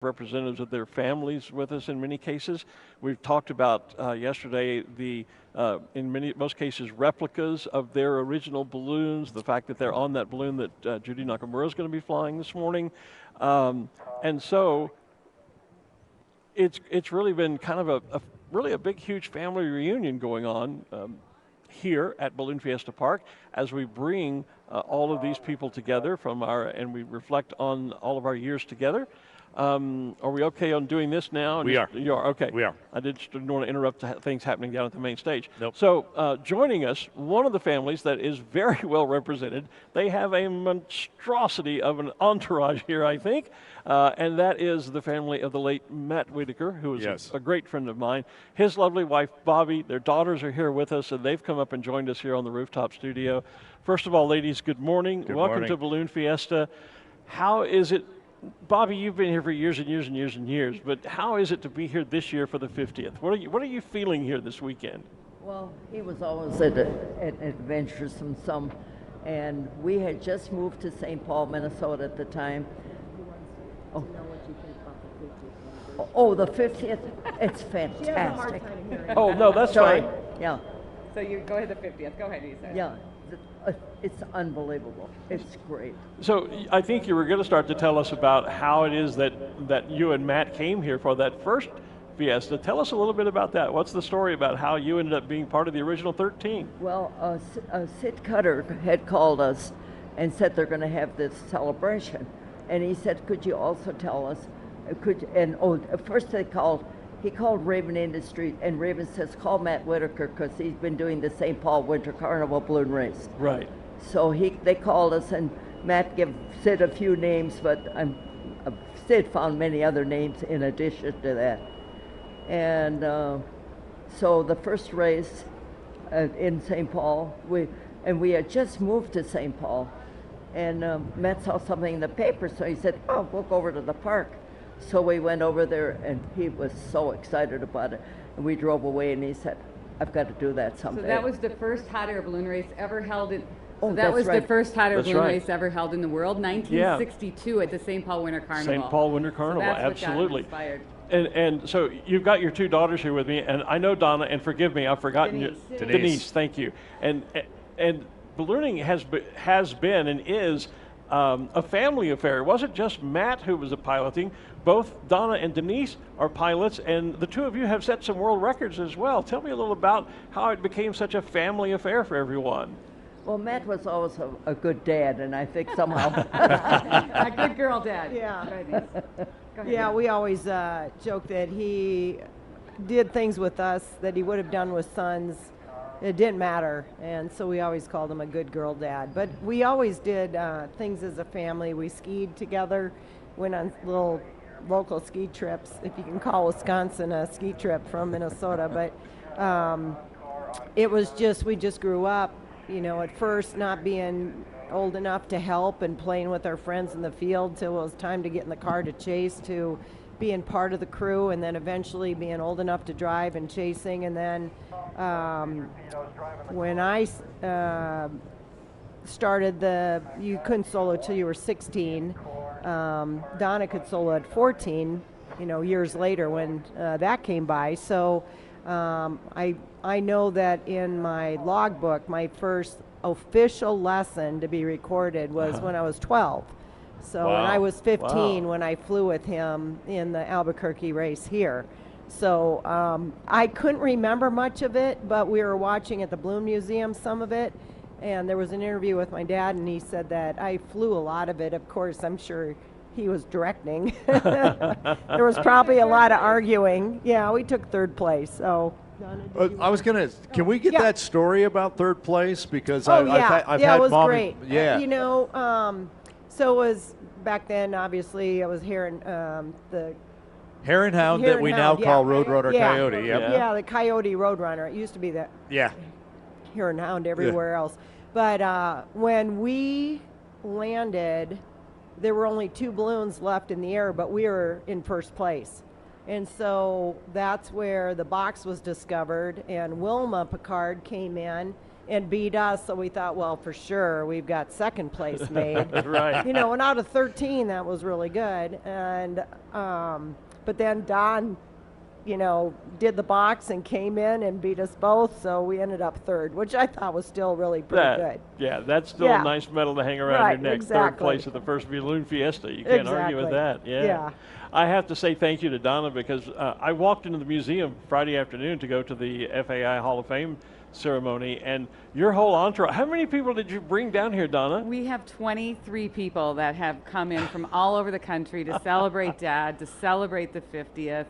representatives of their families with us in many cases. We've talked about yesterday the, most cases, replicas of their original balloons, the fact that they're on that balloon that Judy Nakamura is going to be flying this morning. And so it's really been kind of really a big, huge family reunion going on here at Balloon Fiesta Park as we bring all of these people together and we reflect on all of our years together. Are we okay on doing this now? We are. You are, okay. We are. I didn't want to interrupt things happening down at the main stage. Nope. So joining us, one of the families that is very well represented. They have a monstrosity of an entourage here, I think, and that is the family of the late Matt Whitaker, who is a great friend of mine. His lovely wife, Bobby, their daughters are here with us, and they've come up and joined us here on the rooftop studio. First of all, ladies, good morning. Welcome to Balloon Fiesta. How is it? Bobby, you've been here for years and years and years and years, but how is it to be here this year for the 50th? What are you feeling here this weekend? Well, he was always an adventuresome some, and we had just moved to St. Paul, Minnesota at the time. Oh, the 50th? It's fantastic. Oh, no, that's fine. Yeah. So you go ahead the 50th. Go ahead, Lisa. Yeah. It's unbelievable. It's great. So I think you were going to start to tell us about how it is that you and Matt came here for that first Fiesta. Tell us a little bit about that. What's the story about how you ended up being part of the original 13? Well, Sid Cutter had called us and said they're going to have this celebration. And he said, could you also tell us, first he called Raven Industries, and Raven says, call Matt Whitaker because he's been doing the St. Paul Winter Carnival balloon race. Right. So they called us, and Matt gave Sid a few names, but Sid found many other names in addition to that. And so the first race in St. Paul, we had just moved to St. Paul, and Matt saw something in the paper, so he said, oh, we'll go over to the park. So we went over there, and he was so excited about it. And we drove away, and he said, I've got to do that someday. So that was the first hot air balloon race ever held in. Oh, so that was right. the first hot air balloon right. race ever held in the world, 1962 at the St. Paul Winter Carnival. St. Paul Winter Carnival, so that's absolutely. What got him inspired. And so you've got your two daughters here with me, and I know Donna, and forgive me, I've forgotten Denise, thank you. And ballooning has been and is a family affair. It wasn't just Matt who was piloting. Both Donna and Denise are pilots, and the two of you have set some world records as well. Tell me a little about how it became such a family affair for everyone. Well, Matt was always a good dad, and I think somehow. A good girl dad. Yeah. Go ahead. Yeah, we always joke that he did things with us that he would have done with sons. It didn't matter, and so we always called him a good girl dad. But we always did things as a family. We skied together, went on little local ski trips, if you can call Wisconsin a ski trip from Minnesota. But it was we just grew up, at first not being old enough to help and playing with our friends in the field till it was time to get in the car to chase, to being part of the crew, and then eventually being old enough to drive and chasing. And then when I started you couldn't solo till you were 16. Donna could solo at 14, years later when that came by. So I know that in my logbook, my first official lesson to be recorded was when I was 12. So wow. when I was 15 when I flew with him in the Albuquerque race here. So I couldn't remember much of it, but we were watching at the Balloon Museum some of it, and there was an interview with my dad, and he said that I flew a lot of it. Of course, I'm sure he was directing. There was probably a lot of arguing. Yeah, we took third place. So I was going to, can we get that story about third place? Because I've it had was Mom great. Yeah. So it was back then, obviously, I was here in the Hare and Hound that we now call Roadrunner Coyote. Yep. Yeah, the Coyote Roadrunner. It used to be the Hare and Hound everywhere else. But when we landed, there were only 2 balloons left in the air, but we were in first place. And so that's where the box was discovered, and Wilma Picard came in and beat us. So we thought, well, for sure, we've got second place made. Right. You know, and out of 13, that was really good. And but then Don, you know, did the box and came in and beat us both. So we ended up third, which I thought was still really pretty good. Yeah, that's still a nice medal to hang around Right, your neck. exactly. Third place at the first Balloon Fiesta. You can't argue with that. Exactly. Yeah. I have to say thank you to Donna because I walked into the museum Friday afternoon to go to the FAI Hall of Fame ceremony, and your whole entourage. How many people did you bring down here, Donna? We have 23 people that have come in from all over the country to celebrate Dad, to celebrate the 50th.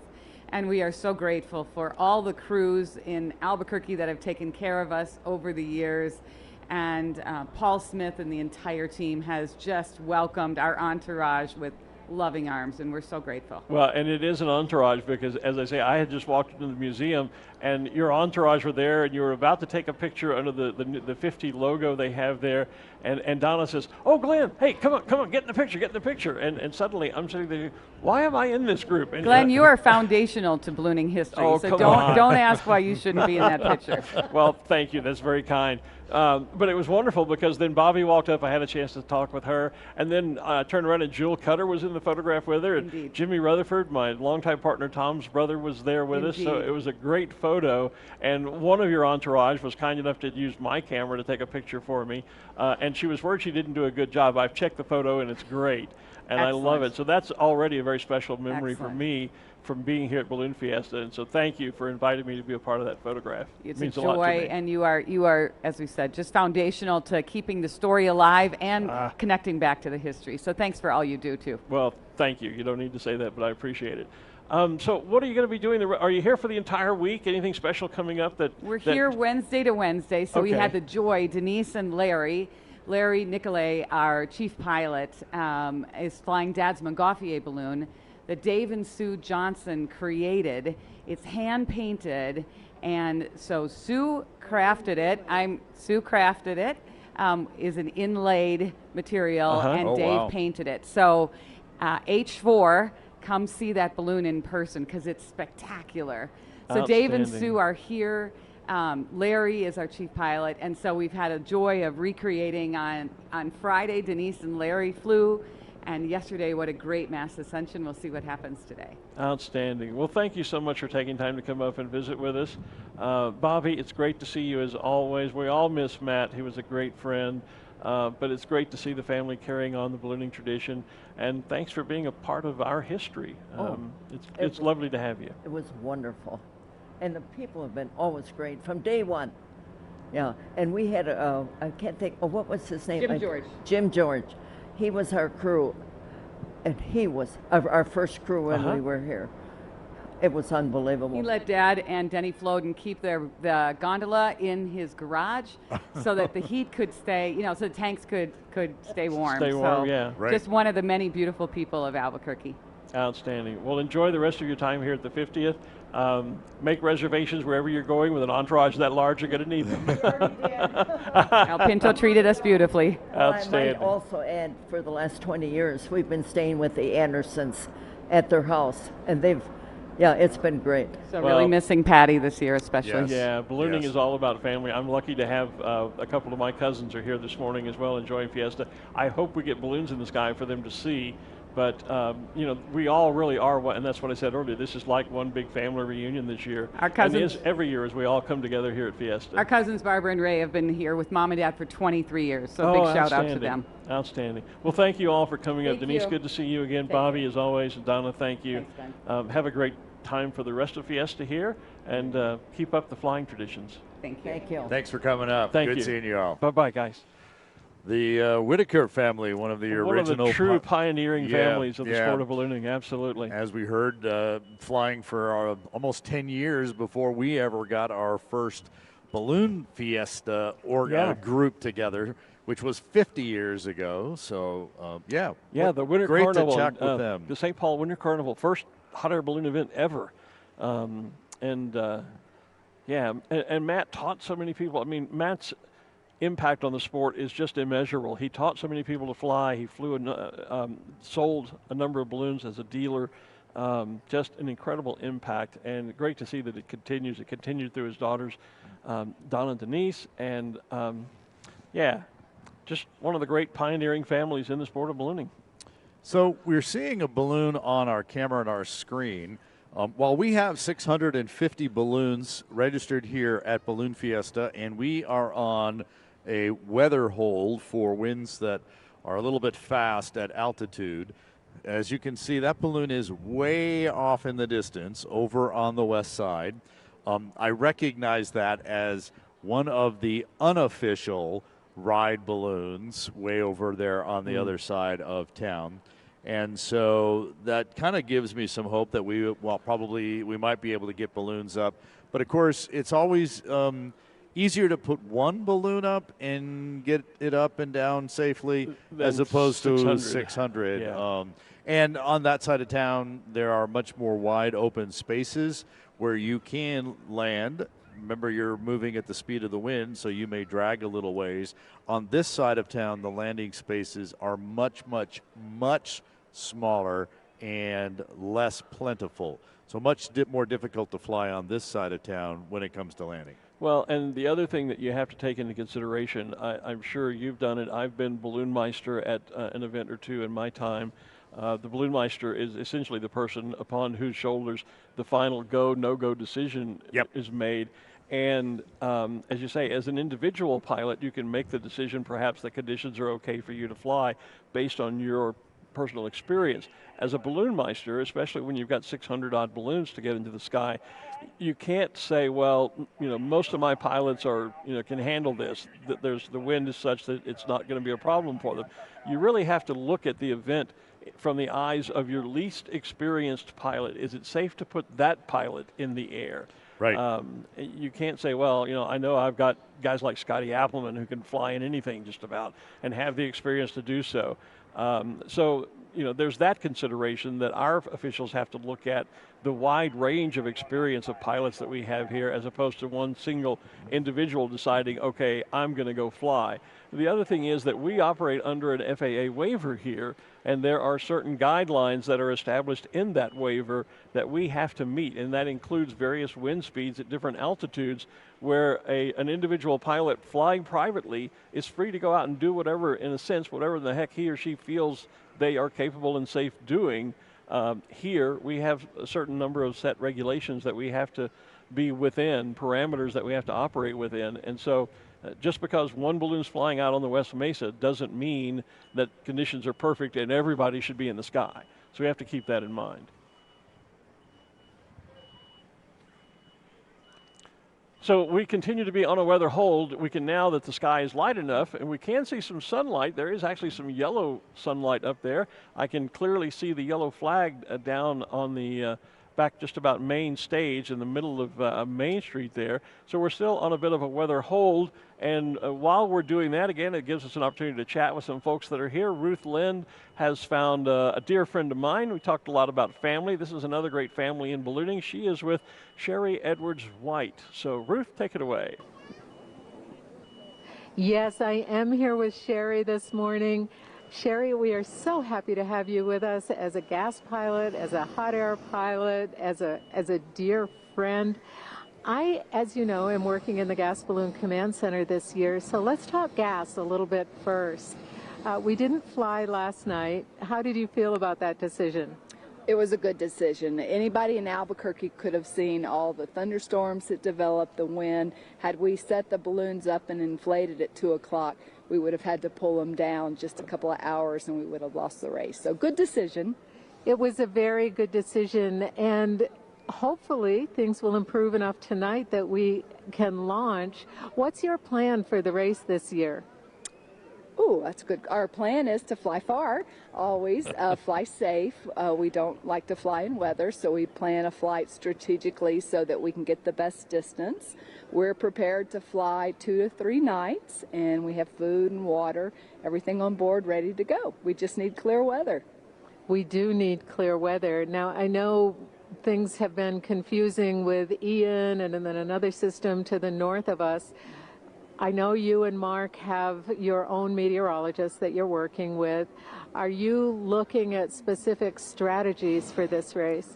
And we are so grateful for all the crews in Albuquerque that have taken care of us over the years. And Paul Smith and the entire team has just welcomed our entourage with loving arms, and we're so grateful. Well, and it is an entourage because, as I say, I had just walked into the museum, and your entourage were there, and you were about to take a picture under the 50 logo they have there, and Donna says, "Oh, Glenn, hey, come on, get in the picture," and suddenly I'm sitting there, why am I in this group? And, Glenn, you are foundational to ballooning history, Oh, so come on. don't ask why you shouldn't be in that picture. Well, thank you. That's very kind. But it was wonderful because then Bobby walked up. I had a chance to talk with her. And then I turned around and Jewel Cutter was in the photograph with her. And Indeed. Jimmy Rutherford, my longtime partner Tom's brother, was there with us. So Indeed. it was a great photo. And one of your entourage was kind enough to use my camera to take a picture for me. And she was worried she didn't do a good job. I've checked the photo and it's great. And I love it. So that's already a very special memory for me from being here at Balloon Fiesta. And so thank you for inviting me to be a part of that photograph. It's It means a a lot to joy, me. and you are, as we said, just foundational to keeping the story alive and connecting back to the history. So thanks for all you do, too. Well, thank you. You don't need to say that, but I appreciate it. So what are you going to be doing? Are you here for the entire week? Anything special coming up? We're here Wednesday to Wednesday, so we Okay. had the joy, Denise and Larry Nicolay, our chief pilot, is flying Dad's Montgolfier balloon that Dave and Sue Johnson created. It's hand painted, and so Sue crafted it. Sue crafted it. Is an inlaid material, and Oh, Dave wow. painted it. So H4, come see that balloon in person because it's spectacular. So Dave and Outstanding. Sue are here. Larry is our chief pilot, and so we've had a joy of recreating on Friday. Denise and Larry flew, and yesterday, what a great mass ascension. We'll see what happens today. Outstanding. Well, thank you so much for taking time to come up and visit with us. Bobby, it's great to see you as always. We all miss Matt. He was a great friend. But it's great to see the family carrying on the ballooning tradition. And thanks for being a part of our history. It's lovely to have you. It was wonderful. And the people have been always great from day one. Yeah, and we had, I can't think, what was his name? Jim George. Jim George. He was our crew, and he was our first crew when we were here. It was unbelievable. He let Dad and Denny Floden keep the gondola in his garage so that the heat could stay, so the tanks could stay warm. Stay warm, So yeah. Right. Just one of the many beautiful people of Albuquerque. Outstanding. Well, enjoy the rest of your time here at the 50th. Make reservations wherever you're going with an entourage that large. You're going to need them. El Pinto treated us beautifully. Well, I Outstanding. might also add, for the last 20 years, we've been staying with the Andersons at their house, and it's been great. So Well- really missing Patty this year, especially. Yes. Yeah, ballooning Yes. is all about family. I'm lucky to have a couple of my cousins are here this morning as well, enjoying Fiesta. I hope we get balloons in the sky for them to see. But, we all really are, and that's what I said earlier. This is like one big family reunion this year. Our And cousins- it is every year as we all come together here at Fiesta. Our cousins Barbara and Ray have been here with Mom and Dad for 23 years, so big shout out to outstanding. them. Outstanding. Well, thank you all for coming up. Thank Denise, you. good to see you again. Thank Bobby, you. as always, and Donna, thank you. Thanks, Ben. Have a great time for the rest of Fiesta here, and keep up the flying traditions. Thank you. Thank you. Thanks for coming up. Thank Good you. seeing you all. Bye-bye, guys. The Whitaker family, one of the One original of the true pi- pioneering Yeah, families of the yeah. sport of ballooning, absolutely. as we heard, flying for almost 10 years before we ever got our first Balloon Fiesta Yeah. group together, which was 50 years ago. So, Yeah, what- the Winter great Carnival, to check with them. the St. Paul Winter Carnival, first hot air balloon event ever. And Matt taught so many people. I mean, Matt's impact on the sport is just immeasurable. He taught so many people to fly. He flew sold a number of balloons as a dealer. Just an incredible impact, and great to see that it continues. It continued through his daughters, Donna and Denise, and yeah, just one of the great pioneering families in the sport of ballooning. So we're seeing a balloon on our camera and our screen. While we have 650 balloons registered here at Balloon Fiesta, and we are on a weather hold for winds that are a little bit fast at altitude, as you can see, that balloon is way off in the distance over on the west side. I recognize that as one of the unofficial ride balloons way over there on the other side of town. And so that kind of gives me some hope that we might be able to get balloons up. But of course, it's always easier to put one balloon up and get it up and down safely as opposed to 600. Yeah. And on that side of town, there are much more wide open spaces where you can land. Remember, you're moving at the speed of the wind, so you may drag a little ways. On this side of town, the landing spaces are much, much, much smaller and less plentiful. So much more difficult to fly on this side of town when it comes to landing. Well, and the other thing that you have to take into consideration, I'm sure you've done it. I've been balloon meister at an event or two in my time. The balloon meister is essentially the person upon whose shoulders the final go, no-go decision is made. And as you say, as an individual pilot, you can make the decision perhaps the conditions are okay for you to fly based on your personal experience. As a balloon meister, especially when you've got 600-odd balloons to get into the sky, you can't say, well, most of my pilots can handle this. The wind is such that it's not going to be a problem for them. You really have to look at the event from the eyes of your least experienced pilot. Is it safe to put that pilot in the air? Right. You can't say, well, I know I've got guys like Scotty Appleman who can fly in anything just about and have the experience to do so. There's that consideration that our officials have to look at the wide range of experience of pilots that we have here as opposed to one single individual deciding, okay, I'm going to go fly. The other thing is that we operate under an FAA waiver here, and there are certain guidelines that are established in that waiver that we have to meet, and that includes various wind speeds at different altitudes where an individual pilot flying privately is free to go out and do whatever the heck he or she feels they are capable and safe doing. Here, we have a certain number of set regulations that we have to be within, parameters that we have to operate within. And so just because one balloon's flying out on the West Mesa doesn't mean that conditions are perfect and everybody should be in the sky. So we have to keep that in mind. So we continue to be on a weather hold. We can, now that the sky is light enough and we can see some sunlight, there is actually some yellow sunlight up there. I can clearly see the yellow flag down on the back just about main stage in the middle of Main Street there. So we're still on a bit of a weather hold. And while we're doing that, again, it gives us an opportunity to chat with some folks that are here. Ruth Lind has found a dear friend of mine. We talked a lot about family. This is another great family in ballooning. She is with Sherry Edwards-White. So Ruth, take it away. Yes, I am here with Sherry this morning. Sherry, we are so happy to have you with us as a gas pilot, as a hot air pilot, as a dear friend. I, as you know, am working in the Gas Balloon Command Center this year, so let's talk gas a little bit first. We didn't fly last night. How did you feel about that decision? It was a good decision. Anybody in Albuquerque could have seen all the thunderstorms that developed, the wind. Had we set the balloons up and inflated at 2 o'clock, we would have had to pull them down just a couple of hours and we would have lost the race. So good decision. It was a very good decision, and hopefully things will improve enough tonight that we can launch. What's your plan for the race this year? Oh, that's good. Our plan is to fly far, always, fly safe. We don't like to fly in weather, so we plan a flight strategically so that we can get the best distance. We're prepared to fly 2 to 3 nights, and we have food and water, everything on board ready to go. We just need clear weather. We do need clear weather. Now, I know things have been confusing with Ian and then another system to the north of us. I know you and Mark have your own meteorologist that you're working with. Are you looking at specific strategies for this race?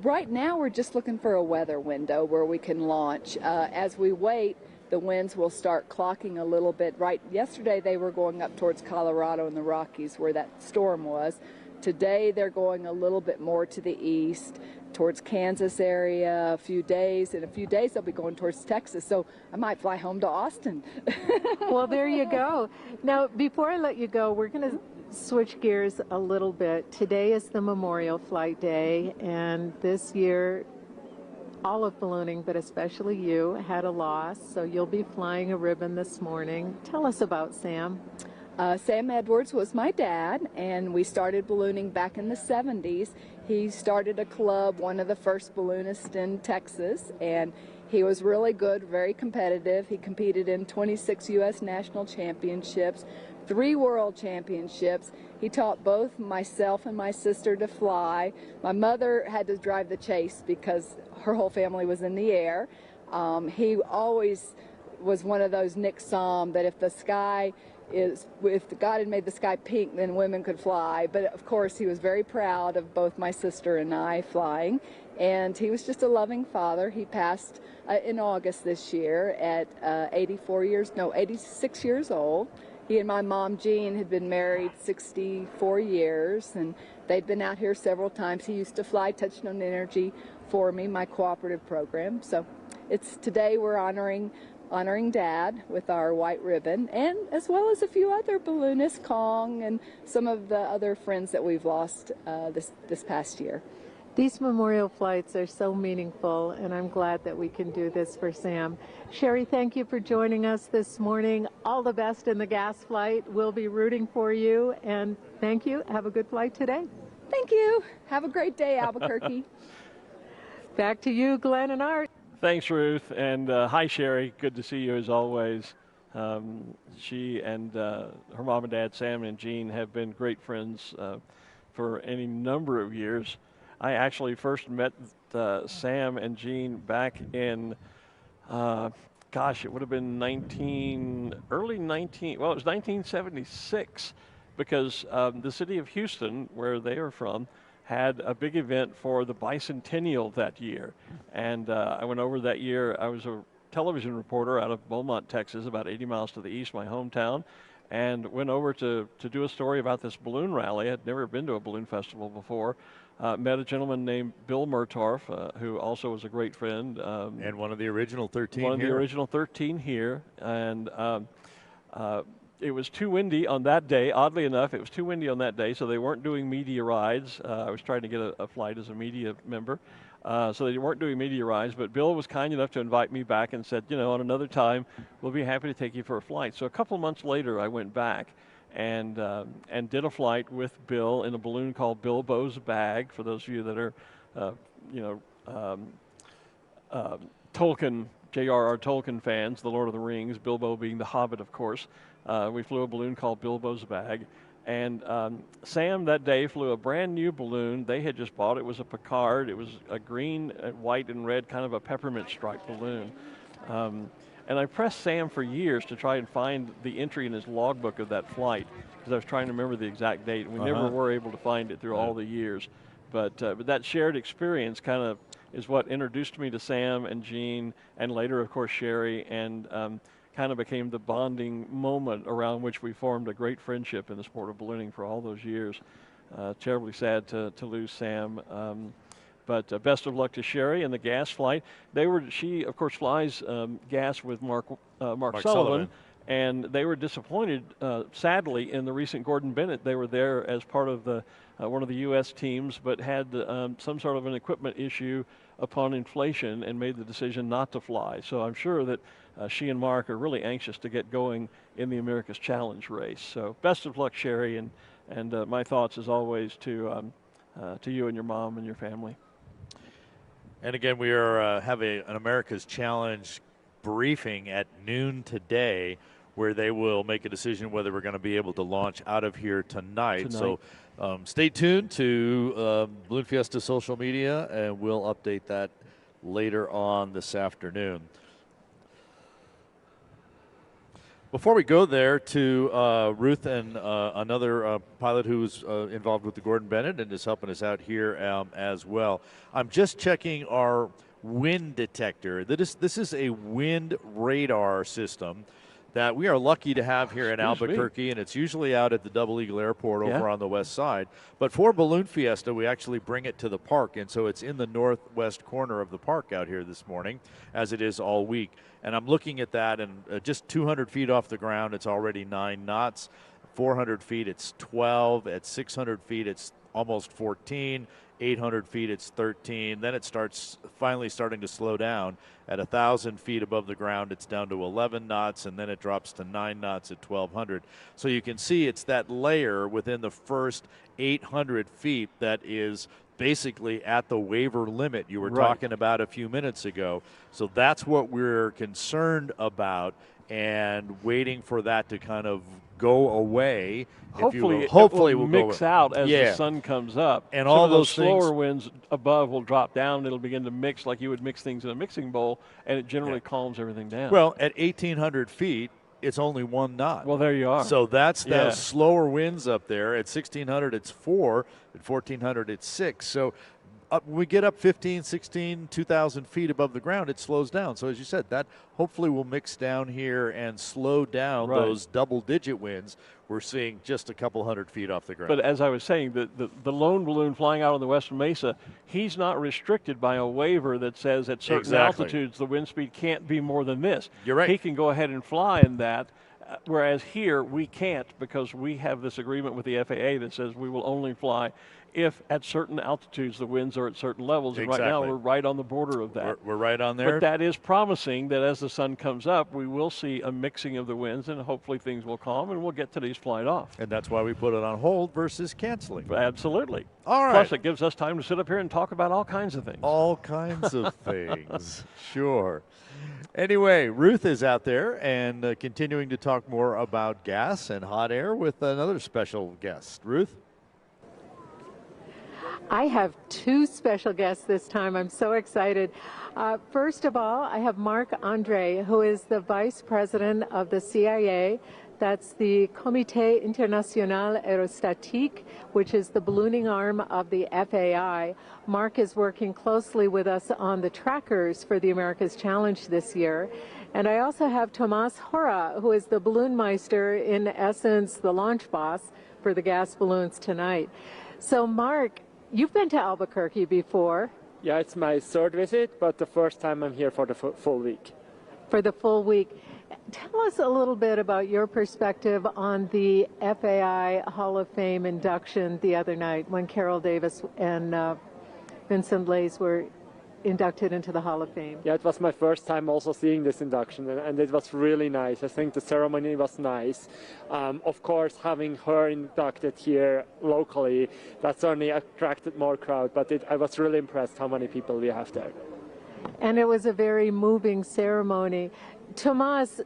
Right now, we're just looking for a weather window where we can launch. As we wait, the winds will start clocking a little bit. Right, yesterday they were going up towards Colorado and the Rockies where that storm was. Today they're going a little bit more to the east, towards Kansas area. A few days they'll be going towards Texas. So I might fly home to Austin. Well, there you go. Now, before I let you go, we're going to switch gears a little bit. Today is the Memorial Flight Day, and this year all of ballooning, but especially you, had a loss, so you'll be flying a ribbon this morning. Tell us about Sam. Sam Edwards was my dad, and we started ballooning back in the 70s. He started a club, one of the first balloonists in Texas, and he was really good, very competitive. He competed in 26 U.S. national championships, 3 world championships. He taught both myself and my sister to fly. My mother had to drive the chase because her whole family was in the air. He always was one of those Nick Somm that if God had made the sky pink, then women could fly. But of course, he was very proud of both my sister and I flying. And he was just a loving father. He passed in August this year at 86 years old. He and my mom, Jean, had been married 64 years, and they'd been out here several times. He used to fly Touchstone Energy for me, my cooperative program. So today we're honoring Dad with our white ribbon, and as well as a few other balloonists, Kong, and some of the other friends that we've lost this past year. These memorial flights are so meaningful, and I'm glad that we can do this for Sam. Sherry, thank you for joining us this morning. All the best in the gas flight. We'll be rooting for you, and thank you. Have a good flight today. Thank you. Have a great day, Albuquerque. Back to you, Glenn and Art. Thanks, Ruth, and hi, Sherry. Good to see you as always. She and her mom and dad, Sam and Jean, have been great friends for any number of years. I actually first met Sam and Jean back in, it would have been 1976, because the city of Houston, where they are from, had a big event for the bicentennial that year. And I went over that year. I was a television reporter out of Beaumont, Texas, about 80 miles to the east, my hometown, and went over to do a story about this balloon rally. I'd never been to a balloon festival before. Met a gentleman named Bill Murtaugh, who also was a great friend. And one of the original 13 One of the original 13 here. And it was too windy on that day. Oddly enough, it was too windy on that day, so they weren't doing media rides. I was trying to get a flight as a media member. So they weren't doing media rides, but Bill was kind enough to invite me back and said, on another time, we'll be happy to take you for a flight. So a couple of months later, I went back and did a flight with Bill in a balloon called Bilbo's Bag. For those of you that are, Tolkien, J.R.R. Tolkien fans, The Lord of the Rings, Bilbo being the Hobbit, of course. We flew a balloon called Bilbo's Bag. And Sam that day flew a brand new balloon. They had just bought it. It was a Picard. It was a green, white, and red, kind of a peppermint striped balloon. And I pressed Sam for years to try and find the entry in his logbook of that flight, because I was trying to remember the exact date. And we never were able to find it through all the years. But that shared experience kind of is what introduced me to Sam and Jean, and later, of course, Sherry, and kind of became the bonding moment around which we formed a great friendship in the sport of ballooning for all those years. Terribly sad to lose Sam. But best of luck to Sherry and the gas flight. She, of course, flies gas with Mark Sullivan, and they were disappointed, sadly, in the recent Gordon Bennett. They were there as part of one of the U.S. teams, but had some sort of an equipment issue upon inflation and made the decision not to fly. So I'm sure that she and Mark are really anxious to get going in the America's Challenge race. So best of luck, Sherry, and my thoughts, as always, to you and your mom and your family. And again, we are having an America's Challenge briefing at noon today, where they will make a decision whether we're going to be able to launch out of here tonight. So stay tuned to Balloon Fiesta social media, and we'll update that later on this afternoon. Before we go there to Ruth and another pilot who's involved with the Gordon Bennett and is helping us out here as well, I'm just checking our wind detector. This is a wind radar system that we are lucky to have here in Albuquerque, and it's usually out at the Double Eagle Airport over on the west side. But for Balloon Fiesta, we actually bring it to the park, and so it's in the northwest corner of the park out here this morning, as it is all week. And I'm looking at that, and just 200 feet off the ground, it's already 9 knots. 400 feet, it's 12. At 600 feet, it's almost 14. 800 feet, it's 13. Then it finally starting to slow down. At 1,000 feet above the ground, it's down to 11 knots, and then it drops to 9 knots at 1,200. So you can see it's that layer within the first 800 feet that is basically at the waiver limit you were talking about a few minutes ago. So that's what we're concerned about, and waiting for that to kind of go away. Hopefully, hopefully it will we'll mix out as the sun comes up. And some all of those those things, slower winds above will drop down, and it'll begin to mix like you would mix things in a mixing bowl, and it generally calms everything down. Well, at 1,800 feet, it's only 1 knot. Well, there you are. So that's the slower winds up there. At 1,600, it's 4. At 1,400, it's 6. So we get up 15, 16, 2,000 feet above the ground, it slows down. So as you said, that hopefully will mix down here and slow down those double-digit winds we're seeing just a couple hundred feet off the ground. But as I was saying, the lone balloon flying out on the Western Mesa, he's not restricted by a waiver that says at certain altitudes the wind speed can't be more than this. You're right. He can go ahead and fly in that, whereas here we can't, because we have this agreement with the FAA that says we will only fly if at certain altitudes the winds are at certain levels. And right now we're right on the border of that. We're right on there. But that is promising that as the sun comes up, we will see a mixing of the winds, and hopefully things will calm and we'll get today's flight off. And that's why we put it on hold versus canceling. Absolutely. All right. Plus, it gives us time to sit up here and talk about all kinds of things. All kinds of things. Sure. Anyway, Ruth is out there and continuing to talk more about gas and hot air with another special guest. Ruth? I have 2 special guests this time. I'm so excited. First of all, I have Marc Andre, who is the Vice President of the CIA. That's the Comité International Aerostatique, which is the ballooning arm of the FAI. Marc is working closely with us on the trackers for the America's Challenge this year. And I also have Tomas Hora, who is the balloon meister, in essence, the launch boss for the gas balloons tonight. So, Marc, you've been to Albuquerque before. Yeah, it's my 3rd visit, but the first time I'm here for the full week. For the full week. Tell us a little bit about your perspective on the FAI Hall of Fame induction the other night when Carol Davis and Vincent Blaze were inducted into the Hall of Fame. Yeah, it was my first time also seeing this induction, and it was really nice. I think the ceremony was nice. Of course, having her inducted here locally, that certainly attracted more crowd, but I was really impressed how many people we have there. And it was a very moving ceremony. Tomas,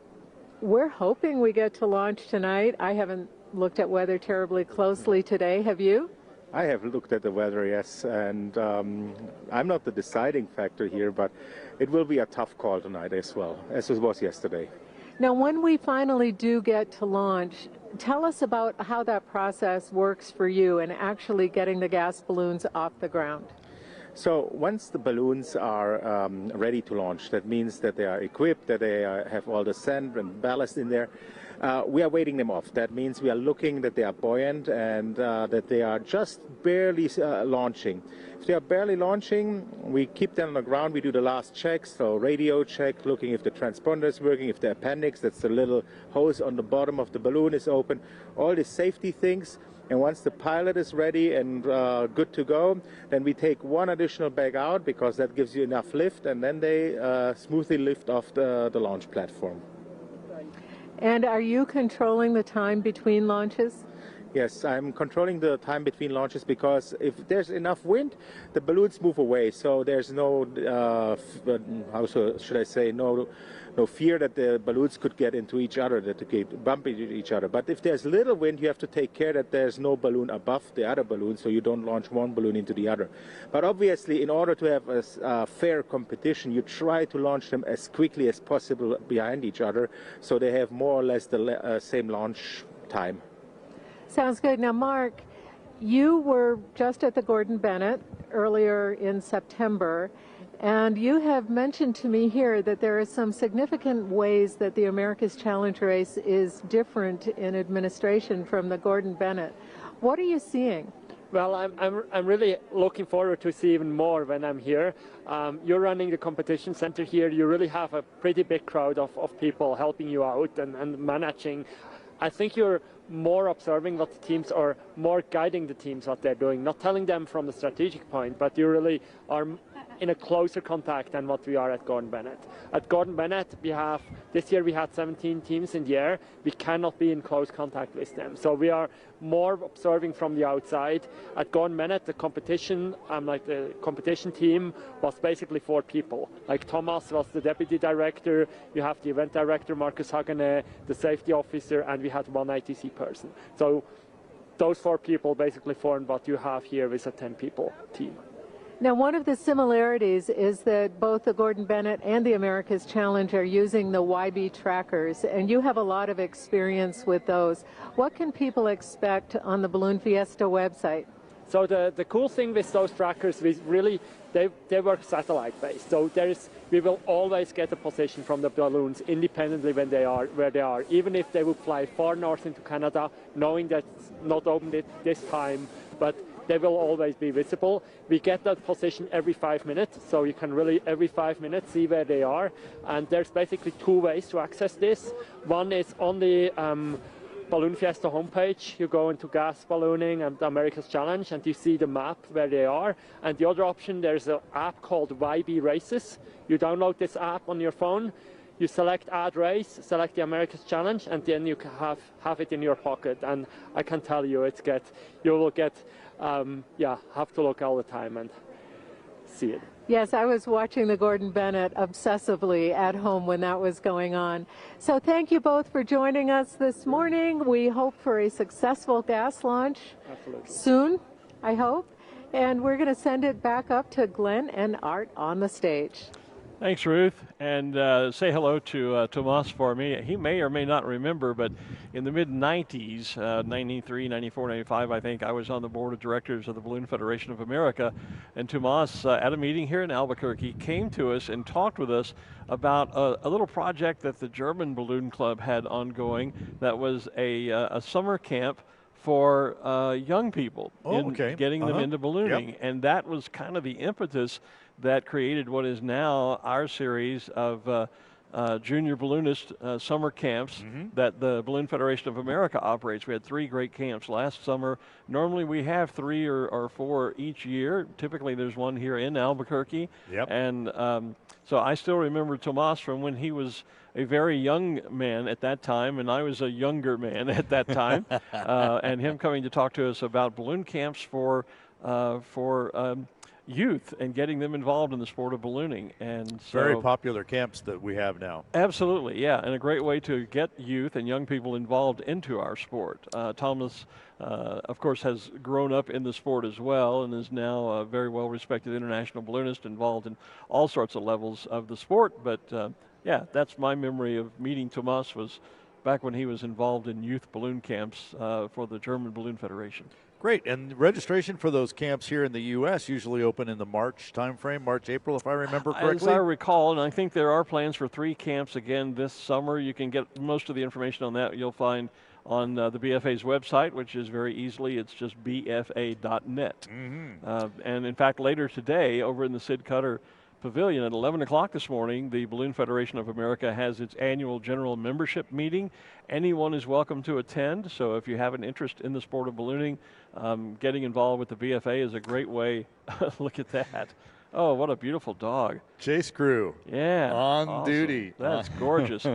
we're hoping we get to launch tonight. I haven't looked at weather terribly closely today. Have you? I have looked at the weather, yes, and I'm not the deciding factor here, but it will be a tough call tonight as well, as it was yesterday. Now, when we finally do get to launch, tell us about how that process works for you and actually getting the gas balloons off the ground. So once the balloons are ready to launch, that means that they are equipped, that they have all the sand and ballast in there. We are waiting them off. That means we are looking that they are buoyant and that they are just barely launching. If they are barely launching, we keep them on the ground. We do the last checks, so radio check, looking if the transponder is working, if the appendix, that's the little hose on the bottom of the balloon, is open. All the safety things. And once the pilot is ready and good to go, then we take one additional bag out because that gives you enough lift, and then they smoothly lift off the launch platform. And are you controlling the time between launches? Yes, I'm controlling the time between launches because if there's enough wind, the balloons move away. So there's no, should I say, no fear that the balloons could get into each other, that they could bump into each other. But if there's little wind, you have to take care that there's no balloon above the other balloon, so you don't launch one balloon into the other. But obviously, in order to have a fair competition, you try to launch them as quickly as possible behind each other, so they have more or less the same launch time. Sounds good. Now, Mark, you were just at the Gordon Bennett earlier in September, and you have mentioned to me here that there are some significant ways that the America's Challenge race is different in administration from the Gordon Bennett. What are you seeing? Well, I'm really looking forward to see even more when I'm here. You're running the competition center here. You really have a pretty big crowd of people helping you out and managing. I think you're more observing what the teams are, more guiding the teams what they're doing, not telling them from the strategic point, but you really are in a closer contact than what we are at Gordon Bennett. At Gordon Bennett, this year we had 17 teams in the air. We cannot be in close contact with them. So we are more observing from the outside. At Gordon Bennett, the competition, the competition team was basically 4 people. Like Thomas was the deputy director, you have the event director, Marcus Hagene, the safety officer, and we had 1 ITC person. So those 4 people basically formed what you have here with a 10-people team. Now, one of the similarities is that both the Gordon Bennett and the America's Challenge are using the YB trackers, and you have a lot of experience with those. What can people expect on the Balloon Fiesta website? So the cool thing with those trackers is really they work satellite based. So we will always get a position from the balloons independently when they are where they are, even if they would fly far north into Canada, knowing that it's not open this time, but they will always be visible. We get that position every 5 minutes, so you can really every 5 minutes see where they are. And there's basically 2 ways to access this. One is on the Balloon Fiesta homepage. You go into gas ballooning and the America's Challenge, and you see the map where they are. And the other option, there's an app called YB Races. You download this app on your phone. You select add race, select the America's Challenge, and then you can have it in your pocket. And I can tell you, you will get, have to look all the time and see it. Yes, I was watching the Gordon Bennett obsessively at home when that was going on. So thank you both for joining us this morning. We hope for a successful gas launch soon, I hope. And we're going to send it back up to Glenn and Art on the stage. Thanks, Ruth, and say hello to Tomas for me. He may or may not remember, but in the mid-90s, 93, 94, 95, I think, I was on the board of directors of the Balloon Federation of America, and Tomas, at a meeting here in Albuquerque, came to us and talked with us about a little project that the German Balloon Club had ongoing that was a summer camp for young people getting them into ballooning. Yep. And that was kind of the impetus that created what is now our series of junior balloonist summer camps that the Balloon Federation of America operates. We had 3 great camps last summer. Normally we have 3 or 4 each year. Typically there's one here in Albuquerque. Yep. And so I still remember Tomas from when he was a very young man at that time, and I was a younger man at that time, and him coming to talk to us about balloon camps for youth and getting them involved in the sport of ballooning. And so, very popular camps that we have now. Absolutely, yeah, and a great way to get youth and young people involved into our sport. Thomas, of course, has grown up in the sport as well and is now a very well-respected international balloonist involved in all sorts of levels of the sport. But yeah, that's my memory of meeting Tomas, was back when he was involved in youth balloon camps for the German Balloon Federation. Great, and registration for those camps here in the U.S. usually open in the March timeframe, March, April, if I remember correctly. As I recall, and I think there are plans for 3 camps again this summer. You can get most of the information on that you'll find on the BFA's website, which is very easily, it's just bfa.net. And in fact, later today, over in the Sid Cutter Pavilion at 11 o'clock this morning, the Balloon Federation of America has its annual general membership meeting. Anyone is welcome to attend, so if you have an interest in the sport of ballooning, getting involved with the BFA is a great way. Look at that. Oh, what a beautiful dog. Chase crew. Yeah. On awesome. duty. That's gorgeous.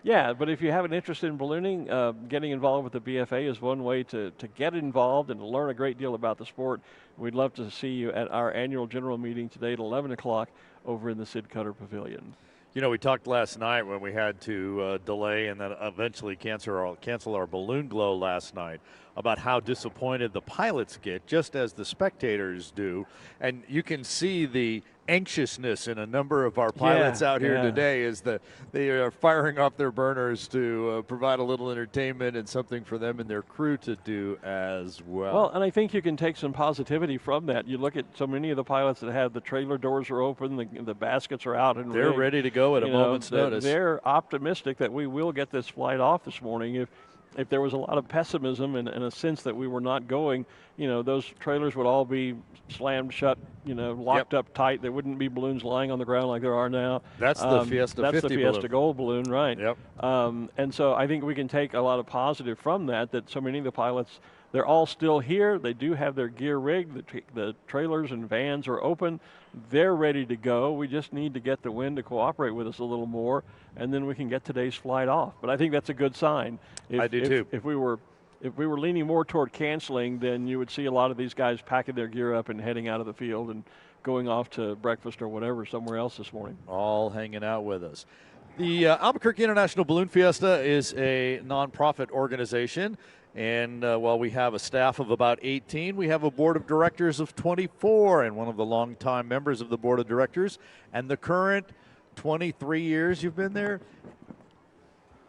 Yeah, but if you have an interest in ballooning, getting involved with the BFA is one way to get involved and to learn a great deal about the sport. We'd love to see you at our annual general meeting today at 11 o'clock over in the Sid Cutter Pavilion. You know, we talked last night when we had to delay and then eventually cancel our balloon glow last night about how disappointed the pilots get, just as the spectators do. And you can see the anxiousness in a number of our pilots out here today as they are firing off their burners to provide a little entertainment and something for them and their crew to do as well. Well, and I think you can take some positivity from that. You look at so many of the pilots that have the trailer doors are open, the baskets are out, and they're ready to go at a moment's notice. They're optimistic that we will get this flight off this morning. If there was a lot of pessimism and a sense that we were not going, those trailers would all be slammed shut, locked up tight. There wouldn't be balloons lying on the ground like there are now. That's the Fiesta 50 That's the Fiesta balloon. Gold balloon, right. Yep. And so I think we can take a lot of positive from that so many of the pilots, they're all still here. They do have their gear rigged. The trailers and vans are open. They're ready to go. We just need to get the wind to cooperate with us a little more, and then we can get today's flight off. But I think that's a good sign. I do too. If we were leaning more toward canceling, then you would see a lot of these guys packing their gear up and heading out of the field and going off to breakfast or whatever somewhere else this morning. All hanging out with us. The Albuquerque International Balloon Fiesta is a nonprofit organization. And while we have a staff of about 18, we have a board of directors of 24, and one of the longtime members of the board of directors. And the current 23 years you've been there,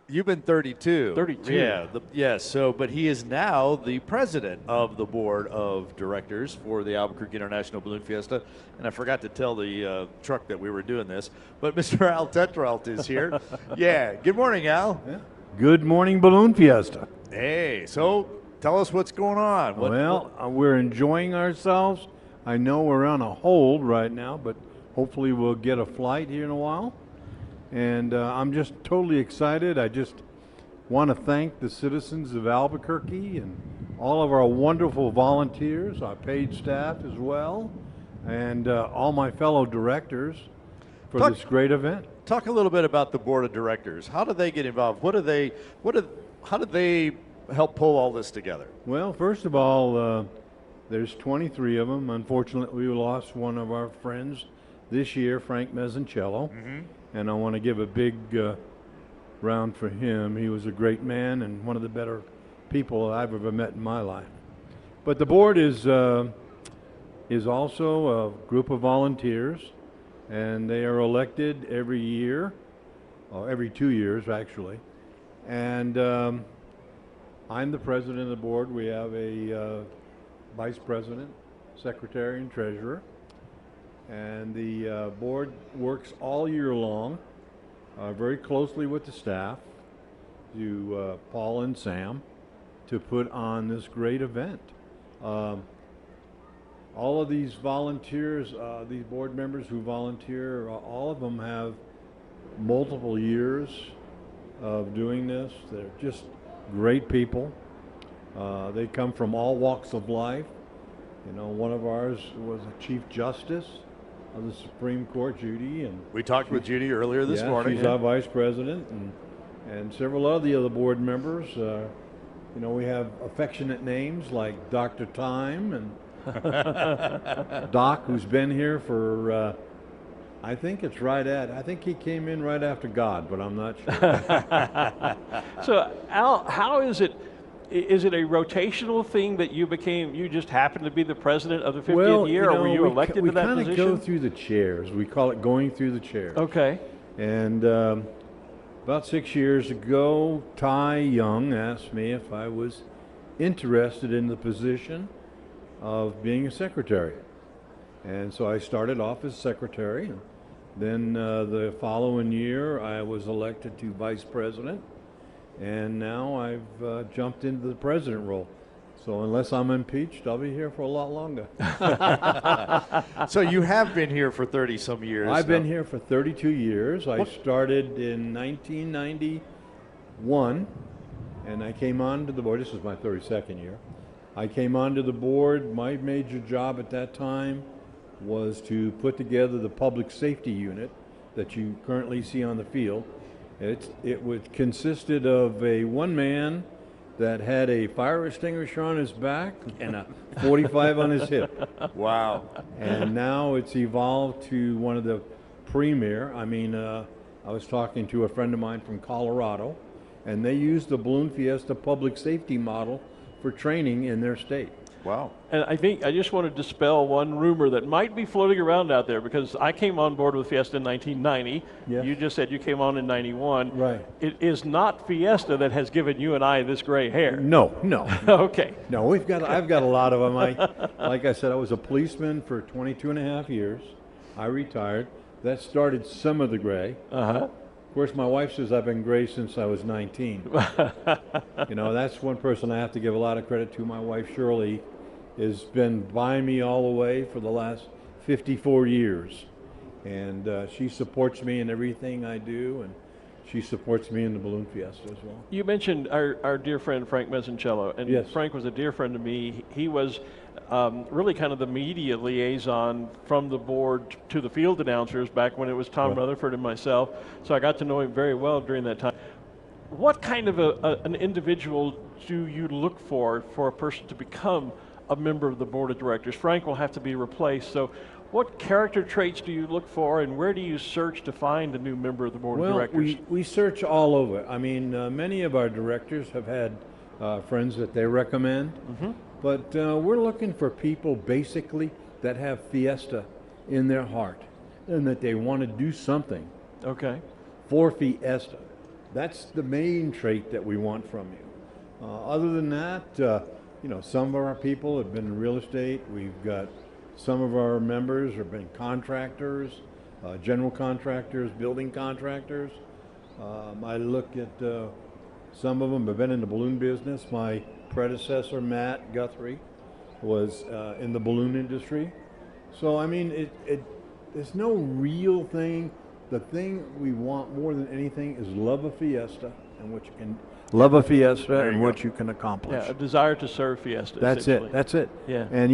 you've been 32. 32. Yeah. Yes. So, but he is now the president of the board of directors for the Albuquerque International Balloon Fiesta. And I forgot to tell the truck that we were doing this, but Mr. Al Tetrault is here. Yeah. Good morning, Al. Yeah. Good morning, Balloon Fiesta. Hey, so tell us what's going on. We're enjoying ourselves. I know we're on a hold right now, but hopefully we'll get a flight here in a while. And I'm just totally excited. I just want to thank the citizens of Albuquerque and all of our wonderful volunteers, our paid staff as well, and all my fellow directors for this great event. Talk a little bit about the board of directors. How do they get involved? How do they help pull all this together? Well, first of all, there's 23 of them. Unfortunately, we lost one of our friends this year, Frank Mezzincello, and I want to give a big round for him. He was a great man and one of the better people I've ever met in my life. But the board is also a group of volunteers, and they are elected every year, or every 2 years actually. And I'm the president of the board. We have a vice president, secretary, and treasurer. And the board works all year long, very closely with the staff, Paul and Sam, to put on this great event. All of these volunteers, these board members who volunteer, all of them have multiple years of doing this. They're just great people. They come from all walks of life. One of ours was a Chief Justice of the Supreme Court, Judy. And we talked with Judy earlier this morning. She's our vice president, and several of the other board members. We have affectionate names like Dr. Time and Doc, who's been here for I think he came in right after God, but I'm not sure. So, Al, how is it? Is it a rotational thing that you just happened to be the president of the 50th year, or were you elected to that position? We kind of go through the chairs. We call it going through the chairs. Okay. And about 6 years ago, Ty Young asked me if I was interested in the position of being a secretary. And so I started off as secretary. And then the following year, I was elected to vice president. And now I've jumped into the president role. So unless I'm impeached, I'll be here for a lot longer. So you have been here for 30-some years. I've been here for 32 years. I started in 1991, and I came on to the board. This is my 32nd year. I came onto the board. My major job at that time was to put together the public safety unit that you currently see on the field. Consisted of a one man that had a fire extinguisher on his back and a 45 on his hip. Wow. And now it's evolved to one of the premier. I mean, I was talking to a friend of mine from Colorado, and they use the Balloon Fiesta public safety model for training in their state. Wow. And I think I just want to dispel one rumor that might be floating around out there, because I came on board with Fiesta in 1990. Yes. You just said you came on in 91. Right. It is not Fiesta that has given you and I this gray hair. No. Okay. No, I've got a lot of them. Like I said, I was a policeman for 22 and a half years. I retired. That started some of the gray. Uh-huh. Of course, my wife says I've been gray since I was 19. That's one person I have to give a lot of credit to. My wife, Shirley, has been by me all the way for the last 54 years. And she supports me in everything I do, and she supports me in the Balloon Fiesta as well. You mentioned our dear friend Frank Mezzincello, and yes. Frank was a dear friend to me. He was really kind of the media liaison from the board to the field announcers back when it was Tom Rutherford and myself. So I got to know him very well during that time. What kind of an individual do you look for a person to become a member of the board of directors? Frank will have to be replaced. So what character traits do you look for, and where do you search to find a new member of the board of directors? We search all over. I mean, many of our directors have had friends that they recommend. Mm-hmm. But we're looking for people basically that have Fiesta in their heart and that they want to do something for Fiesta. That's the main trait that we want from you. Other than that, some of our people have been in real estate. We've got some of our members have been contractors, general contractors, building contractors. I look at some of them have been in the balloon business. My predecessor, Matt Guthrie, was in the balloon industry. So, I mean, there's no real thing. The thing we want more than anything is love of Fiesta and what you can what you can accomplish. Yeah, a desire to serve Fiesta. That's it. Yeah. And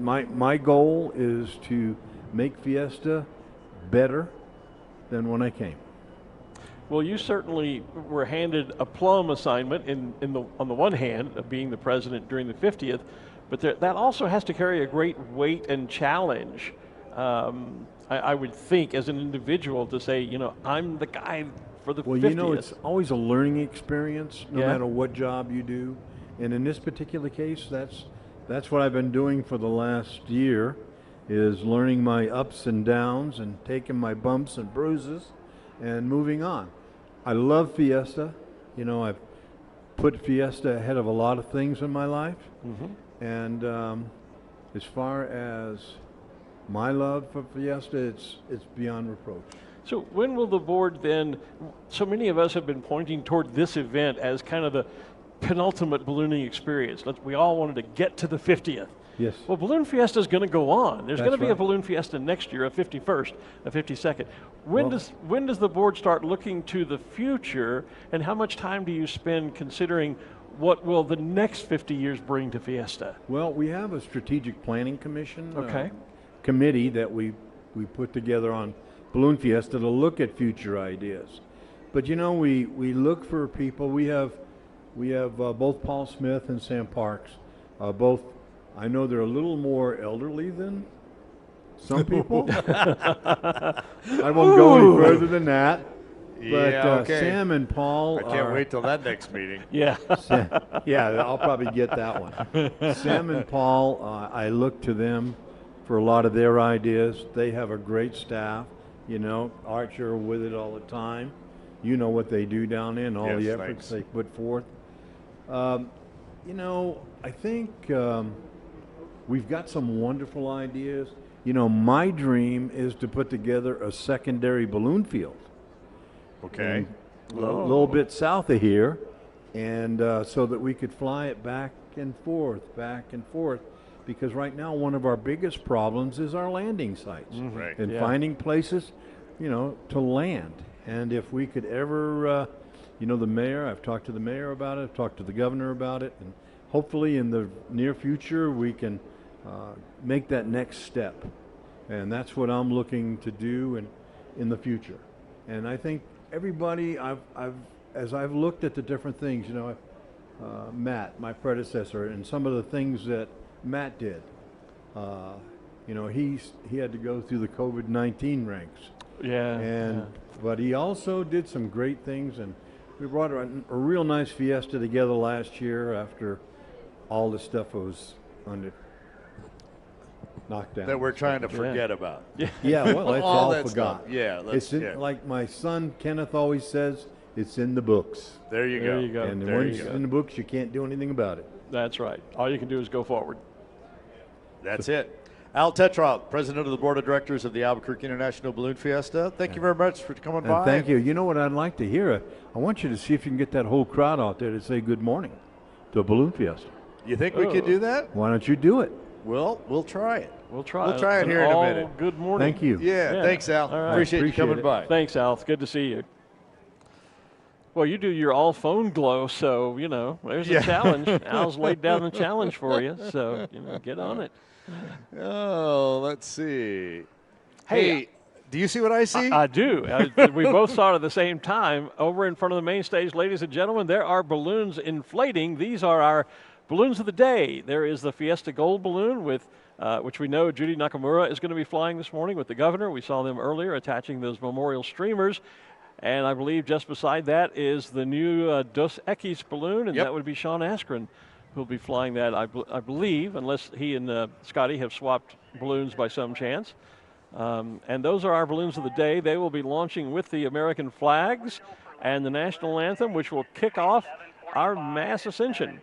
my goal is to make Fiesta better than when I came. Well, you certainly were handed a plum assignment on the one hand of being the president during the 50th, but that also has to carry a great weight and challenge. I would think as an individual to say, I'm the guy for the 50th. Well, it's always a learning experience, no matter what job you do. And in this particular case, that's what I've been doing for the last year, is learning my ups and downs and taking my bumps and bruises and moving on. I love Fiesta. I've put Fiesta ahead of a lot of things in my life. Mm-hmm. And as far as my love for Fiesta, it's beyond reproach. So when will the board then, so many of us have been pointing toward this event as kind of the penultimate ballooning experience. We all wanted to get to the 50th. Yes. Well, Balloon Fiesta is going to go on. There's going to be a right. Balloon Fiesta next year, a 51st, a 52nd. When does the board start looking to the future, and how much time do you spend considering what will the next 50 years bring to Fiesta? Well, we have a strategic planning commission committee that we put together on Balloon Fiesta to look at future ideas. But we look for people. We have both Paul Smith and Sam Parks, both. I know they're a little more elderly than some people. I won't go any further than that. But Sam and Paul I can't wait till that next meeting. Yeah. I'll probably get that one. Sam and Paul, I look to them for a lot of their ideas. They have a great staff. Archer with it all the time. You know what they do down there and all the efforts they put forth. I think we've got some wonderful ideas. My dream is to put together a secondary balloon field. Okay. A little bit south of here, and so that we could fly it back and forth, because right now one of our biggest problems is our landing sites. Mm-hmm. Right. And finding places, to land. And if we could ever, the mayor, I've talked to the mayor about it, I've talked to the governor about it, and hopefully in the near future we can make that next step. And that's what I'm looking to do in the future. And I think everybody, as I've looked at the different things, Matt, my predecessor, and some of the things that Matt did, he had to go through the COVID-19 ranks. Yeah. But he also did some great things, and we brought a real nice fiesta together last year after all the stuff was knocked down. That we're trying to forget about. Yeah, well, it's all that forgot. stuff. Yeah, like my son Kenneth always says, it's in the books. There you go. And once it's in the books, you can't do anything about it. That's right. All you can do is go forward. That's it. Al Tetrault, president of the board of directors of the Albuquerque International Balloon Fiesta. Thank you very much for coming by. And thank you. You know what I'd like to hear? I want you to see if you can get that whole crowd out there to say good morning to a balloon fiesta. You think we could do that? Why don't you do it? Well, we'll try it. We'll try it here in a minute. Good morning. Thank you. Yeah, thanks, Al. All right. Appreciate you coming by. Thanks, Al. It's good to see you. Well, you do your all phone glow, so, there's a challenge. Al's laid down the challenge for you, so, get on it. Oh, let's see. Hey, do you see what I see? I do. We both saw it at the same time. Over in front of the main stage, ladies and gentlemen, there are balloons inflating. These are our balloons of the day. There is the Fiesta Gold balloon with which we know Judy Nakamura is going to be flying this morning with the governor. We saw them earlier attaching those memorial streamers. And I believe just beside that is the new Dos Equis balloon, and that would be Sean Askren who'll be flying that, I believe, unless he and Scotty have swapped balloons by some chance. And those are our balloons of the day. They will be launching with the American flags and the national anthem, which will kick off our mass ascension.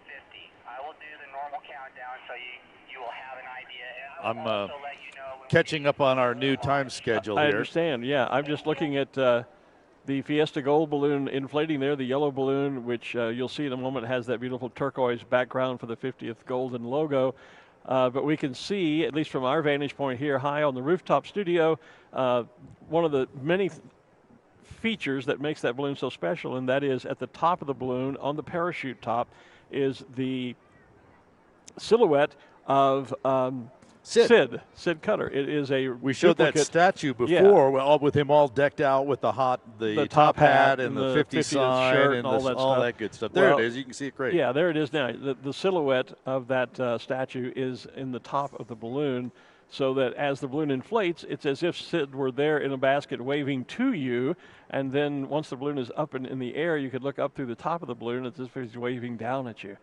I'm catching up on our new time schedule here. I understand, yeah. I'm just looking at the Fiesta Gold balloon inflating there, the yellow balloon, which you'll see in a moment has that beautiful turquoise background for the 50th golden logo. But we can see, at least from our vantage point here high on the rooftop studio, one of the many features that makes that balloon so special, and that is at the top of the balloon, on the parachute top, is the silhouette of Sid Cutter. It is a We showed that statue before, with him all decked out with the top hat and the 50 sign shirt and all that good stuff. There it is. You can see it great. Yeah, there it is now. The silhouette of that statue is in the top of the balloon, so that as the balloon inflates, it's as if Sid were there in a basket waving to you, and then once the balloon is up in the air, you could look up through the top of the balloon. It's as if he's waving down at you.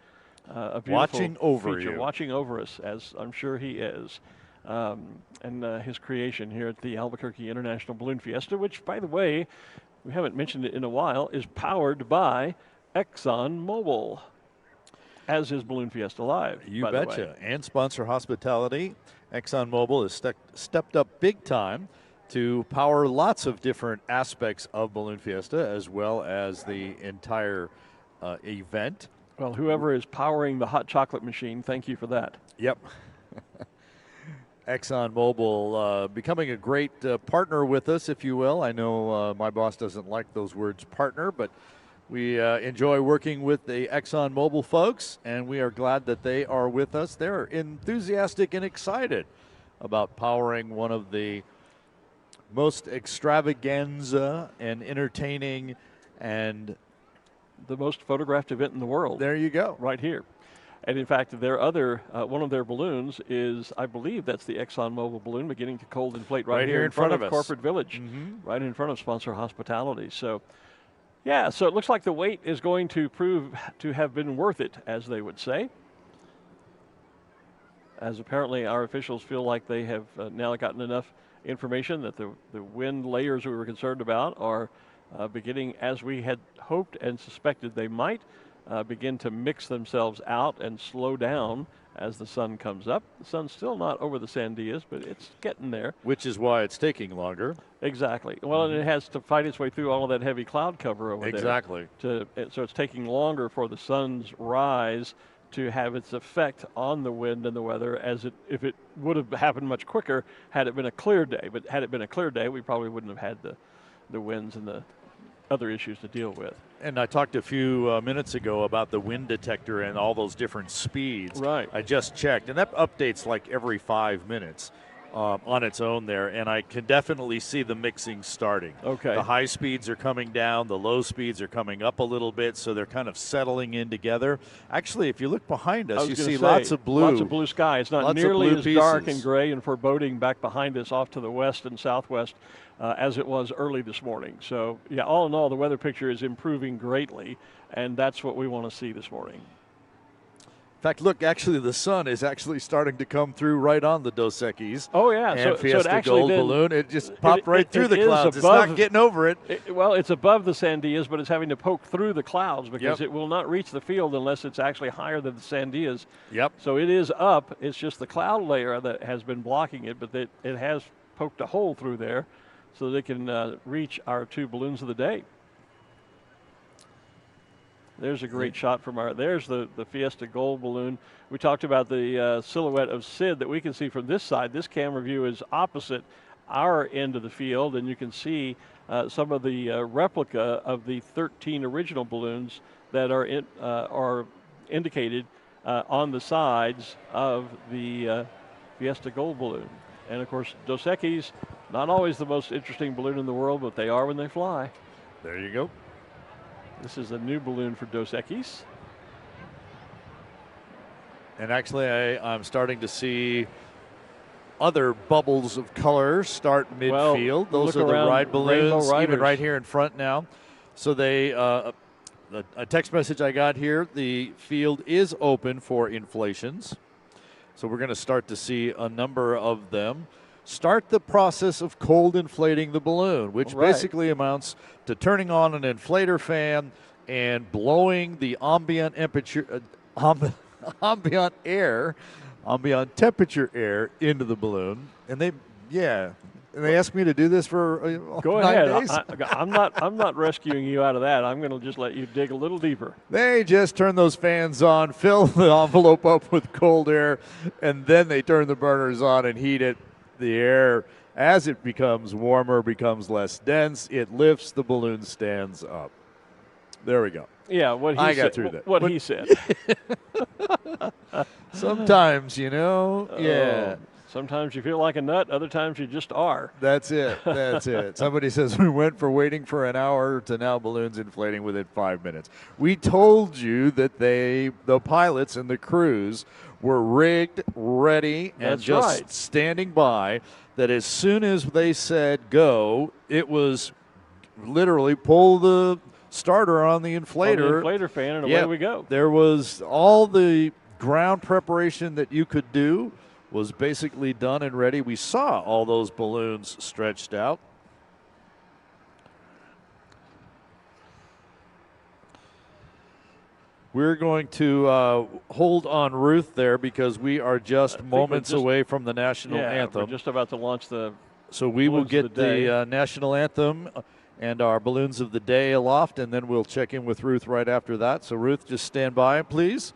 A watching over feature, you. Watching over us, as I'm sure he is. And his creation here at the Albuquerque International Balloon Fiesta, which, by the way, we haven't mentioned it in a while, is powered by ExxonMobil, as is Balloon Fiesta Live. You betcha. And sponsor hospitality. ExxonMobil has stepped up big time to power lots of different aspects of Balloon Fiesta, as well as the entire event. Well, whoever is powering the hot chocolate machine, thank you for that. Yep. ExxonMobil becoming a great partner with us, if you will. I know my boss doesn't like those words partner, but we enjoy working with the ExxonMobil folks, and we are glad that they are with us. They're enthusiastic and excited about powering one of the most extravaganza and entertaining and the most photographed event in the world. There you go. Right here. And in fact, their other, one of their balloons is, I believe that's the ExxonMobil balloon beginning to cold inflate right here in front of us. Corporate Village, right in front of Sponsor Hospitality. So, yeah, so it looks like the wait is going to prove to have been worth it, as they would say. As apparently our officials feel like they have now gotten enough information that the wind layers we were concerned about are beginning, as we had hoped and suspected they might, begin to mix themselves out and slow down as the sun comes up. The sun's still not over the Sandias, but it's getting there. Which is why it's taking longer. Exactly. Well, and it has to fight its way through all of that heavy cloud cover over there. Exactly. So it's taking longer for the sun's rise to have its effect on the wind and the weather, as if it would have happened much quicker had it been a clear day. But had it been a clear day, we probably wouldn't have had the winds and the other issues to deal with. And I talked a few minutes ago about the wind detector and all those different speeds. Right. I just checked, and that updates like every 5 minutes. on its own there, and I can definitely see the mixing starting. Okay. The high speeds are coming down, the low speeds are coming up a little bit, so they're kind of settling in together. Actually, if you look behind us, you see lots of blue. Lots of blue sky. It's not nearly as dark and gray and foreboding back behind us off to the west and southwest as it was early this morning. So, yeah, all in all, the weather picture is improving greatly, and that's what we want to see this morning. In fact, look, actually, the sun is actually starting to come through right on the Dos Equis. Oh, yeah. And so Fiesta it actually Gold did, Balloon. It just popped right through the clouds. It's above, not getting over it. Well, it's above the Sandias, but it's having to poke through the clouds because Yep. it will not reach the field unless it's actually higher than the Sandias. Yep. So it is up. It's just the cloud layer that has been blocking it, but it has poked a hole through there so they can reach our 2 balloons of the day. There's a great shot from there's the Fiesta Gold Balloon. We talked about the silhouette of Sid that we can see from this side. This camera view is opposite our end of the field, and you can see some of the replica of the 13 original balloons that are indicated on the sides of the Fiesta Gold Balloon. And, of course, Dos Equis, not always the most interesting balloon in the world, but they are when they fly. There you go. This is a new balloon for Dos Equis. And actually, I'm starting to see other bubbles of color start midfield. Those are the ride balloons, even right here in front now. So they, a text message I got here, the field is open for inflations. So we're going to start to see a number of them. Start the process of cold inflating the balloon, which basically amounts to turning on an inflator fan and blowing the ambient temperature, ambient temperature air into the balloon. And they asked me to do this for Go 9 ahead. days. I'm not rescuing you out of that. I'm going to just let you dig a little deeper. They just turn those fans on, fill the envelope up with cold air, and then they turn the burners on and heat it. The air, as it becomes warmer, becomes less dense. It lifts, the balloon stands up. There we go. Yeah, what he I said. got through that. What he said. Sometimes, yeah. Sometimes you feel like a nut. Other times you just are. That's it. That's it. Somebody says we went from waiting for an hour to now balloons inflating within 5 minutes. We told you that the pilots and the crews were rigged, ready, and standing by, that as soon as they said go, it was literally pull the starter on the inflator. On the inflator fan, and away we go. There was all the ground preparation that you could do was basically done and ready. We saw all those balloons stretched out. We're going to hold on Ruth there because we are just moments away from the national anthem. We're just about to launch the So we will get the national anthem and our balloons of the day aloft, and then we'll check in with Ruth right after that. So Ruth, just stand by, please,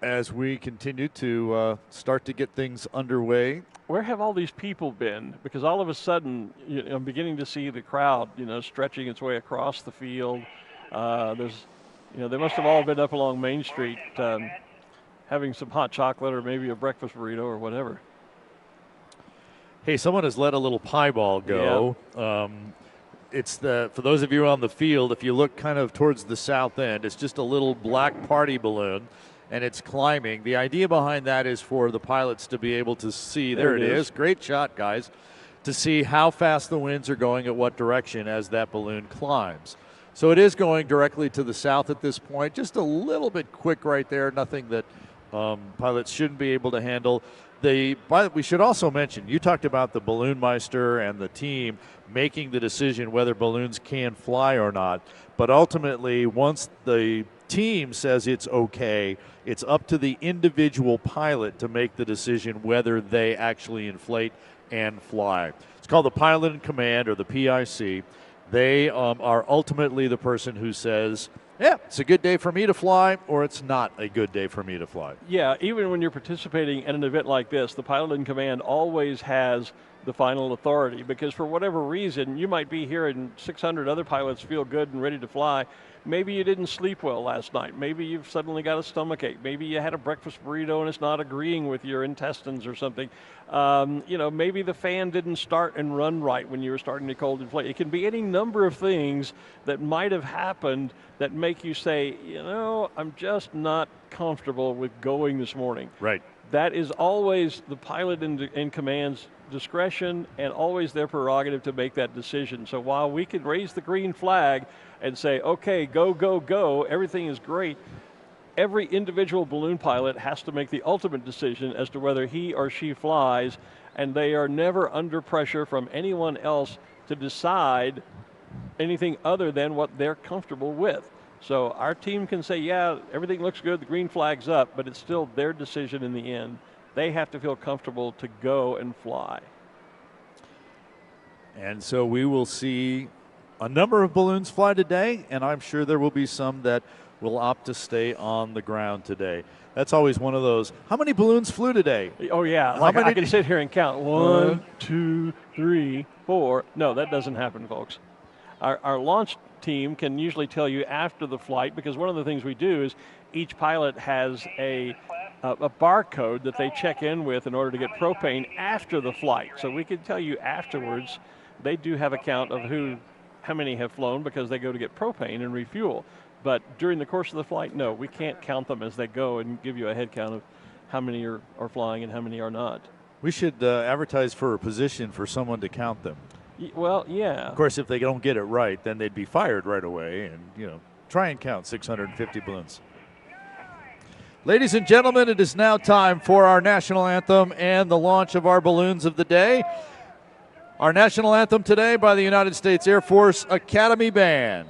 as we continue to start to get things underway. Where have all these people been? Because all of a sudden, I'm beginning to see the crowd, stretching its way across the field. They must have all been up along Main Street having some hot chocolate or maybe a breakfast burrito or whatever. Hey, someone has let a little pie ball go. Yeah. For those of you on the field, if you look kind of towards the south end, it's just a little black party balloon, and it's climbing. The idea behind that is for the pilots to be able to see, there it is, great shot, guys, to see how fast the winds are going at what direction as that balloon climbs. So it is going directly to the south at this point, just a little bit quick right there, nothing that pilots shouldn't be able to handle. We should also mention, you talked about the Balloon Meister and the team making the decision whether balloons can fly or not. But ultimately, once the team says it's okay, it's up to the individual pilot to make the decision whether they actually inflate and fly. It's called the Pilot in Command, or the PIC. They are ultimately the person who says, yeah, it's a good day for me to fly, or it's not a good day for me to fly. Yeah, even when you're participating in an event like this, the pilot in command always has the final authority, because for whatever reason, you might be here and 600 other pilots feel good and ready to fly. Maybe you didn't sleep well last night. Maybe you've suddenly got a stomach ache. Maybe you had a breakfast burrito and it's not agreeing with your intestines or something. Maybe the fan didn't start and run right when you were starting to cold inflate. It can be any number of things that might have happened that make you say, I'm just not comfortable with going this morning. Right. That is always the pilot in command's discretion and always their prerogative to make that decision. So while we can raise the green flag and say, okay, go, go, go, everything is great, every individual balloon pilot has to make the ultimate decision as to whether he or she flies, and they are never under pressure from anyone else to decide anything other than what they're comfortable with. So our team can say, yeah, everything looks good, the green flag's up, but it's still their decision in the end. They have to feel comfortable to go and fly. And so we will see a number of balloons fly today, and I'm sure there will be some that will opt to stay on the ground today. That's always one of those. How many balloons flew today? Oh, yeah. I can sit here and count. 1, 2, 3, 4. No, that doesn't happen, folks. Our launch team can usually tell you after the flight, because one of the things we do is each pilot has a barcode that they check in with in order to get propane after the flight. So we can tell you afterwards. They do have a count of how many have flown, because they go to get propane and refuel. But during the course of the flight, no, we can't count them as they go and give you a head count of how many are flying and how many are not. We should advertise for a position for someone to count them. Well, yeah. Of course, if they don't get it right, then they'd be fired right away. And, try and count 650 balloons. Ladies and gentlemen, it is now time for our national anthem and the launch of our balloons of the day. Our national anthem today by the United States Air Force Academy Band.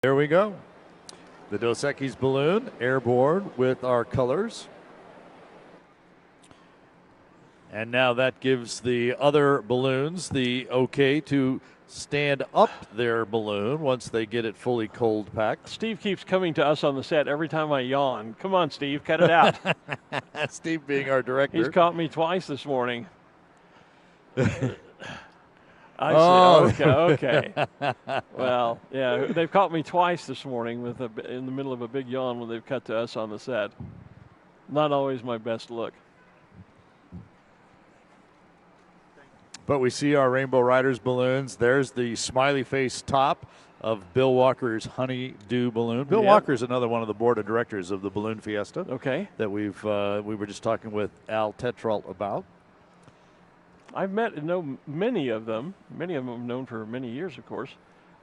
There we go. The Dos Equis balloon airborne with our colors. And now that gives the other balloons the okay to stand up their balloon once they get it fully cold packed. Steve keeps coming to us on the set every time I yawn. Come on, Steve, cut it out. Steve being our director. He's caught me twice this morning. Oh. Okay. Well, yeah, they've caught me twice this morning in the middle of a big yawn when they've cut to us on the set. Not always my best look. But we see our Rainbow Riders balloons. There's the smiley face top of Bill Walker's Honeydew balloon. Bill Walker is another one of the board of directors of the Balloon Fiesta. Okay. That we were just talking with Al Tetrault about. I've met and know many of them. Many of them I've known for many years, of course.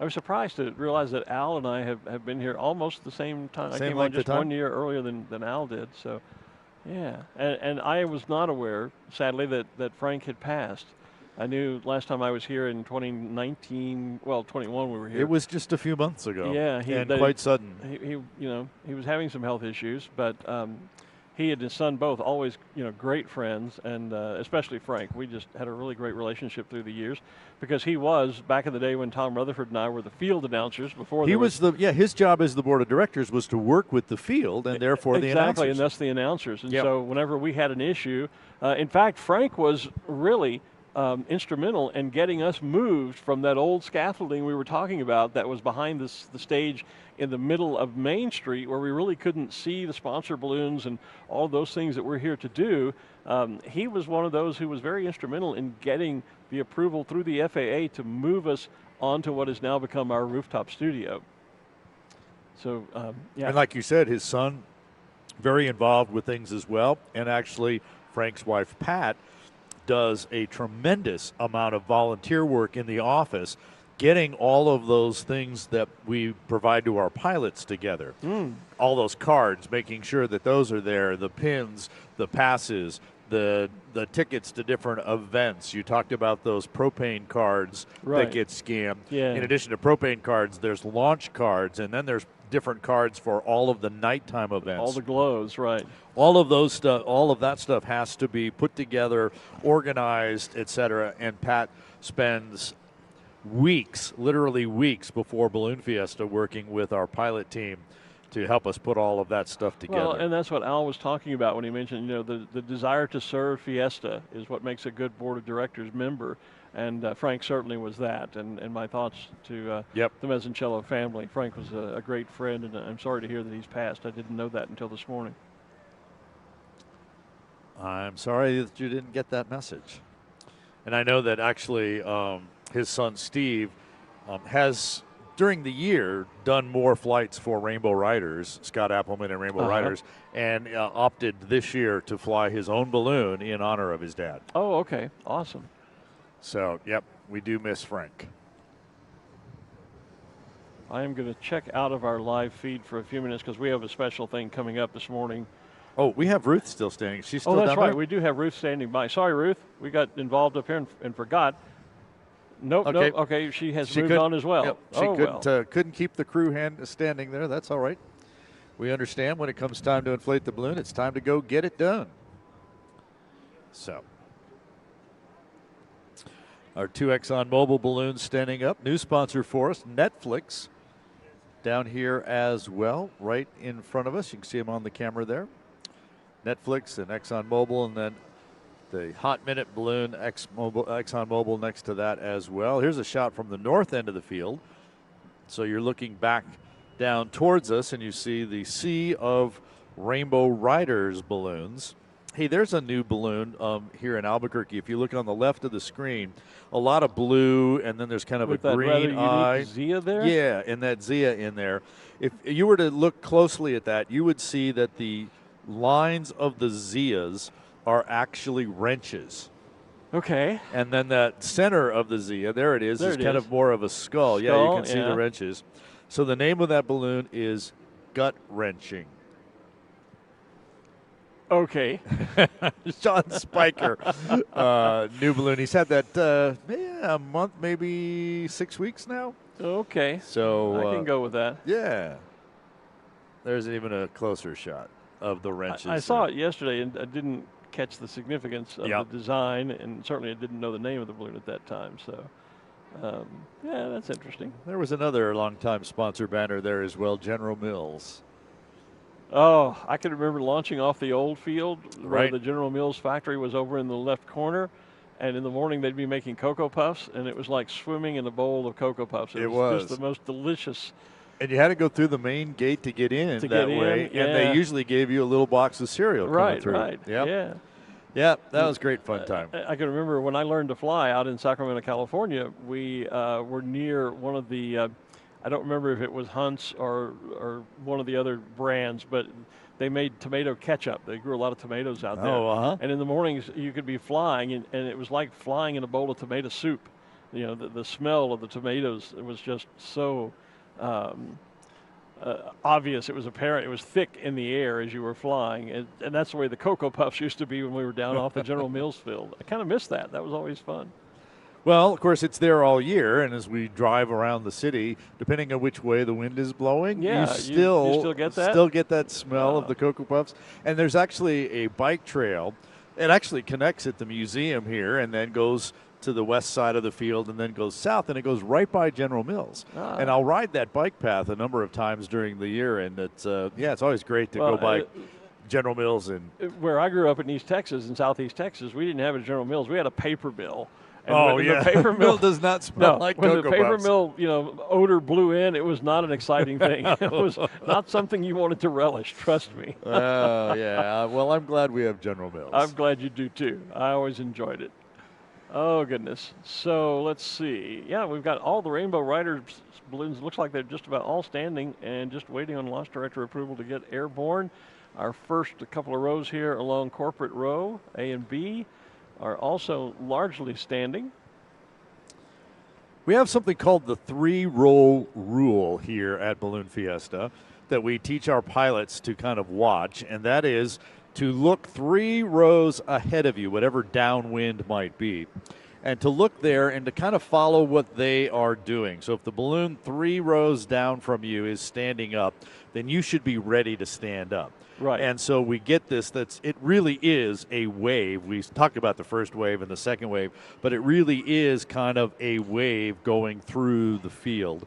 I was surprised to realize that Al and I have been here almost the same time. I came on just 1 year earlier than Al did. So, yeah. And I was not aware, sadly, that Frank had passed. I knew last time I was here in 2019, 21 we were here. It was just a few months ago. Yeah. Quite sudden. He was having some health issues, but he and his son both always, great friends, and especially Frank. We just had a really great relationship through the years because he was, back in the day when Tom Rutherford and I were the field announcers before. He was his job as the board of directors was to work with the field and therefore the announcers. Exactly, and thus the announcers. And Yep. so whenever we had an issue, in fact, Frank was really instrumental in getting us moved from that old scaffolding we were talking about that was behind the stage in the middle of Main Street, where we really couldn't see the sponsor balloons and all those things that we're here to do. He was one of those who was very instrumental in getting the approval through the FAA to move us onto what has now become our rooftop studio. So, yeah. And like you said, his son, very involved with things as well. And actually, Frank's wife, Pat, does a tremendous amount of volunteer work in the office, getting all of those things that we provide to our pilots together. All those cards, making sure that those are there, the pins, the passes, the tickets to different events. You talked about those propane cards that get scanned. Yeah. In addition to propane cards, there's launch cards, and then there's different cards for all of the nighttime events. All the glows, right. All of those stuff, all of that stuff has to be put together, organized, etc. And Pat spends weeks, literally weeks before Balloon Fiesta, working with our pilot team to help us put all of that stuff together. Well, and that's what Al was talking about when he mentioned, the desire to serve Fiesta is what makes a good board of directors member. And Frank certainly was that. And my thoughts to the Mezzincello family. Frank was a great friend, and I'm sorry to hear that he's passed. I didn't know that until this morning. I'm sorry that you didn't get that message. And I know that actually his son Steve has, during the year, done more flights for Rainbow Riders, Scott Appleman and Rainbow Riders, and opted this year to fly his own balloon in honor of his dad. Oh, okay. Awesome. So, yep, we do miss Frank. I am going to check out of our live feed for a few minutes because we have a special thing coming up this morning. Oh, we have Ruth still standing. She's still down there? Oh, that's right. there? We do have Ruth standing by. Sorry, Ruth. We got involved up here and forgot. Nope, Okay. nope. Okay, she has moved on as well. Yep, she couldn't keep the crew standing there. That's all right. We understand when it comes time to inflate the balloon, it's time to go get it done. So, our two ExxonMobil balloons standing up. New sponsor for us, Netflix, down here as well, right in front of us. You can see them on the camera there. Netflix and ExxonMobil, and then the Hot Minute balloon, ExxonMobil next to that as well. Here's a shot from the north end of the field. So you're looking back down towards us, and you see the sea of Rainbow Riders balloons. Hey, there's a new balloon here in Albuquerque. If you look on the left of the screen, a lot of blue, and then there's kind of with a green eye. Zia there? Yeah, and that Zia in there. If you were to look closely at that, you would see that the lines of the Zias are actually wrenches. Okay. And then that center of the Zia, there it is kind of more of a skull. Yeah, you can see the wrenches. So the name of that balloon is Gut Wrenching. Okay. Sean Spiker, new balloon. He's had that a month, maybe 6 weeks now. Okay. So I can go with that. Yeah. There's even a closer shot of the wrenches. I saw it yesterday, and I didn't catch the significance of the design, and certainly I didn't know the name of the balloon at that time. So, yeah, that's interesting. There was another longtime sponsor banner there as well, General Mills. Oh, I can remember launching off the old field where Right. the General Mills factory was over in the left corner, and in the morning they'd be making Cocoa Puffs, and it was like swimming in a bowl of Cocoa Puffs. It was just the most delicious. And you had to go through the main gate to get in way, and they usually gave you a little box of cereal coming through. Right, Yep. yeah. Yeah, that was great fun time. I can remember when I learned to fly out in Sacramento, California, we were near one of the, I don't remember if it was Hunt's or one of the other brands, but they made tomato ketchup. They grew a lot of tomatoes out there. Oh, And in the mornings, you could be flying, and it was like flying in a bowl of tomato soup. You know, the smell of the tomatoes, it was just so obvious. It was apparent. It was thick in the air as you were flying. And that's the way the Cocoa Puffs used to be when we were down off the General Mills field. I kind of miss that. That was always fun. Well, of course, it's there all year, and as we drive around the city, depending on which way the wind is blowing, Yeah, you you still still get that? smell of the Cocoa Puffs. And there's actually a bike trail. It actually connects at the museum here and then goes to the west side of the field and then goes south, and it goes right by General Mills. And I'll ride that bike path a number of times during the year, and it's it's always great to go by General Mills. And where I grew up in East Texas, in Southeast Texas, we didn't have a General Mills. We had a paper mill. And the paper mill does not smell like Cocoa Puffs. When the paper mill, odor blew in, it was not an exciting thing. It was not something you wanted to relish, trust me. Yeah. Well, I'm glad we have General Mills. I'm glad you do too. I always enjoyed it. Oh, goodness. So let's see. Yeah, we've got all the Rainbow Riders balloons. Looks like they're just about all standing and just waiting on launch director approval to get airborne. Our first couple of rows here along Corporate Row, A and B, are also largely standing. We have something called the 3-row rule here at Balloon Fiesta that we teach our pilots to kind of watch, and that is to look 3 rows ahead of you, whatever downwind might be, and to look there and to kind of follow what they are doing. So if the balloon 3 rows down from you is standing up, then you should be ready to stand up. Right. And so we get this, it really is a wave. We talked about the first wave and the second wave, but it really is kind of a wave going through the field.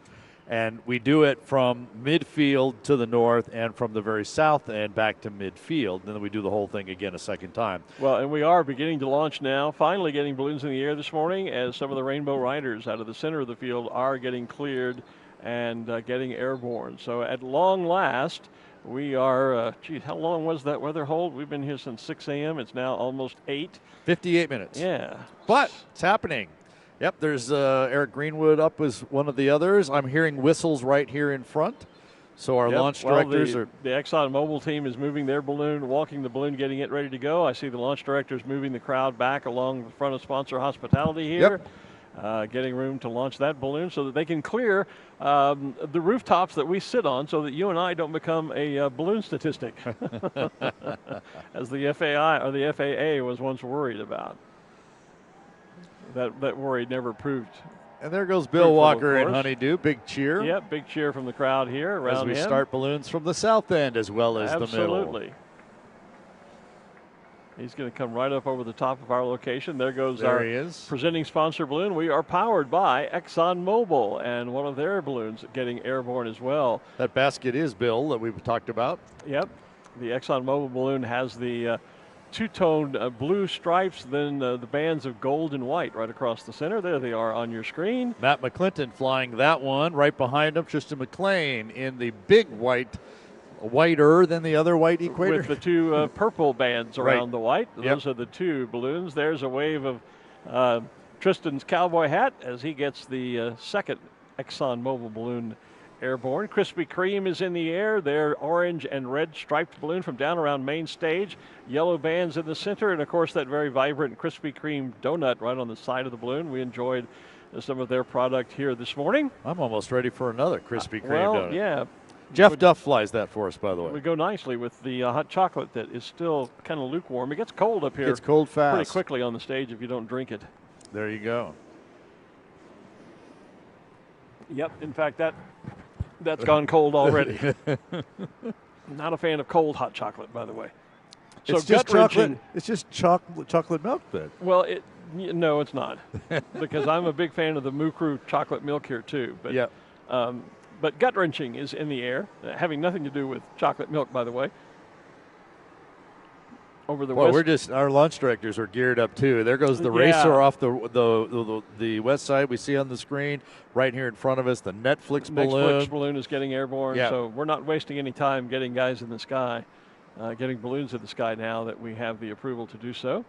And we do it from midfield to the north and from the very south end back to midfield. And then we do the whole thing again a second time. Well, and we are beginning to launch now, finally getting balloons in the air this morning as some of the Rainbow Riders out of the center of the field are getting cleared and getting airborne. So at long last, we are, how long was that weather hold? We've been here since 6 a.m. It's now almost 8. 58 minutes. Yeah. But it's happening. Yep, there's Eric Greenwood up as one of the others. I'm hearing whistles right here in front. So our launch directors are... The ExxonMobil team is moving their balloon, walking the balloon, getting it ready to go. I see the launch directors moving the crowd back along the front of sponsor hospitality here. Yep. Getting room to launch that balloon so that they can clear the rooftops that we sit on so that you and I don't become a balloon statistic, as the FAA was once worried about. That worry never proved. And there goes Bill Walker in Honeydew. Big cheer. Yep, big cheer from the crowd here around as we him. Start balloons from the south end as well as the middle. Absolutely. He's going to come right up over the top of our location. There goes our presenting sponsor balloon. We are powered by ExxonMobil, and one of their balloons getting airborne as well. That basket is Bill that we've talked about. Yep. The ExxonMobil balloon has the two-tone blue stripes, then the bands of gold and white right across the center. There they are on your screen. Matt McClinton flying that one. Right behind him, Tristan McLean in the big whiter than the other white equator. With the two purple bands around the white. Those are the two balloons. There's a wave of Tristan's cowboy hat as he gets the second ExxonMobil balloon airborne. Krispy Kreme is in the air. Their orange and red striped balloon from down around main stage. Yellow bands in the center, and of course that very vibrant Krispy Kreme donut right on the side of the balloon. We enjoyed some of their product here this morning. I'm almost ready for another Krispy Kreme donut. Yeah. Jeff Duff flies that for us, by the way. We go nicely with the hot chocolate that is still kind of lukewarm. It gets cold up here. It's cold fast. Pretty quickly on the stage if you don't drink it. There you go. Yep. In fact, that's gone cold already. Not a fan of cold hot chocolate, by the way. So it's just chocolate. It's just chocolate milk, then. Well, no, it's not, because I'm a big fan of the Mukru chocolate milk here too. But yeah. But gut wrenching is in the air, having nothing to do with chocolate milk, by the way. Over the west. Our launch directors are geared up too. There goes the racer off the west side we see on the screen right here in front of us. The Netflix balloon. Netflix balloon is getting airborne, so we're not wasting any time getting guys in the sky, getting balloons in the sky now that we have the approval to do so.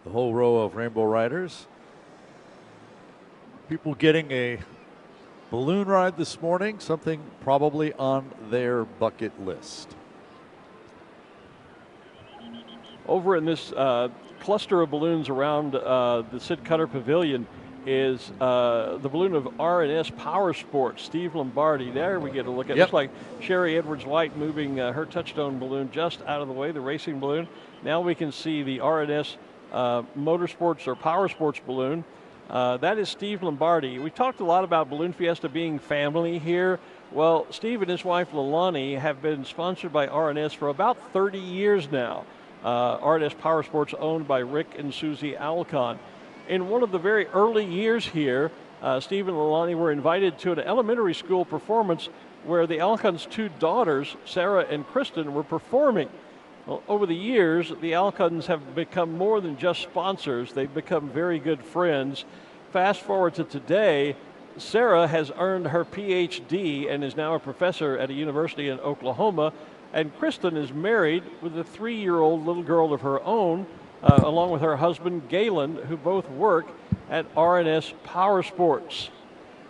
The whole row of Rainbow Riders. People getting a balloon ride this morning, something probably on their bucket list. Over in this cluster of balloons around the Sid Cutter Pavilion, is the balloon of R&S Power Sports, Steve Lombardi. There we get a look at. Yep. Looks like Sherry Edwards-White moving her touchstone balloon just out of the way, the racing balloon. Now we can see the R&S Motorsports or Power Sports balloon. That is Steve Lombardi. We talked a lot about Balloon Fiesta being family here. Well, Steve and his wife Leilani have been sponsored by R&S for about 30 years now. R&S Power Sports owned by Rick and Susie Alcon. In one of the very early years here, Steve and Leilani were invited to an elementary school performance where the Alcons' two daughters, Sarah and Kristen, were performing. Well, over the years, the Alcons have become more than just sponsors. They've become very good friends. Fast forward to today, Sarah has earned her PhD and is now a professor at a university in Oklahoma. And Kristen is married with a 3-year-old little girl of her own, along with her husband, Galen, who both work at R&S Power Sports.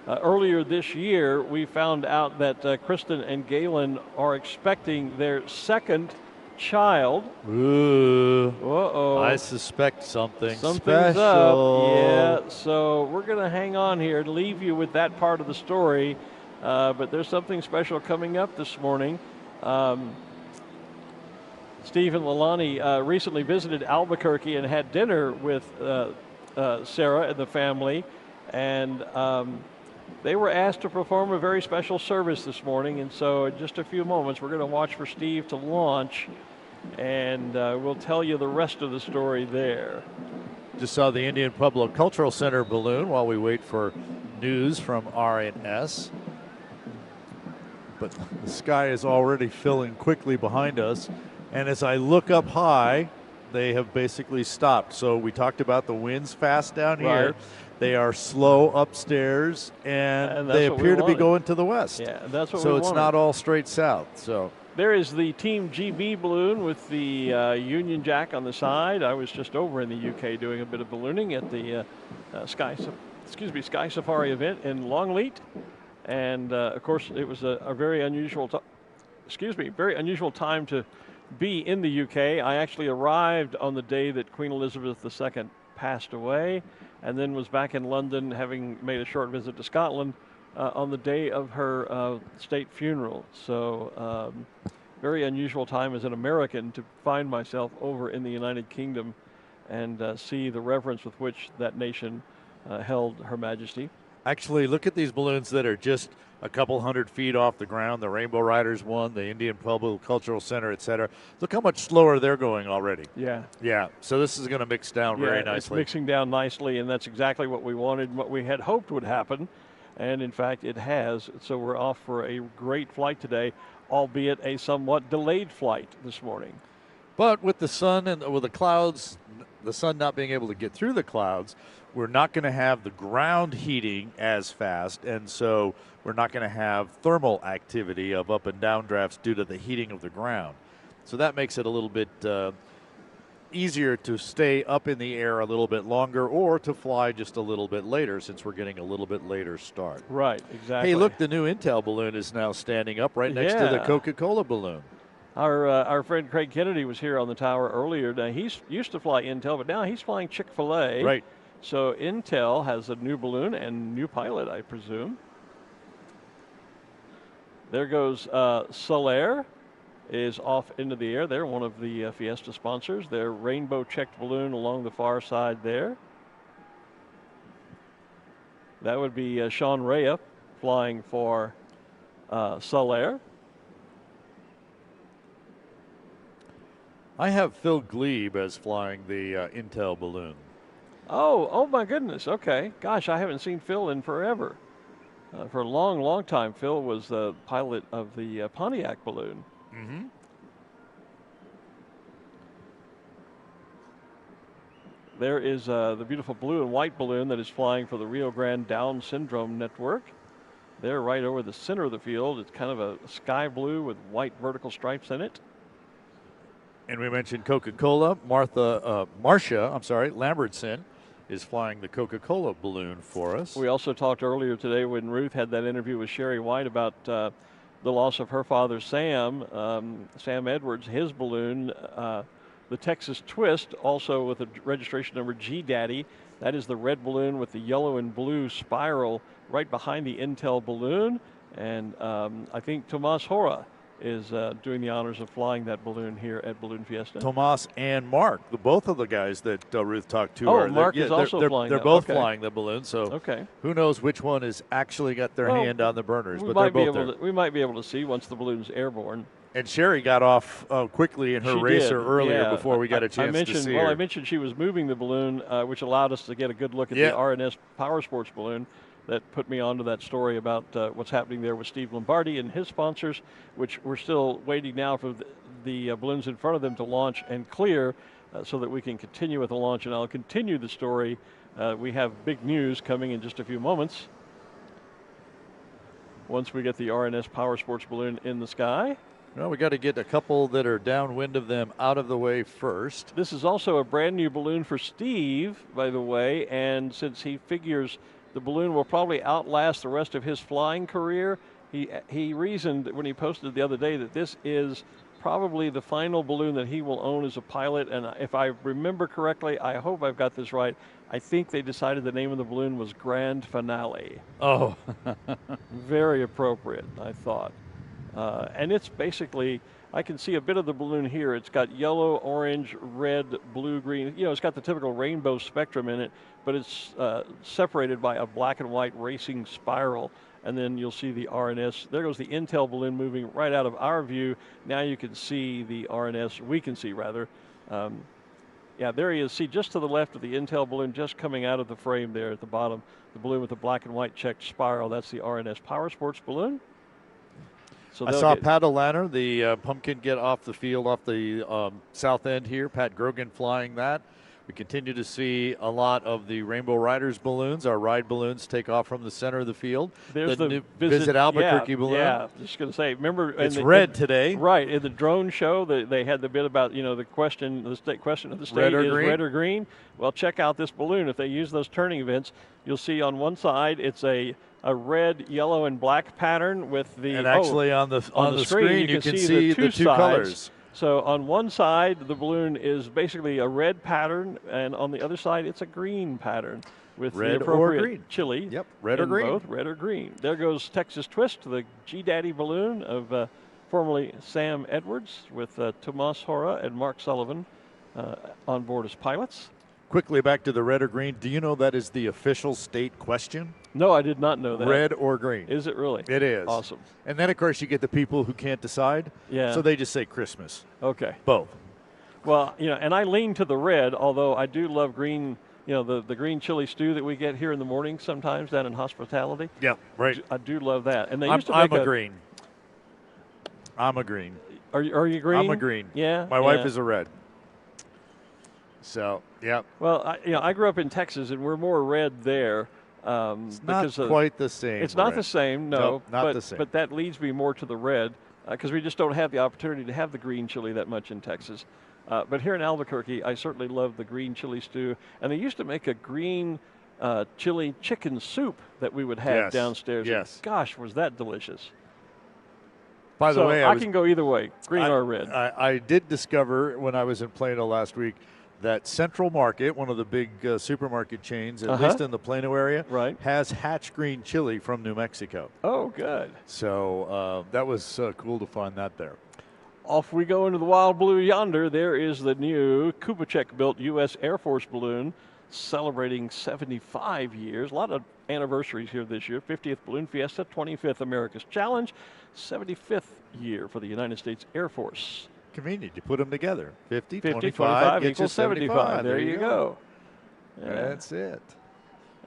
Earlier this year, we found out that Kristen and Galen are expecting their second child. Ooh. Uh-oh. I suspect something Something's special. up. Yeah, so we're going to hang on here and leave you with that part of the story. But there's something special coming up this morning. Steve and Leilani recently visited Albuquerque and had dinner with Sarah and the family. And they were asked to perform a very special service this morning. And so in just a few moments, we're going to watch for Steve to launch. And we'll tell you the rest of the story there. Just saw the Indian Pueblo Cultural Center balloon while we wait for news from R&S. But the sky is already filling quickly behind us. And as I look up high, they have basically stopped. So we talked about the winds fast down here. Right. They are slow upstairs, and they appear to be going to the west. Yeah, that's what so we it's wanted. not all straight south. So there is the Team GB balloon with the Union Jack on the side. I was just over in the UK doing a bit of ballooning at the Sky Safari event in Longleat, and of course it was a very unusual time to be in the UK. I actually arrived on the day that Queen Elizabeth II passed away, and then was back in London having made a short visit to Scotland on the day of her state funeral. So very unusual time as an American to find myself over in the United Kingdom and see the reverence with which that nation held Her Majesty. actually, look at these balloons that are just a couple 100 feet off the ground. The Rainbow Riders one, the Indian Pueblo Cultural Center, etc. Look how much slower they're going already. Yeah. Yeah, so this is going to mix down very nicely. It's mixing down nicely, and that's exactly what we wanted and what we had hoped would happen. And in fact, it has. So we're off for a great flight today, albeit a somewhat delayed flight this morning. But with the sun and with the clouds, the sun not being able to get through the clouds, we're not going to have the ground heating as fast, and so we're not going to have thermal activity of up and down drafts due to the heating of the ground. So that makes it a little bit easier to stay up in the air a little bit longer or to fly just a little bit later, since we're getting a little bit later start. Right, exactly. Hey, look, the new Intel balloon is now standing up right next to the Coca-Cola balloon. Our friend Craig Kennedy was here on the tower earlier. Now, he's used to fly Intel, but now he's flying Chick-fil-A. Right. So Intel has a new balloon and new pilot, I presume. There goes Solaire is off into the air. They're one of the Fiesta sponsors. Their rainbow checked balloon along the far side there. That would be Sean Rea flying for Solaire. I have Phil Glebe as flying the Intel balloon. Oh my goodness. Okay. Gosh, I haven't seen Phil in forever. For a long, long time, Phil was the pilot of the Pontiac balloon. Mm-hmm. There is the beautiful blue and white balloon that is flying for the Rio Grande Down Syndrome Network. They're right over the center of the field. It's kind of a sky blue with white vertical stripes in it. And we mentioned Coca-Cola. Marcia Lambertson is flying the Coca-Cola balloon for us. We also talked earlier today when Ruth had that interview with Sherry White about the loss of her father, Sam Edwards. His balloon The Texas Twist, also with a registration number G Daddy. That is the red balloon with the yellow and blue spiral right behind the Intel balloon. And I think Tomas Hora is doing the honors of flying that balloon here at Balloon Fiesta. Tomas and Mark, both of the guys that Ruth talked to. Oh, Mark is also flying. They're both flying the balloon, so who knows which one has actually got their hand on the burners, but they're both there. We might be able to see once the balloon's airborne. And Sherry got off quickly in her racer earlier before we got a chance to see her. Well, I mentioned she was moving the balloon, which allowed us to get a good look at the RNS Power Sports balloon. That put me onto that story about what's happening there with Steve Lombardi and his sponsors, which we're still waiting now for the balloons in front of them to launch and clear so that we can continue with the launch. And I'll continue the story. We have big news coming in just a few moments. Once we get the RNS Power Sports balloon in the sky. Well, we got to get a couple that are downwind of them out of the way first. This is also a brand new balloon for Steve, by the way, and since he figures the balloon will probably outlast the rest of his flying career, he reasoned when he posted the other day that this is probably the final balloon that he will own as a pilot. And if I remember correctly, I hope I've got this right, I think they decided the name of the balloon was Grand Finale. Oh. Very appropriate, I thought. And it's basically, I can see a bit of the balloon here. It's got yellow, orange, red, blue, green. You know, it's got the typical rainbow spectrum in it, but it's separated by a black and white racing spiral. And then you'll see the RNS. There goes the Intel balloon moving right out of our view. Now you can see the RNS, we can see rather. Yeah, there he is. See, just to the left of the Intel balloon, just coming out of the frame there at the bottom, the balloon with the black and white checked spiral. That's the RNS Power Sports balloon. So I saw Pat O'Lanner, the pumpkin, get off the field off the south end here. Pat Grogan flying that. We continue to see a lot of the Rainbow Riders balloons. Our ride balloons take off from the center of the field. There's the new Visit Albuquerque balloon. Yeah, just going to say, remember. It's red today. Right. In the drone show, they had the bit about, you know, the state question of the state is red or green. Well, check out this balloon. If they use those turning events, you'll see on one side it's a red, yellow, and black pattern with the. And actually on the screen you can see the two colors. So on one side, the balloon is basically a red pattern, and on the other side, it's a green pattern with red the appropriate or green chili. Yep, red or green. Both red or green. There goes Texas Twist, the G Daddy balloon of formerly Sam Edwards, with Tomas Hora and Mark Sullivan on board as pilots. Quickly back to the red or green. Do you know that is the official state question? No, I did not know that. Red or green. Is it really? It is. Awesome. And then, of course, you get the people who can't decide. Yeah. So they just say Christmas. Okay. Both. Well, you know, and I lean to the red, although I do love green, you know, the green chili stew that we get here in the morning sometimes down in Hospitality. Yeah, right. I do love that. And they used to I'm a green. I'm a green. Are you green? I'm a green. Yeah. My wife is a red. So, yeah. Well, I grew up in Texas, and we're more red there. It's not quite the same. It's not the same, no. Nope, not the same. But that leads me more to the red because we just don't have the opportunity to have the green chili that much in Texas. But here in Albuquerque, I certainly love the green chili stew. And they used to make a green chili chicken soup that we would have downstairs. Yes. And gosh, was that delicious. By the way, I can go either way, green or red. I did discover when I was in Plano last week that Central Market, one of the big supermarket chains, at least in the Plano area, has Hatch green chili from New Mexico. Oh, good. So that was cool to find that there. Off we go into the wild blue yonder. There is the new Kubitschek-built U.S. Air Force balloon celebrating 75 years. A lot of anniversaries here this year. 50th Balloon Fiesta, 25th America's Challenge, 75th year for the United States Air Force. Convenient. You put them together. 50, 25 equals 75. There you go. Yeah. That's it.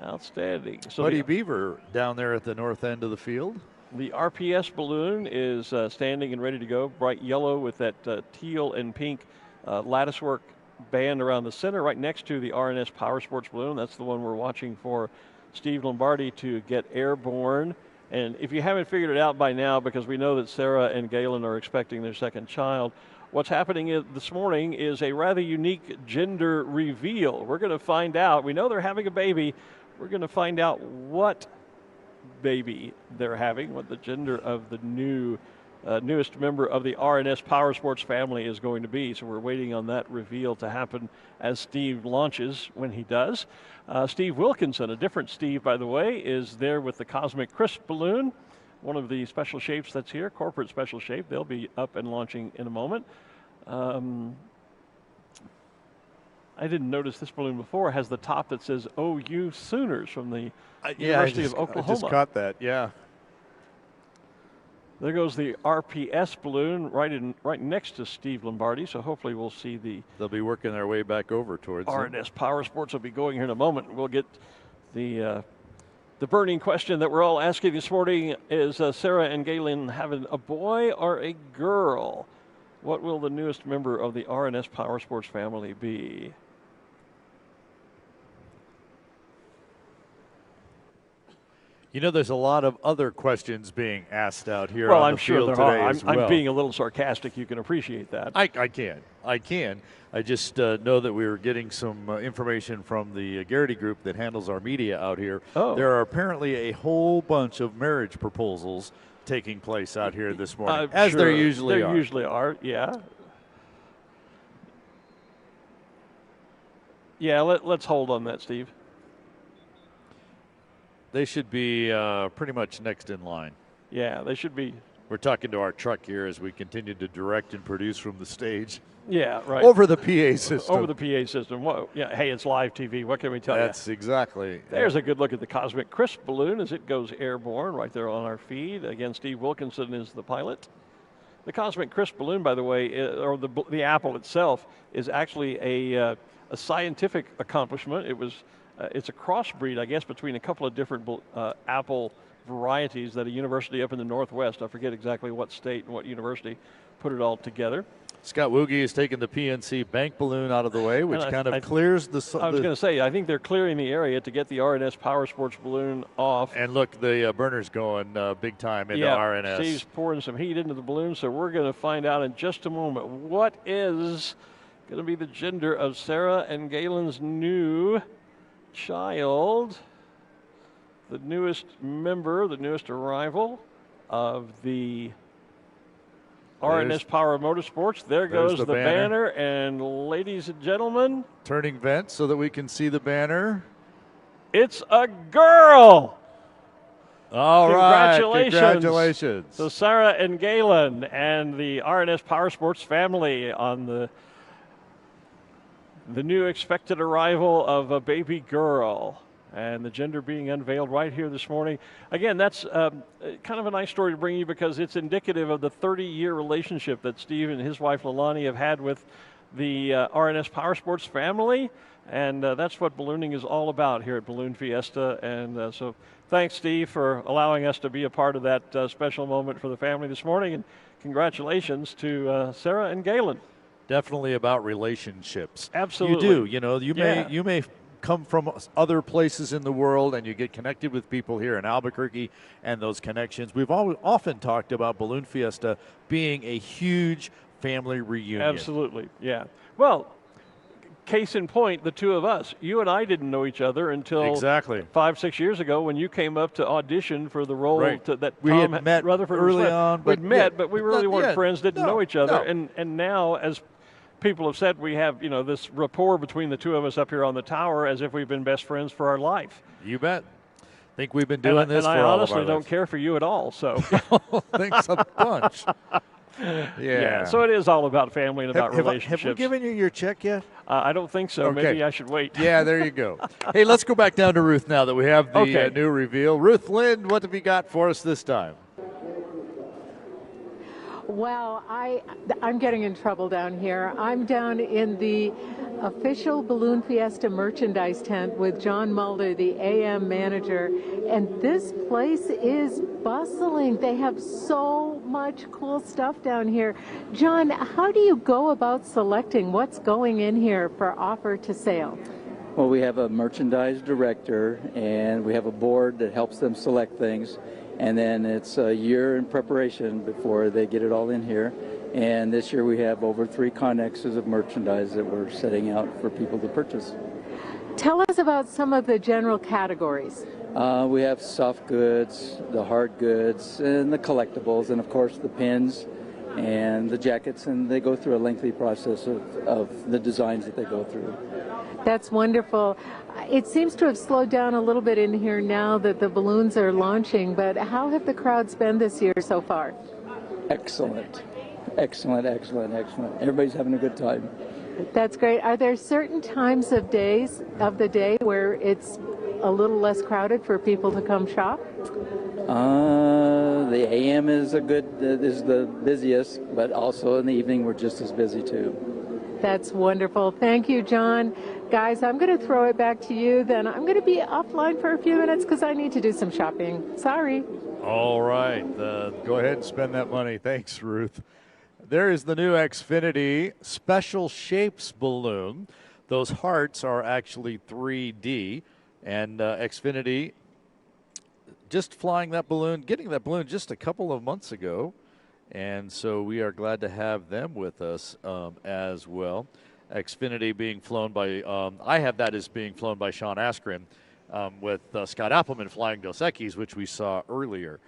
Outstanding. So Buddy Beaver down there at the north end of the field. The RPS balloon is standing and ready to go. Bright yellow with that teal and pink latticework band around the center, right next to the RNS Power Sports balloon. That's the one we're watching for Steve Lombardi to get airborne. And if you haven't figured it out by now, because we know that Sarah and Galen are expecting their second child, what's happening this morning is a rather unique gender reveal. We're going to find out. We know they're having a baby. We're going to find out what baby they're having, what the gender of the new newest member of the RNS Power Sports family is going to be. So we're waiting on that reveal to happen as Steve launches when he does. Steve Wilkinson, a different Steve, by the way, is there with the Cosmic Crisp balloon, one of the special shapes that's here, corporate special shape. They'll be up and launching in a moment. I didn't notice this balloon before. It has the top that says OU Sooners from the University of Oklahoma. I just caught that, yeah. There goes the RPS balloon right next to Steve Lombardi, so hopefully we'll see They'll be working their way back over towards RNS Power Sports will be going here in a moment. We'll get the burning question that we're all asking this morning is Sarah and Galen having a boy or a girl? What will the newest member of the RNS Power Sports family be? You know, there's a lot of other questions being asked out here well, on I'm the sure field there today are. as well. I'm being a little sarcastic. You can appreciate that. I can. I just know that we were getting some information from the Garrity group that handles our media out here. Oh. There are apparently a whole bunch of marriage proposals taking place out here this morning, as sure. there usually are. There usually are, yeah. Yeah, let's hold on that, Steve. They should be pretty much next in line. Yeah, they should be. We're talking to our truck here as we continue to direct and produce from the stage. Yeah, right. Over the PA system. Over the PA system. Whoa, yeah, hey, it's live TV. What can we tell you? That's exactly. There's a good look at the Cosmic Crisp balloon as it goes airborne right there on our feed. Again, Steve Wilkinson is the pilot. The Cosmic Crisp balloon, by the way, or the apple itself, is actually a scientific accomplishment. It's a crossbreed, I guess, between a couple of different apple varieties that a university up in the Northwest, I forget exactly what state and what university, put it all together. Scott Woogie has taken the PNC bank balloon out of the way, which kind of clears the... I was going to say, I think they're clearing the area to get the RNS Power Sports balloon off. And look, the burner's going big time into RNS. Steve's pouring some heat into the balloon, so we're going to find out in just a moment what is going to be the gender of Sarah and Galen's new child, the newest member, the newest arrival of the RNS Power Motorsports. There goes the banner. And ladies and gentlemen, turning vent so that we can see the banner. It's a girl. All right, congratulations. So Sarah and Galen and the RNS Power Sports family on the new expected arrival of a baby girl, and the gender being unveiled right here this morning. Again, that's kind of a nice story to bring you because it's indicative of the 30-year relationship that Steve and his wife Leilani have had with the RNS Power Sports family, and that's what ballooning is all about here at Balloon Fiesta. And so thanks, Steve, for allowing us to be a part of that special moment for the family this morning, and congratulations to Sarah and Galen. Definitely about relationships. Absolutely. You do. You know, you may come from other places in the world and you get connected with people here in Albuquerque and those connections. We've often talked about Balloon Fiesta being a huge family reunion. Absolutely, yeah. Well, case in point, the two of us. You and I didn't know each other until 5-6 years ago when you came up to audition for the role that we Tom had met Rutherford early was on. We'd met, but we really weren't friends, didn't know each other. And now, as people have said, we have this rapport between the two of us up here on the tower as if we've been best friends for our life. You bet. Think we've been doing this for all of our lives. And I honestly don't care for you at all. So thanks a bunch. Yeah. So it is all about family and about relationships. Have we given you your check yet? I don't think so. Okay. Maybe I should wait. Yeah, there you go. Hey, let's go back down to Ruth now that we have the new reveal. Ruth Lynn, what have you got for us this time? Well, I'm getting in trouble down here. I'm down in the official Balloon Fiesta merchandise tent with John Mulder, the AM manager, and this place is bustling. They have so much cool stuff down here. John, how do you go about selecting what's going in here for offer to sale? Well, we have a merchandise director, and we have a board that helps them select things. And then it's a year in preparation before they get it all in here. And this year we have over 3 connexes of merchandise that we're setting out for people to purchase. Tell us about some of the general categories. We have soft goods, the hard goods, and the collectibles, and of course the pins and the jackets, and they go through a lengthy process of the designs that they go through. That's wonderful. It seems to have slowed down a little bit in here now that the balloons are launching, but how have the crowds been this year so far? Excellent. Excellent, excellent, excellent. Everybody's having a good time. That's great. Are there certain times of the day where it's a little less crowded for people to come shop? The AM is the busiest, but also in the evening we're just as busy too. That's wonderful. Thank you, John. Guys, I'm going to throw it back to you. Then I'm going to be offline for a few minutes because I need to do some shopping. Sorry. All right. Go ahead and spend that money. Thanks, Ruth. There is the new Xfinity Special Shapes balloon. Those hearts are actually 3D. And Xfinity just flying that balloon, getting that balloon just a couple of months ago. And so we are glad to have them with us as well. Xfinity being flown by, I have that as being flown by Sean Askren with Scott Appleman flying Dos Equis, which we saw earlier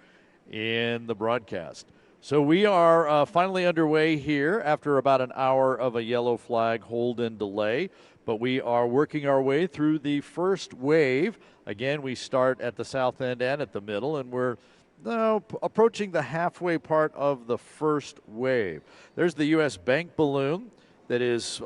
in the broadcast. So we are finally underway here after about an hour of a yellow flag hold and delay. But we are working our way through the first wave. Again, we start at the south end and at the middle, and we're now approaching the halfway part of the first wave. There's the U.S. Bank balloon that is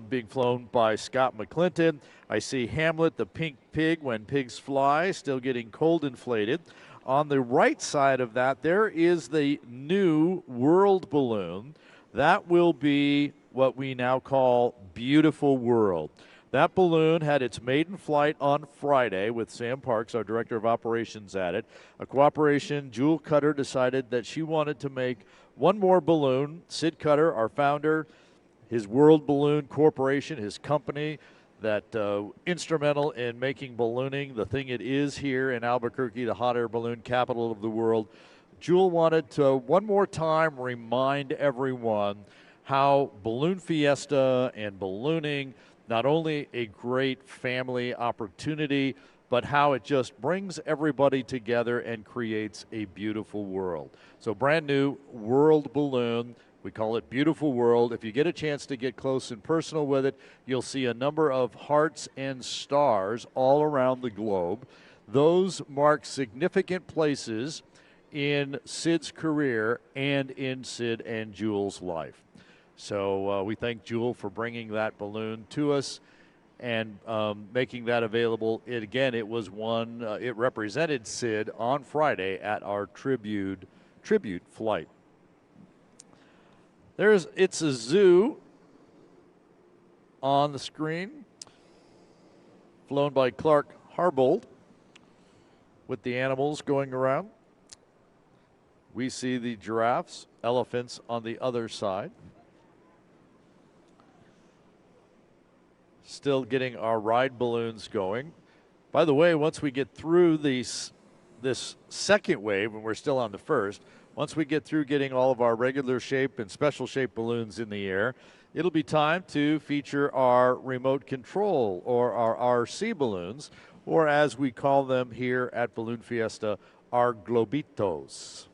being flown by Scott McClinton. I see Hamlet, the pink pig, when pigs fly, still getting cold inflated. On the right side of that, there is the new World balloon. That will be what we now call Beautiful World. That balloon had its maiden flight on Friday with Sam Parks, our Director of Operations, at it. A cooperation, Jewel Cutter decided that she wanted to make one more balloon. Sid Cutter, our founder, his World Balloon Corporation, his company, that instrumental in making ballooning the thing it is here in Albuquerque, the hot air balloon capital of the world. Jewel wanted to one more time remind everyone how Balloon Fiesta and ballooning, not only a great family opportunity, but how it just brings everybody together and creates a beautiful world. So brand new World Balloon. We call it Beautiful World. If you get a chance to get close and personal with it, you'll see a number of hearts and stars all around the globe. Those mark significant places in Sid's career and in Sid and Jewel's life. So we thank Jewel for bringing that balloon to us and making that available. It was one, it represented Sid on Friday at our tribute flight. It's a zoo on the screen, flown by Clark Harbold with the animals going around. We see the giraffes, elephants on the other side. Still getting our ride balloons going. By the way, once we get through this second wave, and we're still on the first, once we get through getting all of our regular shape and special shape balloons in the air, it'll be time to feature our remote control or our RC balloons, or as we call them here at Balloon Fiesta, our globitos.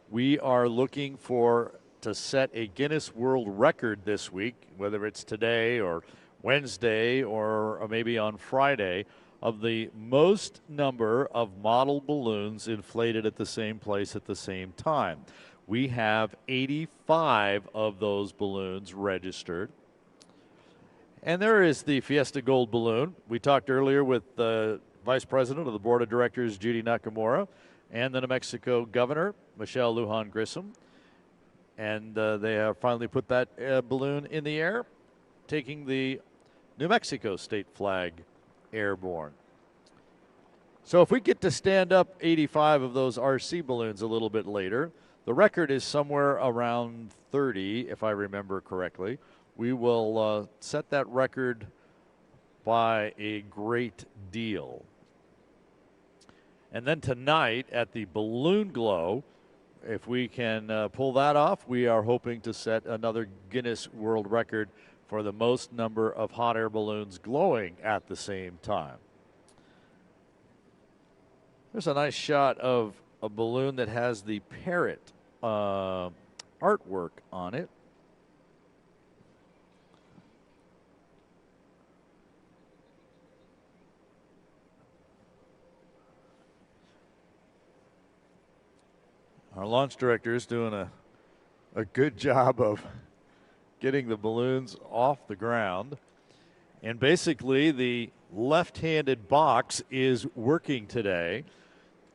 We are looking to set a Guinness World Record this week, whether it's today or Wednesday or maybe on Friday, of the most number of model balloons inflated at the same place at the same time. We have 85 of those balloons registered. And there is the Fiesta Gold balloon. We talked earlier with the Vice President of the Board of Directors, Judy Nakamura, and the New Mexico Governor, Michelle Lujan Grissom. And they have finally put that balloon in the air, taking the New Mexico state flag airborne. So if we get to stand up 85 of those RC balloons a little bit later, the record is somewhere around 30, if I remember correctly. We will set that record by a great deal. And then tonight at the Balloon Glow, if we can pull that off, we are hoping to set another Guinness World Record for the most number of hot air balloons glowing at the same time. There's a nice shot of a balloon that has the parrot artwork on it. Our launch director is doing a good job of getting the balloons off the ground. And basically, the left-handed box is working today.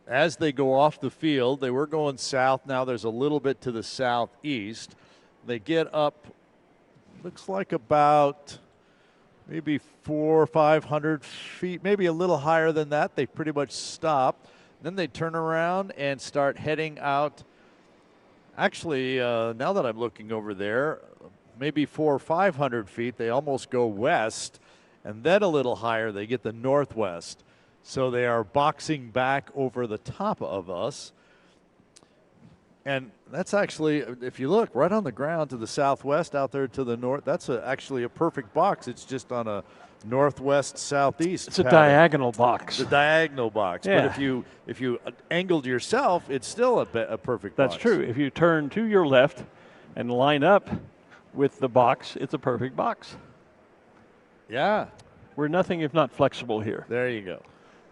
As they go off the field, they were going south. Now there's a little bit to the southeast. They get up, looks like about maybe 400 or 500 feet, maybe a little higher than that. They pretty much stop. Then they turn around and start heading out. Actually, now that I'm looking over there, maybe 400 or 500 feet, they almost go west. And then a little higher, they get the northwest. So they are boxing back over the top of us. And that's actually, if you look right on the ground to the southwest out there to the north, that's actually a perfect box. It's just on a northwest-southeast It's a pattern. diagonal box. The diagonal box. Yeah. But if you angled yourself, it's still a perfect box. That's true. If you turn to your left and line up with the box, it's a perfect box. Yeah. We're nothing if not flexible here. There you go.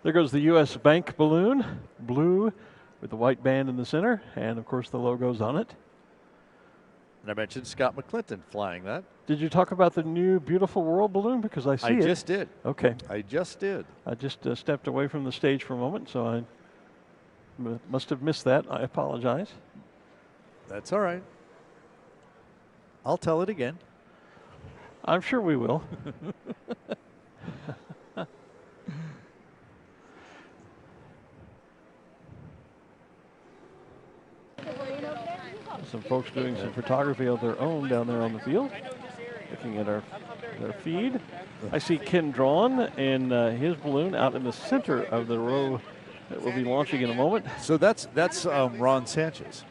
There goes the U.S. Bank balloon, blue, with the white band in the center, and of course the logo's on it. And I mentioned Scott McClinton flying that. Did you talk about the new Beautiful World balloon? Because I see it. I just did. Okay. I just did. I just stepped away from the stage for a moment, so I must have missed that. I apologize. That's all right. I'll tell it again. I'm sure we will. Some folks doing some photography of their own down there on the field, looking at their feed. I see Ken Drawn and his balloon out in the center of the row that we'll be launching in a moment. So that's Ron Sanchez,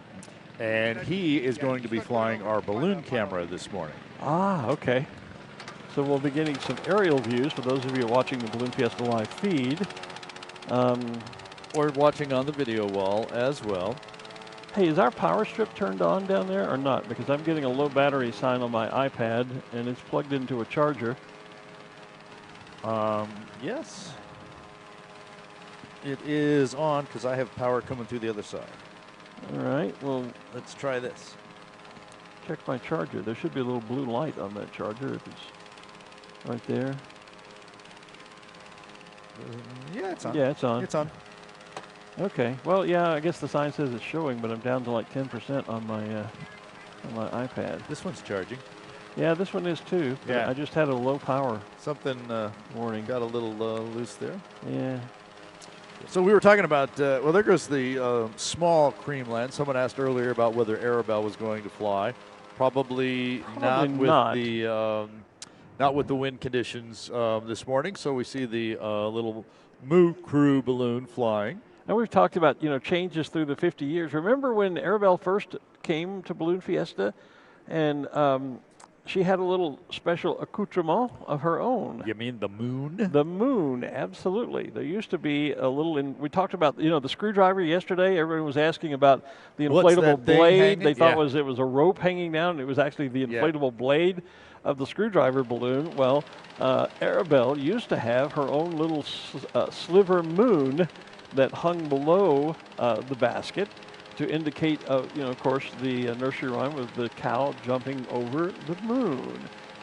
and he is going to be flying our balloon camera this morning. Ah, okay. So we'll be getting some aerial views for those of you watching the Balloon Fiesta live feed. Or watching on the video wall as well. Hey, is our power strip turned on down there or not? Because I'm getting a low battery sign on my iPad, and it's plugged into a charger. Yes. It is on because I have power coming through the other side. All right, well, let's try this. Check my charger. There should be a little blue light on that charger if it's right there. Yeah, it's on. Yeah, it's on. It's on. Okay. Well, yeah, I guess the sign says it's showing, but I'm down to like 10% on my iPad. This one's charging. Yeah, this one is too. But Yeah. I just had a low power. Something warning. Got a little loose there. Yeah. So we were talking about, well, there goes the small Creamland. Someone asked earlier about whether Arabelle was going to fly. Probably not with the wind conditions this morning. So we see the little Moo Crew balloon flying. And we've talked about, changes through the 50 years. Remember when Arabelle first came to Balloon Fiesta and she had a little special accoutrement of her own. You mean the moon? The moon, absolutely. There used to be a little, we talked about, the screwdriver yesterday. Everyone was asking about the inflatable blade. Hanging? They thought it was a rope hanging down, and it was actually the inflatable blade of the screwdriver balloon. Well, Arabelle used to have her own little sliver moon that hung below the basket to indicate, of course, the nursery rhyme with the cow jumping over the moon.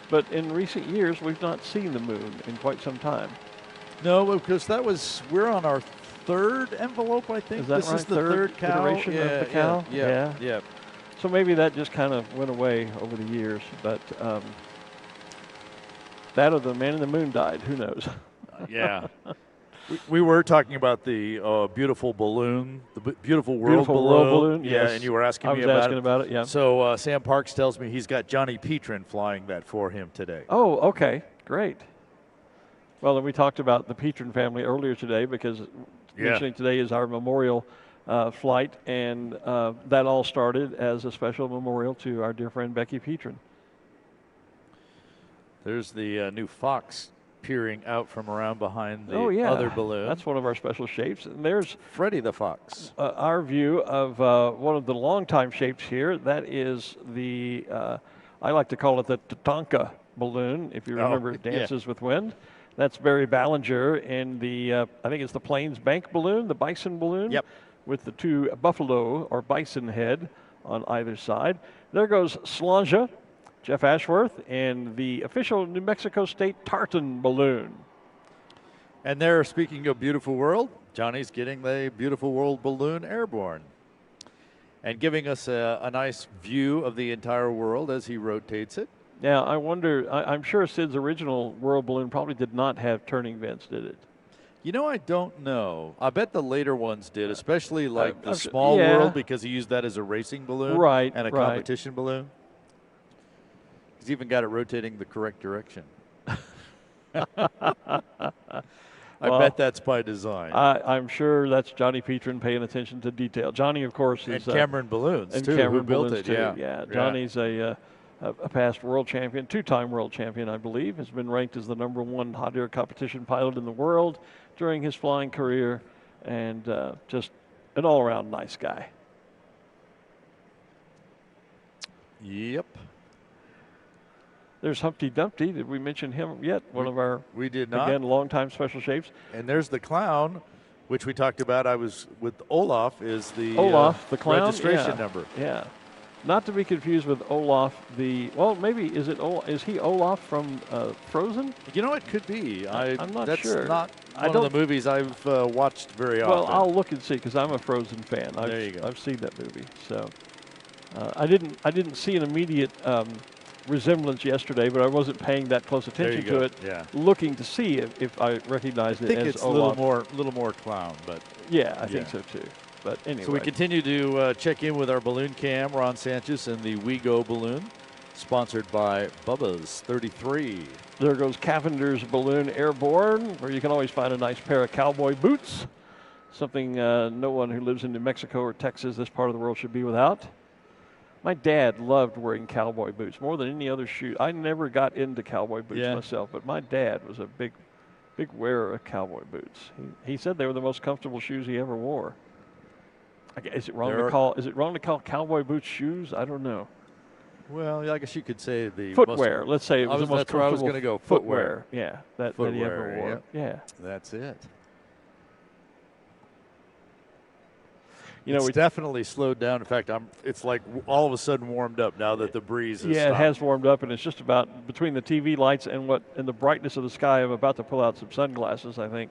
But in recent years, we've not seen the moon in quite some time. No, because we're on our third envelope, I think. Is that this right? is the third cow iteration of the cow? Yeah. So maybe that just kind of went away over the years. But that or the man in the moon died. Who knows? Yeah. We were talking about the beautiful balloon, the beautiful world balloon. Yes. Yeah, and you were asking me I was about asking about it, yeah. So Sam Parks tells me he's got Johnny Petrin flying that for him today. Oh, okay. Great. Well, and we talked about the Petrin family earlier today because mentioning today is our memorial flight, and that all started as a special memorial to our dear friend Becky Petrin. There's the new Fox peering out from around behind the Oh, yeah. other balloon. That's one of our special shapes. And there's Freddy the Fox. our view of one of the longtime shapes here. That is the, I like to call it the Tatanka Balloon, if you remember Dances with Wind. That's Barry Ballinger in the, I think it's the Plains Bank Balloon, the Bison Balloon. Yep. With the two buffalo or bison head on either side. There goes Slanja, Jeff Ashworth, and the official New Mexico State Tartan Balloon. And there, speaking of Beautiful World, Johnny's getting the Beautiful World balloon airborne and giving us a nice view of the entire world as he rotates it. Now, I wonder, I'm sure Sid's original World Balloon probably did not have turning vents, did it? You know, I don't know. I bet the later ones did, especially like the Small World, because he used that as a racing balloon and a competition balloon. He's even got it rotating the correct direction. I bet that's by design. I'm sure that's Johnny Petrin paying attention to detail. Johnny, of course, is... And Cameron Balloons, and too, Cameron who built Balloons it. Too. Yeah, Johnny's a past world champion, two-time world champion, I believe, has been ranked as the #1 hot air competition pilot in the world during his flying career, and just an all-around nice guy. Yep. There's Humpty Dumpty. Did we mention him yet? One of our, we did not. Again, longtime special shapes. And there's the clown, which we talked about. I was with Olaf, is the Olaf, the clown, registration number. Yeah. Not to be confused with Olaf, well, maybe, is he Olaf from Frozen? You know, it could be. I'm not that's sure. That's not one of the movies I've watched very often. Well, I'll look and see, because I'm a Frozen fan. There you go. I've seen that movie. So I didn't see an immediate resemblance yesterday, but I wasn't paying that close attention to it, looking to see if I recognized it as Olaf. I think it's a little more clown, but... Yeah, I think so, too. But anyway. So we continue to check in with our balloon cam, Ron Sanchez, and the We Go balloon, sponsored by Bubba's 33. There goes Cavender's Balloon Airborne, where you can always find a nice pair of cowboy boots, something no one who lives in New Mexico or Texas, this part of the world, should be without. My dad loved wearing cowboy boots more than any other shoe. I never got into cowboy boots myself, but my dad was a big wearer of cowboy boots. He said they were the most comfortable shoes he ever wore. Is it wrong to call cowboy boots shoes? I don't know. Well, I guess you could say the footwear. Let's say it was the most comfortable. That's where I was going to go. Footwear. Yeah, that he ever wore. Yeah, that's it. You know, it's definitely slowed down. In fact, it's like all of a sudden warmed up now that the breeze has stopped. It has warmed up, and it's just about between the TV lights and the brightness of the sky. I'm about to pull out some sunglasses, I think.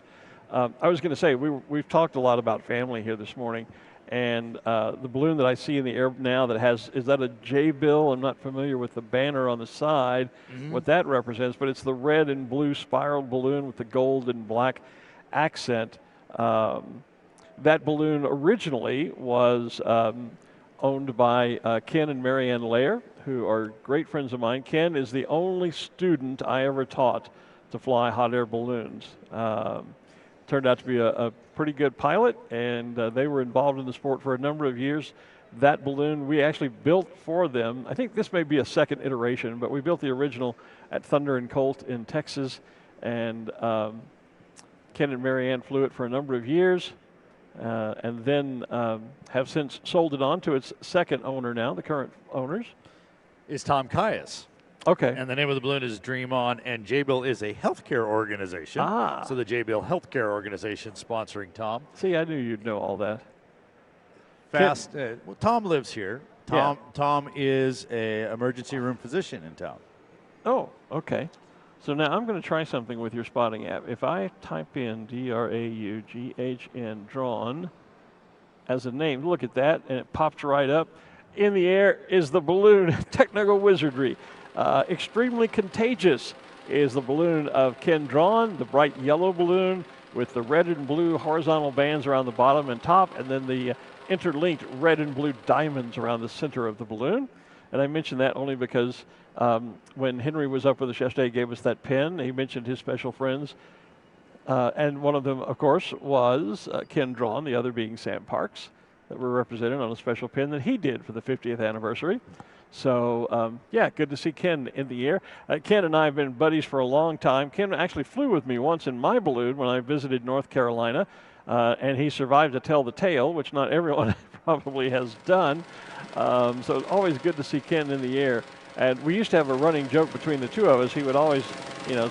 I was going to say, we've talked a lot about family here this morning, and the balloon that I see in the air now is that a J-bill? I'm not familiar with the banner on the side, what that represents, but it's the red and blue spiraled balloon with the gold and black accent. That balloon originally was owned by Ken and Marianne Lair, who are great friends of mine. Ken is the only student I ever taught to fly hot air balloons. Turned out to be a pretty good pilot, and they were involved in the sport for a number of years. That balloon we actually built for them. I think this may be a second iteration, but we built the original at Thunder and Colt in Texas, and Ken and Marianne flew it for a number of years. And then have since sold it on to its second owner now, the current owners. Is Tom Caius. Okay. And the name of the balloon is Dream On, and J-Bill is a healthcare organization. So the J-Bill Healthcare Organization sponsoring Tom. See, I knew you'd know all that. Well, Tom lives here. Tom is an emergency room physician in town. Oh, okay. So now I'm going to try something with your spotting app. If I type in DRAUGHN, drawn, as a name, look at that, and it pops right up. In the air is the balloon, technical wizardry. Extremely Contagious is the balloon of Ken Drawn, the bright yellow balloon with the red and blue horizontal bands around the bottom and top, and then the interlinked red and blue diamonds around the center of the balloon. And I mention that only because when Henry was up with us yesterday, he gave us that pin. He mentioned his special friends. And one of them, of course, was Ken Drawn, the other being Sam Parks, that were represented on a special pin that he did for the 50th anniversary. So, yeah, good to see Ken in the air. Ken and I have been buddies for a long time. Ken actually flew with me once in my balloon when I visited North Carolina, and he survived to tell the tale, which not everyone probably has done. So it's always good to see Ken in the air. And we used to have a running joke between the two of us. He would always,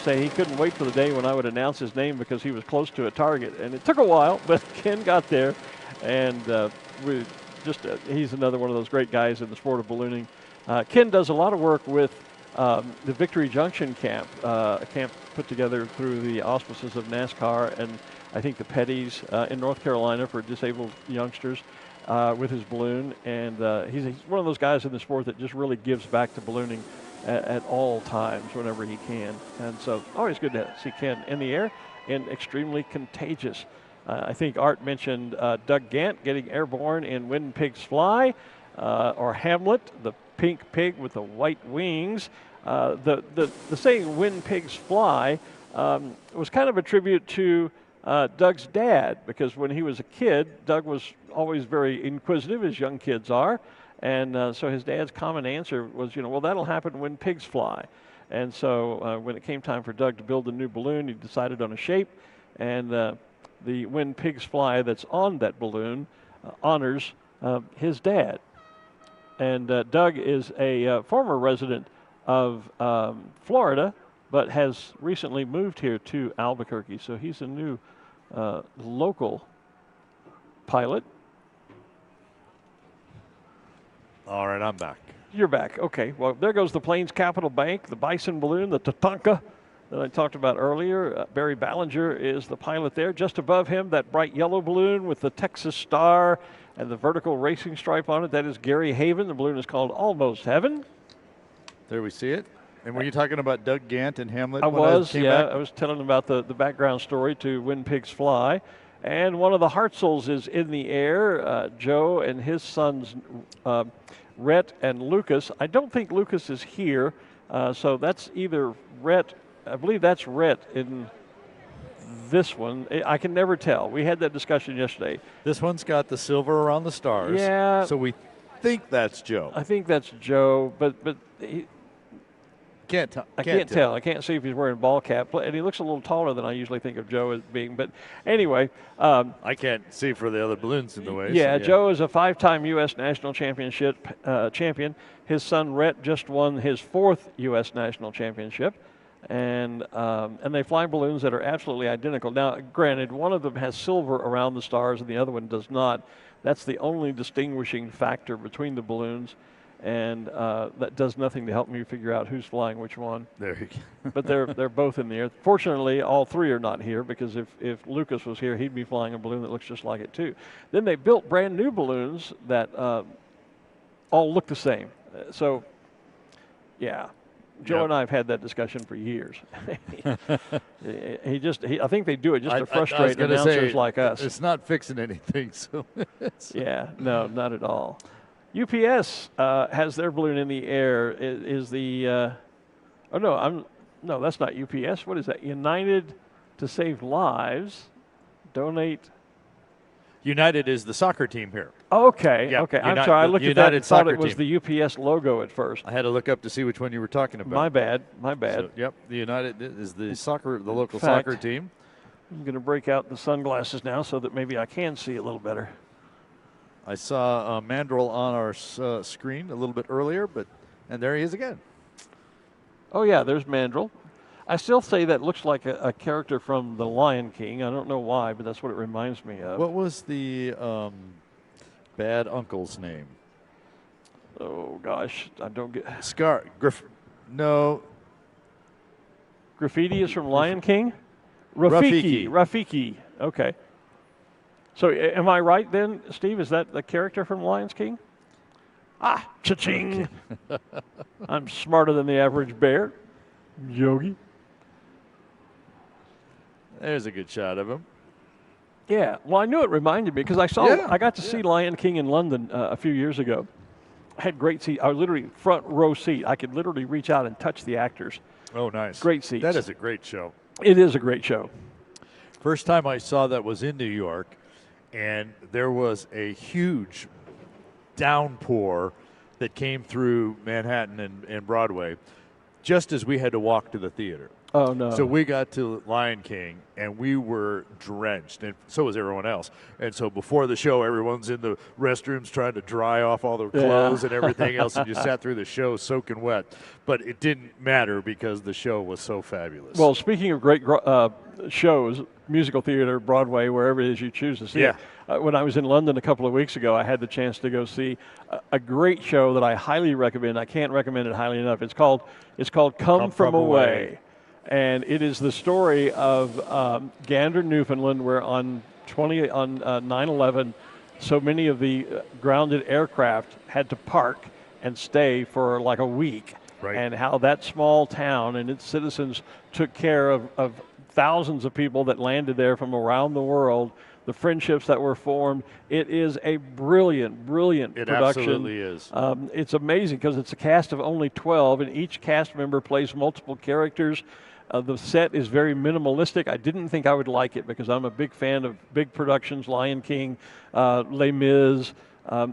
say he couldn't wait for the day when I would announce his name because he was close to a target. And it took a while, but Ken got there. And he's another one of those great guys in the sport of ballooning. Ken does a lot of work with the Victory Junction camp, a camp put together through the auspices of NASCAR and I think the Petties in North Carolina for disabled youngsters with his balloon. And he's one of those guys in the sport that just really gives back to ballooning at all times whenever he can. And so always good to see Ken in the air and extremely contagious. I think Art mentioned Doug Gant getting airborne in When Pigs Fly, or Hamlet, the pink pig with the white wings. The saying "When Pigs Fly" was kind of a tribute to Doug's dad, because when he was a kid, Doug was always very inquisitive, as young kids are, and so his dad's common answer was, well, that'll happen when pigs fly. And so when it came time for Doug to build a new balloon, he decided on a shape, and the When Pigs Fly that's on that balloon honors his dad. And Doug is a former resident of Florida, but has recently moved here to Albuquerque. So he's a new local pilot. All right, I'm back. You're back. Okay. Well, there goes the Plains Capital Bank, the Bison balloon, the Tatanka that I talked about earlier. Barry Ballinger is the pilot there. Just above him, that bright yellow balloon with the Texas star and the vertical racing stripe on it. That is Gary Haven. The balloon is called Almost Heaven. There we see it. And were you talking about Doug Gant and Hamlet? I was, yeah. I was telling about the background story to When Pigs Fly. And one of the Hartzels is in the air, Joe and his sons, Rhett and Lucas. I don't think Lucas is here, so that's either Rhett. I believe that's Rhett in this one. I can never tell. We had that discussion yesterday. This one's got the silver around the stars. Yeah. So we think that's Joe. I think that's Joe, but Can't tell. I can't tell. I can't see if he's wearing a ball cap, and he looks a little taller than I usually think of Joe as being. But anyway, I can't see for the other balloons in the way. Yeah, so Joe is a 5-time U.S. national championship champion. His son Rhett just won his 4th U.S. national championship, and they fly balloons that are absolutely identical. Now, granted, one of them has silver around the stars, and the other one does not. That's the only distinguishing factor between the balloons. And that does nothing to help me figure out who's flying which one. There you go. But they're both in the air. Fortunately, all three are not here, because if Lucas was here, he'd be flying a balloon that looks just like it too. Then they built brand new balloons that all look the same. So, yeah, Joe and I have had that discussion for years. I think they do it just to frustrate announcers like us. It's not fixing anything. So yeah, no, not at all. UPS has their balloon in the air. No, that's not UPS. What is that? United to Save Lives. Donate. United is the soccer team here. Okay, yeah, okay. I'm sorry. I looked at that and thought it was the UPS logo at first. I had to look up to see which one you were talking about. My bad. So, yep, the United is the local soccer team. I'm going to break out the sunglasses now so that maybe I can see a little better. I saw Mandrill on our screen a little bit earlier, and there he is again. Oh, yeah, there's Mandrill. I still say that looks like a character from The Lion King. I don't know why, but that's what it reminds me of. What was the bad uncle's name? Oh, gosh, I don't get... No. Graffiti is from Lion King? Rafiki. Okay. So am I right then, Steve? Is that the character from Lion King? Cha-ching. I'm smarter than the average bear. Yogi. There's a good shot of him. Yeah. Well, I knew it reminded me because I got to see Lion King in London a few years ago. I had great seats. I was literally front row seat. I could literally reach out and touch the actors. Oh, nice. Great seats. That is a great show. It is a great show. First time I saw that was in New York. And there was a huge downpour that came through Manhattan and Broadway just as we had to walk to the theater. Oh, no. So we got to Lion King, and we were drenched, and so was everyone else. And so before the show, everyone's in the restrooms trying to dry off all their clothes and everything else, and you sat through the show soaking wet. But it didn't matter because the show was so fabulous. Well, speaking of great shows, musical theater, Broadway, wherever it is you choose to see it. When I was in London a couple of weeks ago, I had the chance to go see a great show that I highly recommend. I can't recommend it highly enough. It's called Come From Away. And it is the story of Gander, Newfoundland, where on 9/11, so many of the grounded aircraft had to park and stay for like a week. Right. And how that small town and its citizens took care of thousands of people that landed there from around the world, the friendships that were formed. It is a brilliant It production. absolutely is. It's amazing because it's a cast of only 12, and each cast member plays multiple characters. The set is very minimalistic. I didn't think I would like it because I'm a big fan of big productions, Lion King, Les Mis,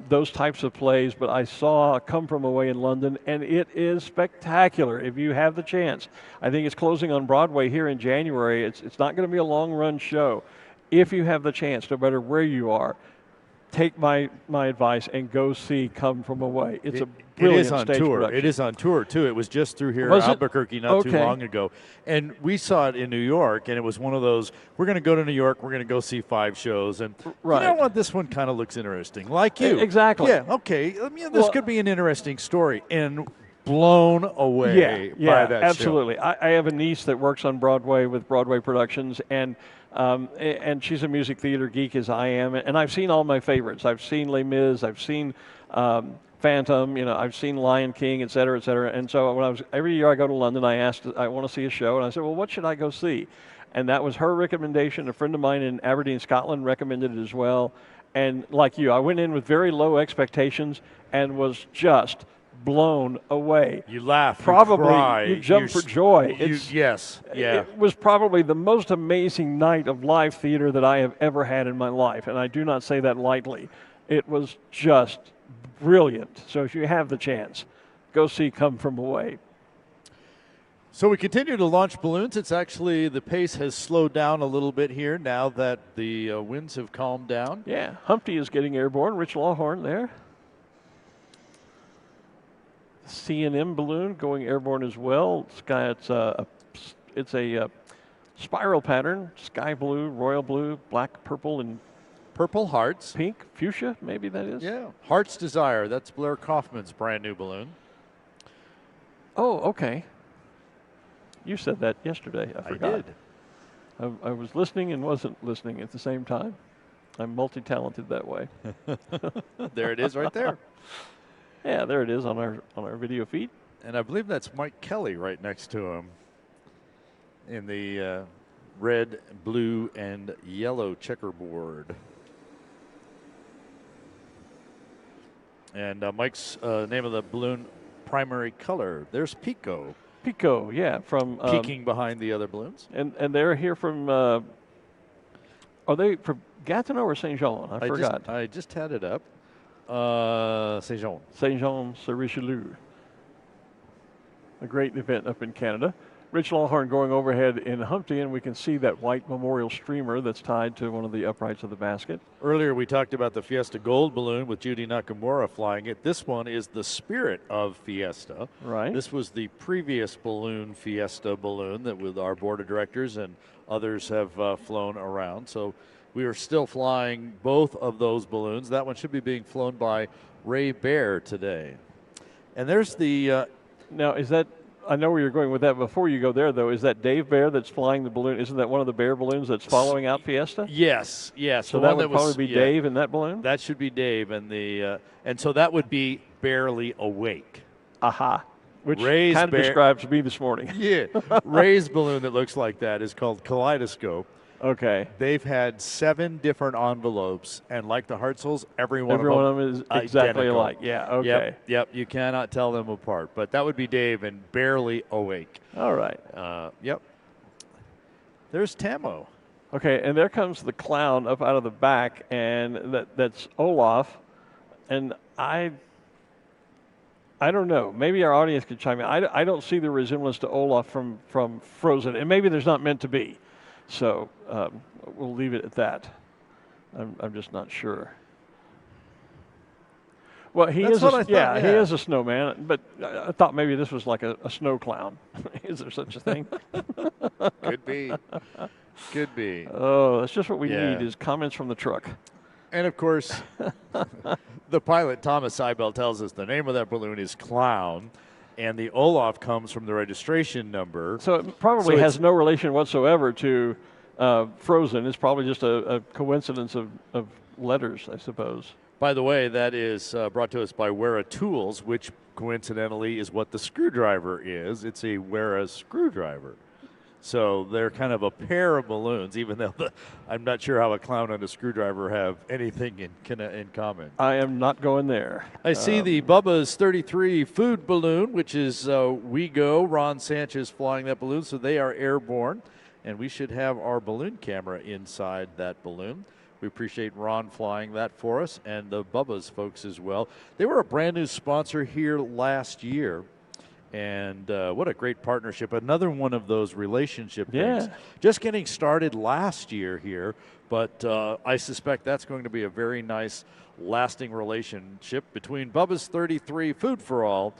those types of plays. But I saw Come From Away in London, and it is spectacular if you have the chance. I think it's closing on Broadway here in January. It's not going to be a long-run show. If you have the chance, no matter where you are, take my advice and go see Come From Away. It's a brilliant stage production. It is on tour, too. It was just through here Was in it? Albuquerque not too long ago. And we saw it in New York, and it was one of those, we're going to go to New York, we're going to go see 5 shows. And you know what? This one kind of looks interesting. Like you. Exactly. Yeah, okay. This could be an interesting story. And blown away by that absolutely. show. I have a niece that works on Broadway with Broadway Productions, and she's a music theater geek as I am, and I've seen all my favorites. I've seen Les Mis, I've seen Phantom, I've seen Lion King, et cetera, et cetera. And so every year I go to London, I want to see a show, and I said, well, what should I go see? And that was her recommendation. A friend of mine in Aberdeen, Scotland recommended it as well. And like you, I went in with very low expectations and was just blown away. You laugh, probably you cry, you jump for joy. It was probably the most amazing night of live theater that I have ever had in my life, and I do not say that lightly. It was just brilliant. So if you have the chance, go see Come From Away. So we continue to launch balloons. It's actually, the pace has slowed down a little bit here now that the winds have calmed down. Yeah, Humpty is getting airborne. Rich Lawhorn there. C&M balloon going airborne as well. It's a spiral pattern: sky blue, royal blue, black, purple, and purple hearts, pink, fuchsia. Maybe that is. Yeah, Heart's Desire. That's Blair Kaufman's brand new balloon. Oh, okay. You said that yesterday. I forgot. I did. I was listening and wasn't listening at the same time. I'm multi-talented that way. There it is, right there. Yeah, there it is on our video feed. And I believe that's Mike Kelly right next to him in the red, blue, and yellow checkerboard. And Mike's name of the balloon, primary color. There's Pico. Pico, yeah, from peeking behind the other balloons. And they're here from. Are they from Gatineau or Saint Jean? I forgot. I just had it up. Saint Jean. Saint Jean sur Richelieu. A great event up in Canada. Rich Lawhorn going overhead in Humpty, and we can see that white memorial streamer that's tied to one of the uprights of the basket. Earlier we talked about the Fiesta Gold balloon with Judy Nakamura flying it. This one is the Spirit of Fiesta. Right. This was the previous balloon Fiesta balloon that with our board of directors and others have flown around. So we are still flying both of those balloons. That one should be being flown by Ray Bear today. And there's the... now, is that... I know where you're going with that. Before you go there, though, is that Dave Bear that's flying the balloon? Isn't that one of the Bear balloons that's following out Fiesta? Yes, yes. So that would probably be Dave in that balloon? That should be Dave. And so that would be Barely Awake. Aha. Which Ray's kind of describes me this morning. Yeah. Ray's balloon that looks like that is called Kaleidoscope. Okay. They've had 7 different envelopes, and like the Hartzels, every one of them is exactly identical. alike. Yeah, okay. Yep, you cannot tell them apart. But that would be Dave and Barely Awake. All right. Yep. There's Tamo. Okay, and there comes the clown up out of the back, and that's Olaf. And I don't know. Maybe our audience could chime in. I don't see the resemblance to Olaf from Frozen, and maybe there's not meant to be. So we'll leave it at that. I'm just not sure. Well, he is he is a snowman, but I thought maybe this was like a snow clown. Is there such a thing? Could be. Could be. Oh, that's just what we need is comments from the truck. And, of course, the pilot, Thomas Seibel, tells us the name of that balloon is Clown, and the Olaf comes from the registration number. So it probably has no relation whatsoever to Frozen. It's probably just a coincidence of letters, I suppose. By the way, that is brought to us by Wera Tools, which coincidentally is what the screwdriver is. It's a Wera screwdriver. So they're kind of a pair of balloons, even though I'm not sure how a clown and a screwdriver have anything in common. I am not going there. I see the Bubba's 33 food balloon, which is We Go. Ron Sanchez flying that balloon, so they are airborne. And we should have our balloon camera inside that balloon. We appreciate Ron flying that for us, and the Bubba's folks as well. They were a brand new sponsor here last year. And what a great partnership. Another one of those relationship things. Just getting started last year here, but I suspect that's going to be a very nice, lasting relationship between Bubba's 33 Food for All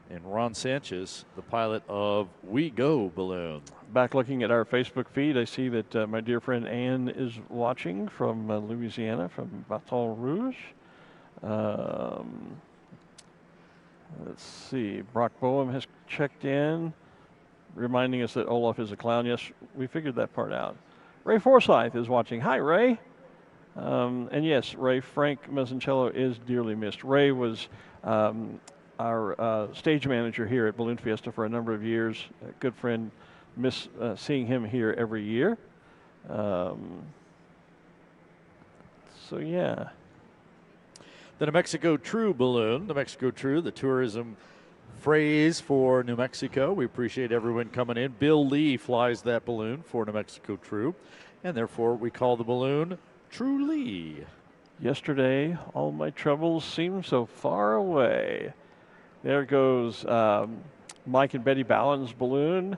and Ron Sanchez, the pilot of We Go Balloon. Back looking at our Facebook feed, I see that my dear friend Ann is watching from Louisiana, from Baton Rouge. Let's see. Brock Boehm has checked in, reminding us that Olaf is a clown. Yes, we figured that part out. Ray Forsyth is watching. Hi, Ray. And yes, Ray, Frank Mezzincello is dearly missed. Ray was our stage manager here at Balloon Fiesta for a number of years. A good friend. Miss seeing him here every year. So, yeah. The New Mexico True balloon. New Mexico True, the tourism phrase for New Mexico. We appreciate everyone coming in. Bill Lee flies that balloon for New Mexico True, and therefore we call the balloon True Lee. Yesterday, all my troubles seemed so far away. There goes Mike and Betty Ballin's balloon,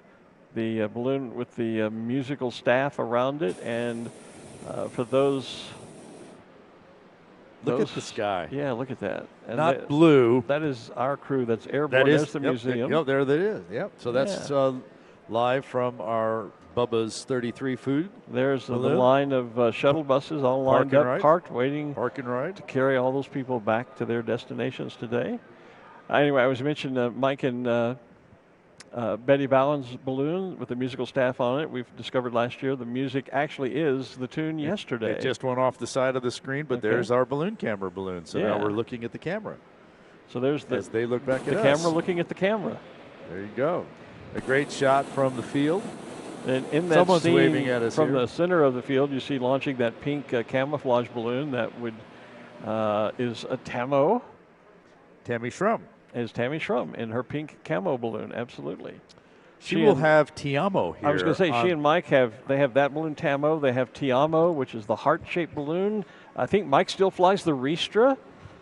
the balloon with the musical staff around it, and for those... Look at the sky. Yeah, look at that. And not blue. That is our crew. That's airborne. There's the museum. There that is. Yep. So that's live from our Bubba's 33 food. There's the line of shuttle buses all lined up, parked, waiting to carry all those people back to their destinations today. Anyway, I was mentioning Mike and Betty Ballin's balloon with the musical staff on it. We've discovered last year the music actually is the tune Yesterday. It just went off the side of the screen, but there's our balloon camera balloon. So now we're looking at the camera. So there's as they look back at the camera looking at the camera. There you go. A great shot from the field. And in that someone's scene, waving at us from here. the center of the field, you see launching that pink camouflage balloon that would is a Tammy Schrum. Is Tammy Schrum in her pink camo balloon, absolutely. She will have Tiamo here. I was going to say, she and Mike have that balloon Tamo. They have Tiamo, which is the heart-shaped balloon. I think Mike still flies the Ristra.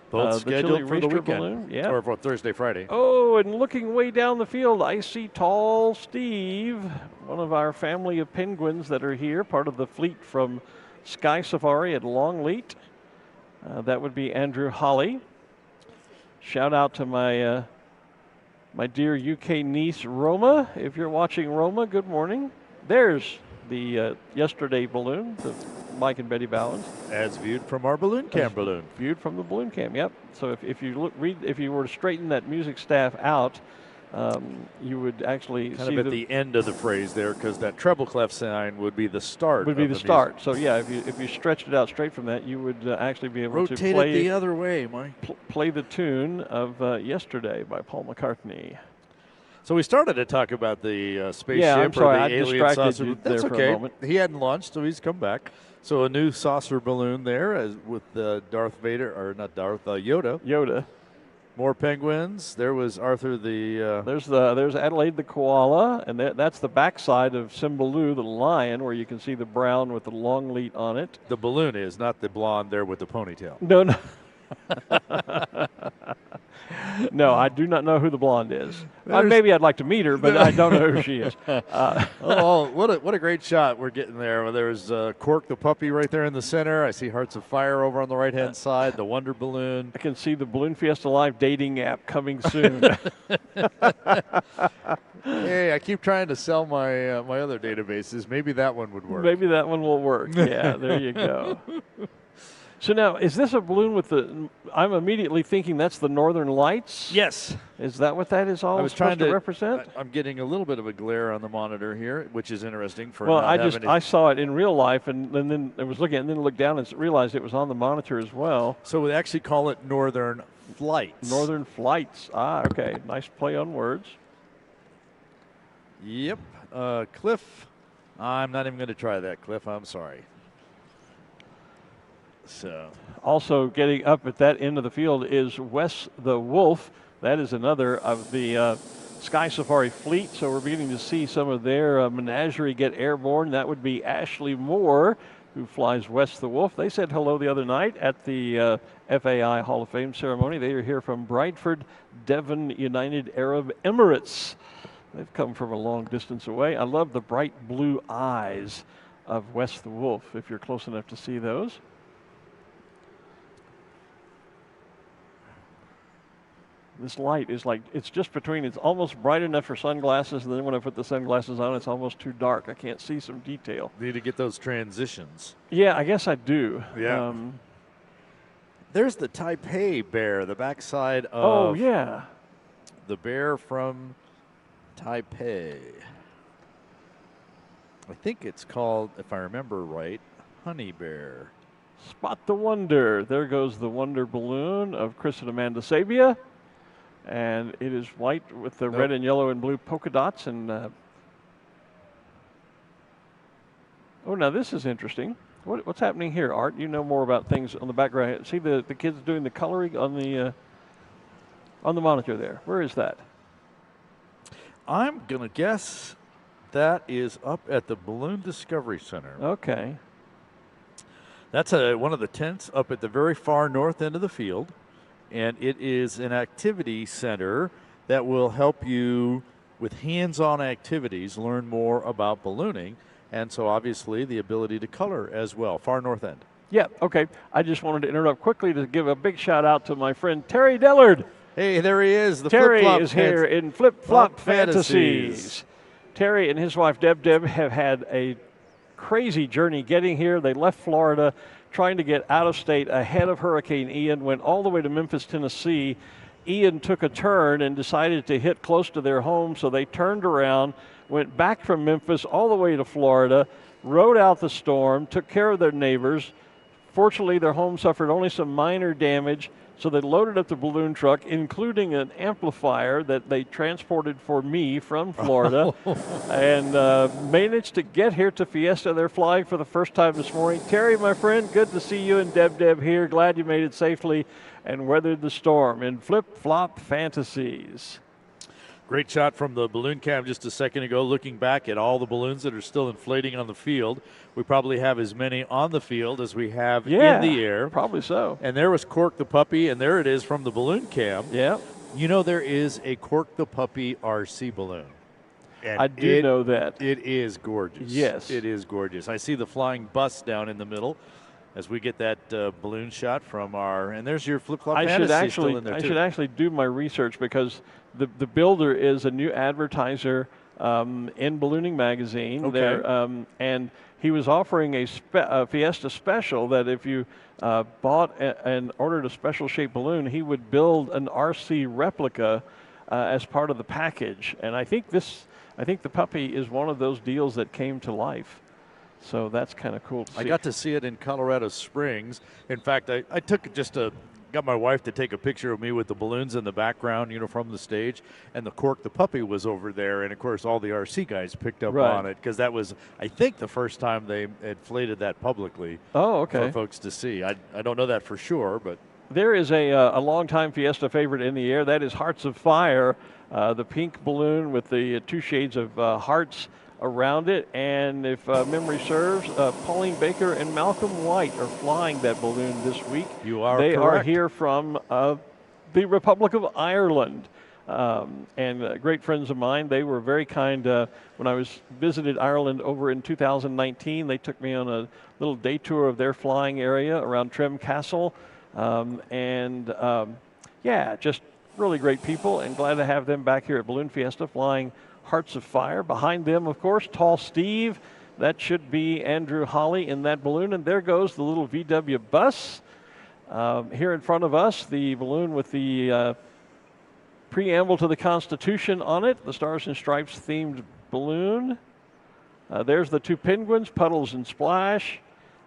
Both scheduled for the weekend. Balloon. Yeah. Or for Thursday, Friday. Oh, and looking way down the field, I see Tall Steve, one of our family of penguins that are here, part of the fleet from Sky Safari at Longleat. That would be Andrew Holly. Shout out to my my dear UK niece Roma. If you're watching, Roma, good morning. There's the Yesterday balloon, the Mike and Betty Ballins. As viewed from our balloon cam balloon. Viewed from the balloon cam, yep. So if you if you were to straighten that music staff out, you would actually kind see of at the end of the phrase there, because that treble clef sign would be the start. Would be the start. So yeah, if you stretched it out straight from that, you would actually be able to play it the other way, Mike. Play the tune of Yesterday by Paul McCartney. So we started to talk about the spaceship yeah, I'm sorry, or the I alien saucer. You That's there for okay. a moment. He hadn't launched, so he's come back. So a new saucer balloon there with Darth Vader, or not Darth, Yoda. Yoda. More penguins. There was Arthur the... There's Adelaide the koala, and that's the backside of Cymbaloo the lion, where you can see the brown with the long leat on it. The balloon is, not the blonde there with the ponytail. No. No, I do not know who the blonde is. Maybe I'd like to meet her, but I don't know who she is. Oh, what a great shot we're getting there. There's Cork the puppy right there in the center. I see Hearts of Fire over on the right-hand side, the Wonder Balloon. I can see the Balloon Fiesta Live dating app coming soon. Hey, I keep trying to sell my my other databases. Maybe that one would work. Maybe that one will work. Yeah, there you go. So now, is this a balloon with the? I'm immediately thinking that's the Northern Lights. Yes. Is that what that is all I was supposed trying to represent? I'm getting a little bit of a glare on the monitor here, which is interesting. For Well, not I saw it in real life, and then I was looking, and then looked down and realized it was on the monitor as well. So we actually call it Northern Flights. Northern Flights. Ah, okay. Nice play on words. Yep. Cliff, I'm not even going to try that, Cliff. I'm sorry. So, also getting up at that end of the field is Wes the Wolf. That is another of the Sky Safari fleet. So we're beginning to see some of their menagerie get airborne. That would be Ashley Moore, who flies Wes the Wolf. They said hello the other night at the FAI Hall of Fame ceremony. They are here from Brightford, Devon, United Arab Emirates. They've come from a long distance away. I love the bright blue eyes of Wes the Wolf, if you're close enough to see those. This light is like, it's just between, it's almost bright enough for sunglasses, and then when I put the sunglasses on, it's almost too dark. I can't see some detail. Need to get those transitions. Yeah, I guess I do. Yeah. There's the Taipei bear, the backside of oh, yeah. the bear from Taipei. I think it's called, if I remember right, Honey Bear. Spot the Wonder. There goes the Wonder balloon of Chris and Amanda Sabia. And it is white with the red and yellow and blue polka dots. And oh, now this is interesting. What's happening here, Art? You know more about things on the background. See the kids doing the coloring on the monitor there. Where is that? I'm going to guess that is up at the Balloon Discovery Center. Okay. That's one of the tents up at the very far north end of the field. And it is an activity center that will help you with hands-on activities learn more about ballooning. And so obviously the ability to color as well. Far north end. Yeah, okay. I just wanted to interrupt quickly to give a big shout out to my friend Terry Dillard. Hey, there he is. The Terry flip-flop is here in Flip Flop Fantasies. Fantasies. Terry and his wife Deb have had a crazy journey getting here. They left Florida trying to get out of state ahead of Hurricane Ian, went all the way to Memphis, Tennessee. Ian took a turn and decided to hit close to their home, so they turned around, went back from Memphis all the way to Florida, rode out the storm, took care of their neighbors. Fortunately, their home suffered only some minor damage, so they loaded up the balloon truck, including an amplifier that they transported for me from Florida, and managed to get here to Fiesta. They're flying for the first time this morning. Terry, my friend, good to see you and Deb here. Glad you made it safely and weathered the storm in Flip Flop Fantasies. Great shot from the balloon cam just a second ago, looking back at all the balloons that are still inflating on the field. We probably have as many on the field as we have in the air. Probably so. And there was Cork the Puppy, and there it is from the balloon cam. Yeah. You know there is a Cork the Puppy RC balloon. And I do know that. It is gorgeous. Yes. It is gorgeous. I see the flying bus down in the middle as we get that balloon shot from our, and there's your flip-flop fantasy still in there too. I should actually do my research because the builder is a new advertiser in Ballooning Magazine. Okay. And he was offering a Fiesta special that if you bought and ordered a special shaped balloon, he would build an RC replica as part of the package. And I think the puppy is one of those deals that came to life. So that's kind of cool to see. I got to see it in Colorado Springs. In fact, I took got my wife to take a picture of me with the balloons in the background, from the stage, and the Cork the Puppy was over there, and of course all the RC guys picked up on it because that was, I think, the first time they inflated that publicly. Oh, okay. For folks to see. I don't know that for sure, but there is a longtime Fiesta favorite in the air. That is Hearts of Fire, the pink balloon with the two shades of hearts around it. And if memory serves, Pauline Baker and Malcolm White are flying that balloon this week. You are They correct. are here from the Republic of Ireland. And great friends of mine, they were very kind. When I was visited Ireland over in 2019, they took me on a little day tour of their flying area around Trim Castle. Yeah, just really great people, and glad to have them back here at Balloon Fiesta flying Hearts of Fire. Behind them, of course, Tall Steve. That should be Andrew Holly in that balloon. And there goes the little VW bus. Here in front of us, the balloon with the preamble to the Constitution on it, the Stars and Stripes themed balloon. There's the two penguins, Puddles and Splash.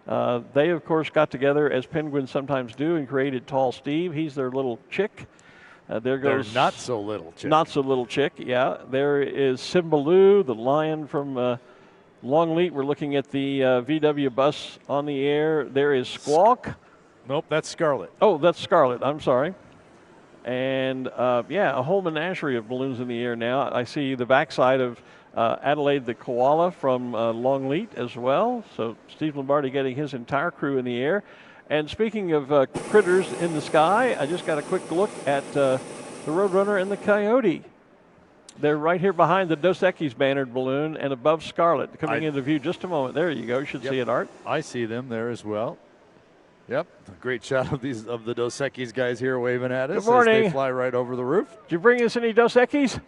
They, of course, got together, as penguins sometimes do, and created Tall Steve. He's their little chick. There goes Not so little chick. Not so little chick, yeah. There is Simbaloo, the lion from Longleat. We're looking at the VW bus on the air. There is Squawk. Nope, that's Scarlet. Oh, that's Scarlet. I'm sorry. And, yeah, a whole menagerie of balloons in the air now. I see the backside of Adelaide the koala from Longleat as well. So Steve Lombardi getting his entire crew in the air. And speaking of critters in the sky, I just got a quick look at the Roadrunner and the Coyote. They're right here behind the Dos Equis bannered balloon and above Scarlet, coming into view just a moment. There you go. You should see it, Art. I see them there as well. Yep, a great shot of the Dos Equis guys here waving at us. Good morning. As they fly right over the roof. Did you bring us any Dos Equis?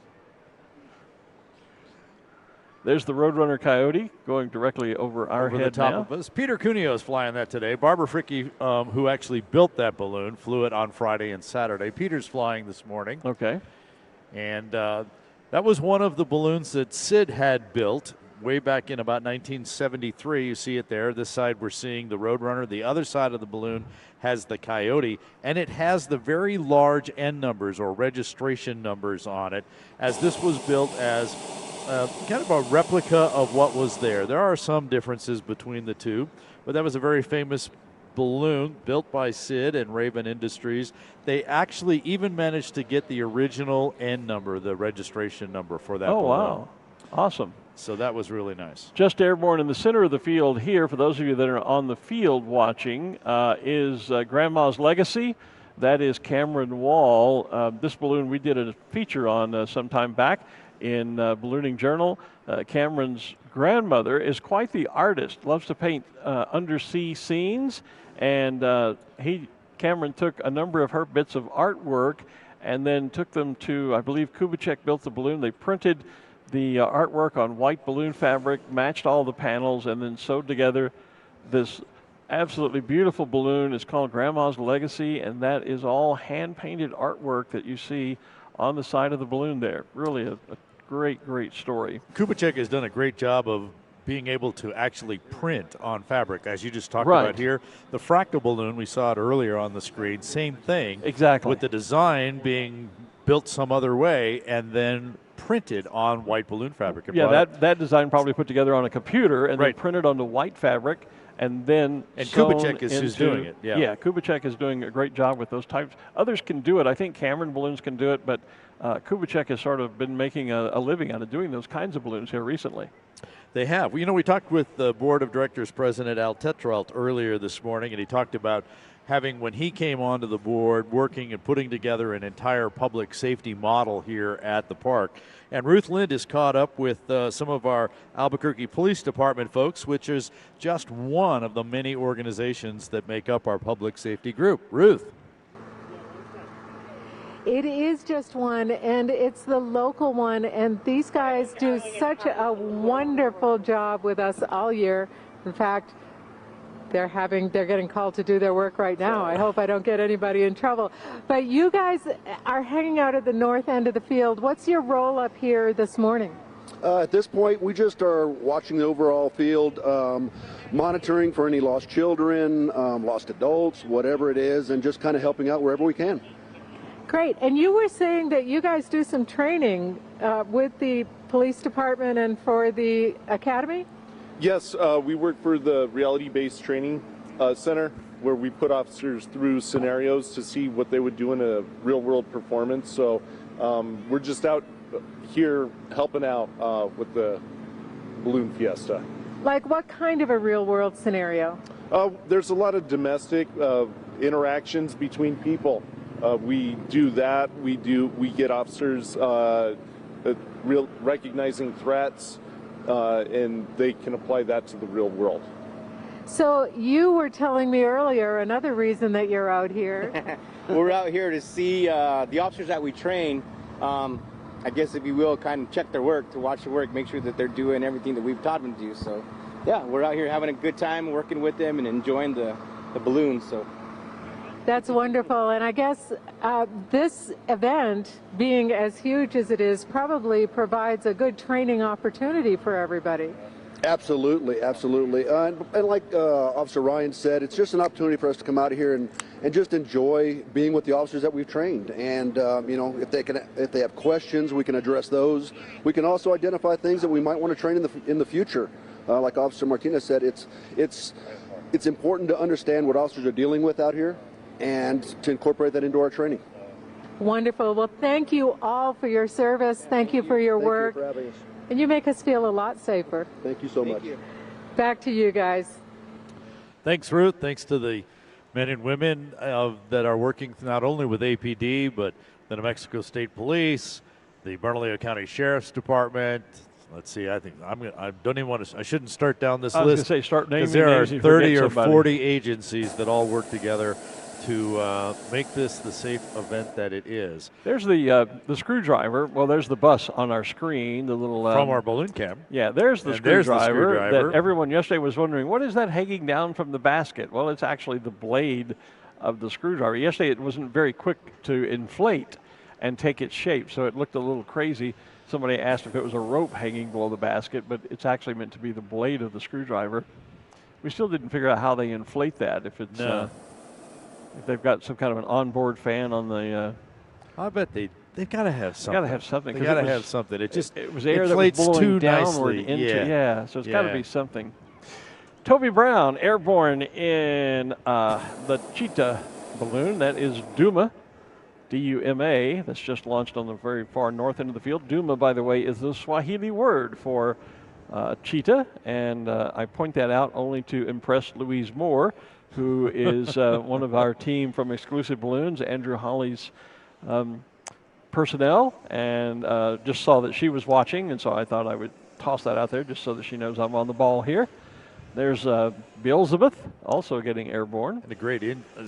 There's the Roadrunner Coyote going directly over our head the top now. of us. Peter Cuneo is flying that today. Barbara Fricke, who actually built that balloon, flew it on Friday and Saturday. Peter's flying this morning. Okay. And that was one of the balloons that Sid had built way back in about 1973. You see it there. This side we're seeing the Roadrunner. The other side of the balloon has the Coyote, and it has the very large N numbers or registration numbers on it, as this was built as kind of a replica of what was there. There are some differences between the two, but that was a very famous balloon built by Sid and Raven Industries. They actually even managed to get the original N number, the registration number for that balloon. Oh, wow. Awesome. So that was really nice. Just airborne in the center of the field here, for those of you that are on the field watching, is Grandma's Legacy. That is Cameron Wall. This balloon we did a feature on some time back in Ballooning Journal. Cameron's grandmother is quite the artist, loves to paint undersea scenes, and Cameron took a number of her bits of artwork and then took them to, I believe Kubitschek built the balloon. They printed the artwork on white balloon fabric, matched all the panels, and then sewed together this absolutely beautiful balloon. It's called Grandma's Legacy, and that is all hand-painted artwork that you see on the side of the balloon there. Really a great, great story. Kubitschek has done a great job of being able to actually print on fabric, as you just talked about here. The fractal balloon, we saw it earlier on the screen, same thing. Exactly. With the design being built some other way and then printed on white balloon fabric. Yeah, that design probably put together on a computer and then printed onto white fabric and then Kubitschek is who's doing it. Yeah, Kubitschek is doing a great job with those types. Others can do it. I think Cameron balloons can do it, but Kubitschek has sort of been making a living out of doing those kinds of balloons here recently. They have. You know, we talked with the Board of Directors President Al Tetrault earlier this morning, and he talked about having, when he came onto the board, working and putting together an entire public safety model here at the park. And Ruth Lind is caught up with some of our Albuquerque Police Department folks, which is just one of the many organizations that make up our public safety group. Ruth. It is just one, and it's the local one, and these guys do such a wonderful job with us all year. In fact, they're getting called to do their work right now. I hope I don't get anybody in trouble. But you guys are hanging out at the north end of the field. What's your role up here this morning? At this point, we just are watching the overall field, monitoring for any lost children, lost adults, whatever it is, and just kind of helping out wherever we can. Great. And you were saying that you guys do some training with the police department and for the academy? Yes, we work for the reality-based training center, where we put officers through scenarios to see what they would do in a real-world performance. So we're just out here helping out with the Balloon Fiesta. Like what kind of a real-world scenario? There's a lot of domestic interactions between people. we do that. We get officers recognizing threats, and they can apply that to the real world. So you were telling me earlier another reason that you're out here. We're out here to see the officers that we train, I guess if you will, kind of check their work, to watch their work, make sure that they're doing everything that we've taught them to do. So yeah, we're out here having a good time working with them and enjoying the balloons. So that's wonderful. And I guess this event, being as huge as it is, probably provides a good training opportunity for everybody. Absolutely, absolutely. And like Officer Ryan said, it's just an opportunity for us to come out here and just enjoy being with the officers that we've trained. And you know, if they have questions, we can address those. We can also identify things that we might want to train in the future. Like Officer Martinez said, it's important to understand what officers are dealing with out here and to incorporate that into our training. Wonderful. Well, thank you all for your service. Thank you for your work. Thank you for having us. And you make us feel a lot safer. Thank you so much. Back to you guys. Thanks, Ruth. Thanks to the men and women that are working not only with APD, but the New Mexico State Police, the Bernalillo County Sheriff's Department. Let's see. I think I don't even want to. I shouldn't start down this list. I was going to say start naming because there are names and 30 or somebody. 40 agencies that all work together to make this the safe event that it is. There's the screwdriver. Well, there's the bus on our screen. The little from our balloon cam. Yeah, there's the screwdriver that everyone yesterday was wondering, what is that hanging down from the basket? Well, it's actually the blade of the screwdriver. Yesterday it wasn't very quick to inflate and take its shape, so it looked a little crazy. Somebody asked if it was a rope hanging below the basket, but it's actually meant to be the blade of the screwdriver. We still didn't figure out how they inflate that. If it's if they've got some kind of an onboard fan on the. I bet they've got to have something. Got to have something. They got to have something. It just it was air that was blowing too downward nicely. into so it's got to be something. Toby Brown, airborne in the Cheetah balloon. That is Duma. D-U-M-A, that's just launched on the very far north end of the field. Duma, by the way, is the Swahili word for cheetah, and I point that out only to impress Louise Moore, who is one of our team from Exclusive Balloons, Andrew Holly's personnel, and just saw that she was watching, and so I thought I would toss that out there just so that she knows I'm on the ball here. There's Beelzebub also getting airborne. And a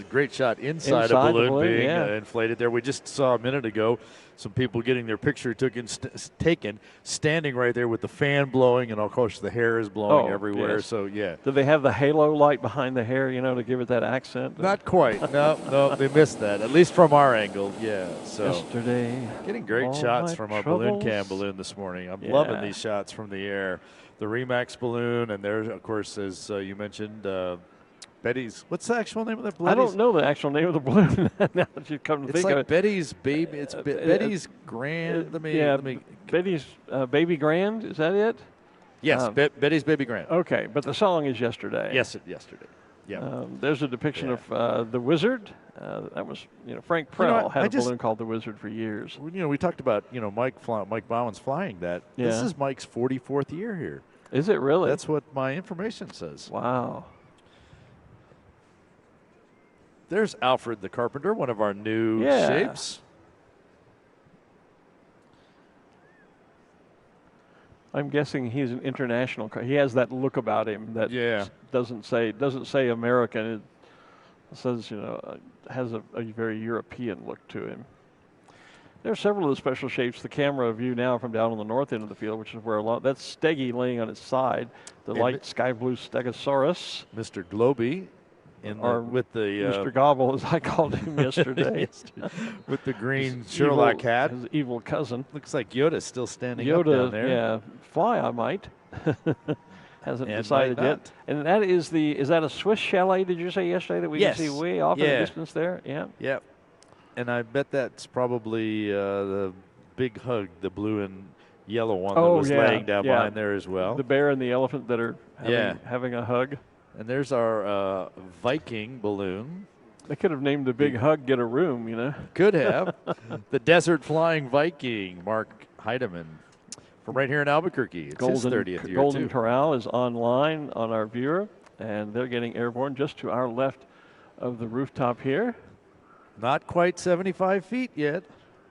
great shot inside a balloon being inflated there. We just saw a minute ago some people getting their picture taken, standing right there with the fan blowing, and of course the hair is blowing everywhere. Yes. So yeah. Do they have the halo light behind the hair, to give it that accent? Not quite. No, they missed that. At least from our angle. Yeah. So yesterday, getting great shots from our balloon cam balloon this morning. I'm loving these shots from the air. The Remax balloon, and there's, of course, as you mentioned, Betty's. What's the actual name of the balloon? I don't know the actual name of the balloon. Now that you come to think like of it, Betty's baby. It's Betty's grand. Let me. Betty's baby grand. Is that it? Yes, Betty's baby grand. Okay, but the song is yesterday. Yes, yesterday. Yeah. There's a depiction of the Wizard. That was Frank Prell had a balloon called the Wizard for years. We talked about Mike Bauman's flying that. Yeah. This is Mike's 44th year here. Is it really? That's what my information says. Wow. There's Alfred the Carpenter, one of our new shapes. I'm guessing he's an international. He has that look about him that doesn't say American. It says has a very European look to him. There are several of the special shapes. The camera view now from down on the north end of the field, which is where that's Steggy laying on its side. The light sky blue Stegosaurus. Mr. Globy. With the Mr. Gobble, as I called him yesterday. With the green Sherlock hat. His evil cousin. Looks like Yoda's still standing up down there. Yeah, fly I might. Hasn't decided yet. And that is that a Swiss chalet, did you say yesterday, that we can see way off in the distance there? Yeah. Yep. And I bet that's probably the big hug, the blue and yellow one that was laying down behind there as well. The bear and the elephant that are having a hug. And there's our Viking balloon. They could have named the big hug, get a room, Could have. The Desert Flying Viking, Mark Heidemann. From right here in Albuquerque. It's his 30th year, Golden Corral is online on our viewer, and they're getting airborne just to our left of the rooftop here. Not quite 75 feet yet.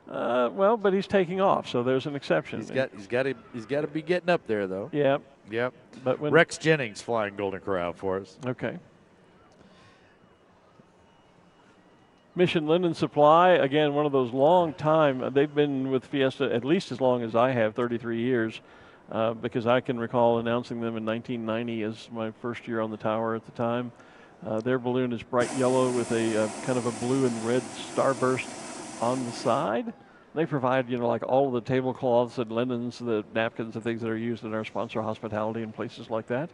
Well, but he's taking off, so there's an exception. He's got to be getting up there though. Yep. Yep. But when Rex Jennings flying Golden Corral for us. Okay. Mission Linden Supply, again, one of those long time. They've been with Fiesta at least as long as I have, 33 years, because I can recall announcing them in 1990 as my first year on the tower at the time. Their balloon is bright yellow with a kind of a blue and red starburst on the side. They provide, like all of the tablecloths and linens, the napkins and things that are used in our sponsor hospitality and places like that.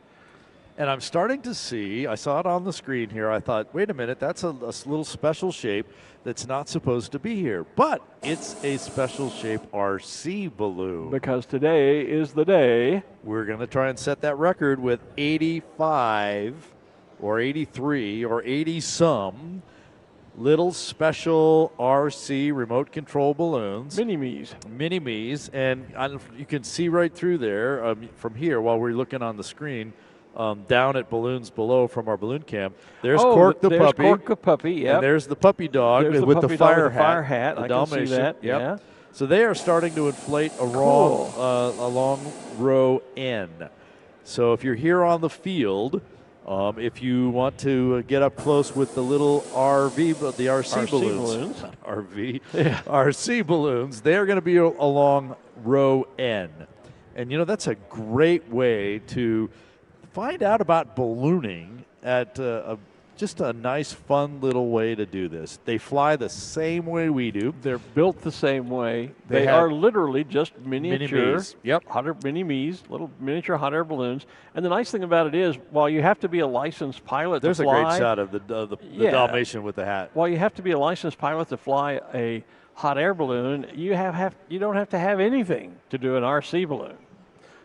And I'm starting to see, I saw it on the screen here, I thought, wait a minute, that's a little special shape that's not supposed to be here. But it's a special shape RC balloon. Because today is the day. We're going to try and set that record with 85 or 83 or 80-some little special RC remote control balloons. Mini-me's. Mini-me's. And you can see right through there from here while we're looking on the screen. Down at Balloons Below from our balloon camp. There's Cork the puppy. Cork the puppy, yep. And there's the puppy dog with the fire hat. I can see that, yep. yeah. So they are starting to inflate along row N. So if you're here on the field, if you want to get up close with the little RC balloons. Yeah. RC balloons, they are going to be along row N. And, that's a great way to find out about ballooning at just a nice, fun little way to do this. They fly the same way we do. They're built the same way. They are literally just miniature mini-me's, little miniature hot air balloons. And the nice thing about it is, while you have to be a licensed pilot There's to fly. a great shot of the Dalmatian with the hat. While you have to be a licensed pilot to fly a hot air balloon, you don't have to have anything to do an RC balloon.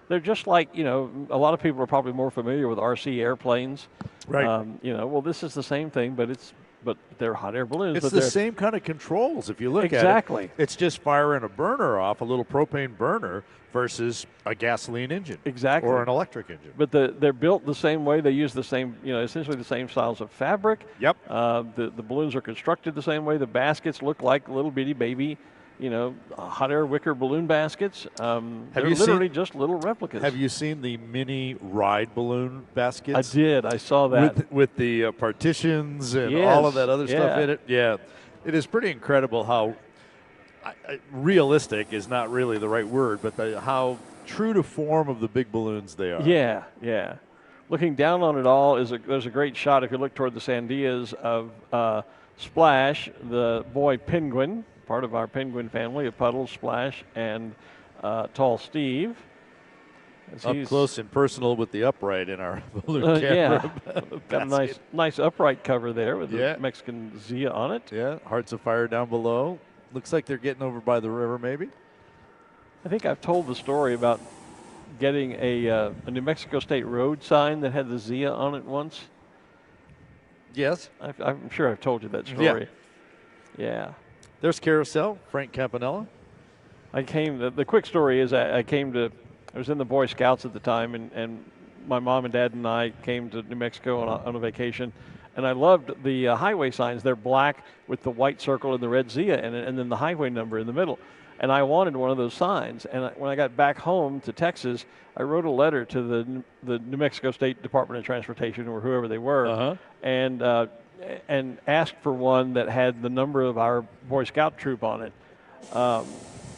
They're just like, a lot of people are probably more familiar with RC airplanes. Right. Well, this is the same thing, but they're hot air balloons. It's the same kind of controls if you look at it. Exactly. It's just firing a burner off, a little propane burner, versus a gasoline engine. Exactly. Or an electric engine. But they're built the same way. They use the same, essentially the same styles of fabric. Yep. The balloons are constructed the same way. The baskets look like little bitty baby hot air wicker balloon baskets. They're literally just little replicas. Have you seen the mini ride balloon baskets? I did. I saw that. With the partitions and all of that other stuff in it. Yeah. It is pretty incredible how realistic is not really the right word, but how true to form of the big balloons they are. Yeah, yeah. Looking down on it all, there's a great shot if you look toward the Sandias of Splash, the boy penguin, part of our penguin family, of Puddles, Splash, and Tall Steve. Up close and personal with the upright in our balloon camera. Yeah, got a nice upright cover there with the Mexican Zia on it. Yeah, Hearts of Fire down below. Looks like they're getting over by the river, maybe. I think I've told the story about getting a New Mexico State road sign that had the Zia on it once. Yes. I'm sure I've told you that story. Yeah. There's Carousel, Frank Campanella. The quick story is I was in the Boy Scouts at the time, and my mom and dad and I came to New Mexico on a vacation, and I loved the highway signs. They're black with the white circle and the red Zia in it, and then the highway number in the middle. And I wanted one of those signs. And when I got back home to Texas, I wrote a letter to the New Mexico State Department of Transportation or whoever they were, and asked for one that had the number of our Boy Scout troop on it,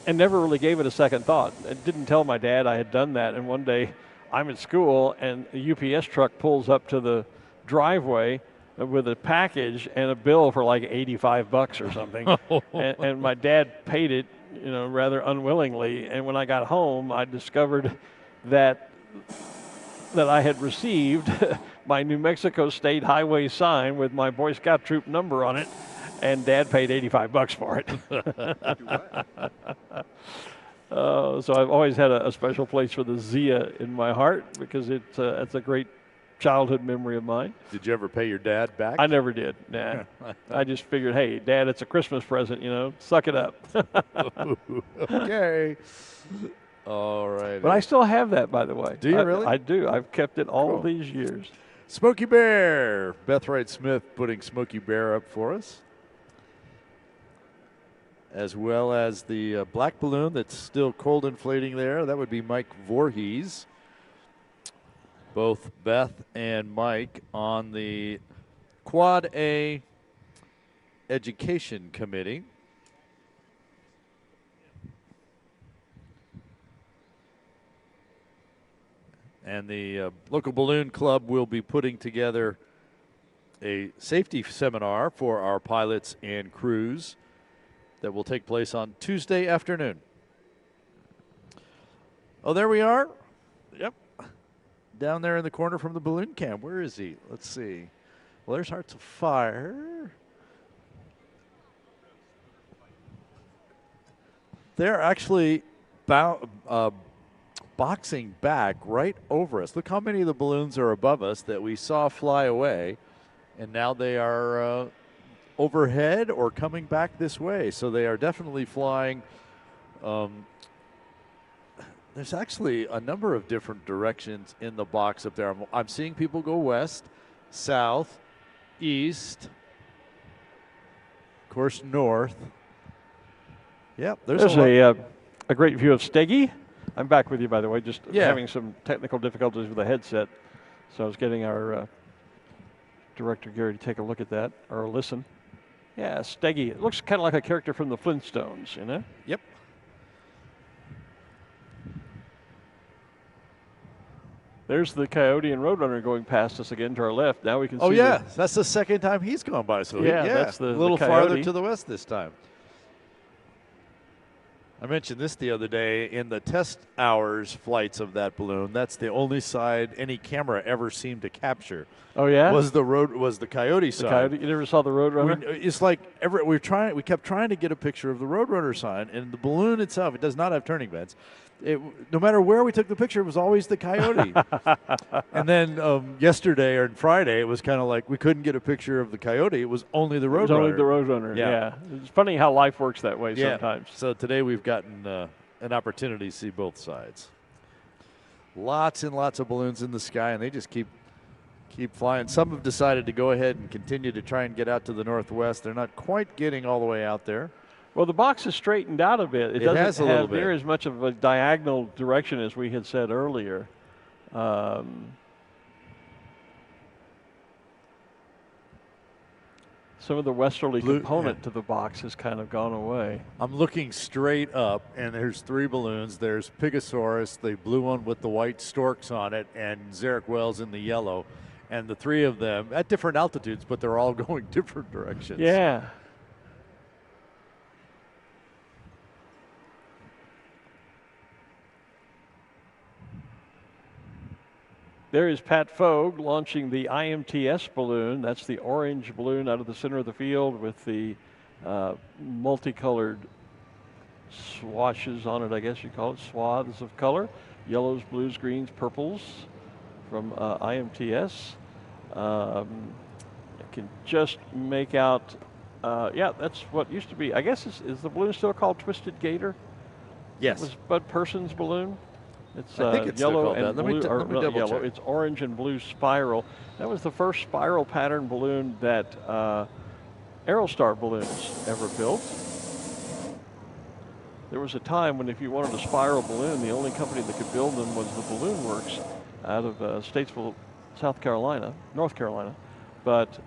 and never really gave it a second thought. I didn't tell my dad I had done that. And one day I'm at school, and a UPS truck pulls up to the driveway with a package and a bill for like $85 or something. and my dad paid it, rather unwillingly. And when I got home, I discovered that I had received my New Mexico State highway sign with my Boy Scout troop number on it, and Dad paid $85 for it. So I've always had a special place for the Zia in my heart because it's a great childhood memory of mine. Did you ever pay your dad back? I never did. Nah. I just figured, hey, Dad, it's a Christmas present, suck it up. Okay. All right. But I still have that, by the way. Do you really? I do. I've kept it all these years. Smokey Bear. Beth Wright Smith putting Smokey Bear up for us. as well as the black balloon that's still cold inflating there. That would be Mike Voorhees. Both Beth and Mike on the Quad A Education Committee. And the local balloon club will be putting together a safety seminar for our pilots and crews that will take place on Tuesday afternoon. Oh, there we are. Yep. Down there in the corner from the balloon cam. Where is he? Let's see. Well, there's Hearts of Fire. They're actually boxing back right over us. Look how many of the balloons are above us that we saw fly away, and now they are overhead or coming back this way. So they are definitely flying. There's actually a number of different directions in the box up there. I'm seeing people go west, south, east, of course, north. Yep, there's a great view of Steggy. I'm back with you, by the way, just having some technical difficulties with the headset. So I was getting our director, Gary, to take a look at that, or listen. Yeah, Steggy. It looks kind of like a character from the Flintstones, you know? Yep. There's the Coyote and Roadrunner going past us again to our left. Now we can see. Oh, yeah. That's the second time he's gone by. So that's a little farther to the west this time. I mentioned this the other day in the test hours flights of that balloon. That's the only side any camera ever seemed to capture. Oh yeah, was the Coyote side. The Coyote. You never saw the Roadrunner? It's like we kept trying to get a picture of the Roadrunner sign, and the balloon itself, it does not have turning vents. No matter where we took the picture, it was always the Coyote. And then yesterday or Friday, it was kind of like we couldn't get a picture of the Coyote. It was only the Roadrunner. It was only the Roadrunner, yeah. It's funny how life works that way sometimes. So today we've gotten an opportunity to see both sides. Lots and lots of balloons in the sky, and they just keep flying. Some have decided to go ahead and continue to try and get out to the northwest. They're not quite getting all the way out there. Well, the box is straightened out a bit. It doesn't have near bit. as much of a diagonal direction as we had said earlier. Some of the westerly component to the box has kind of gone away. I'm looking straight up, and there's 3 balloons. There's Pigosaurus, the blue one with the white storks on it, and Zarek Wells in the yellow. And the 3 of them at different altitudes, but they're all going different directions. Yeah. There is Pat Fogue launching the IMTS balloon. That's the orange balloon out of the center of the field with the multicolored swashes on it, I guess you call it, swaths of color. Yellows, blues, greens, purples from IMTS. I can just make out, that's what used to be. I guess, is the balloon still called Twisted Gator? Yes. It was Bud Person's balloon. It's I think it's yellow and that. blue, Let me double yellow. check. It's orange and blue spiral. That was the first spiral pattern balloon that Aerostar balloons ever built. There was a time when if you wanted a spiral balloon, the only company that could build them was the Balloon Works out of Statesville, North Carolina. But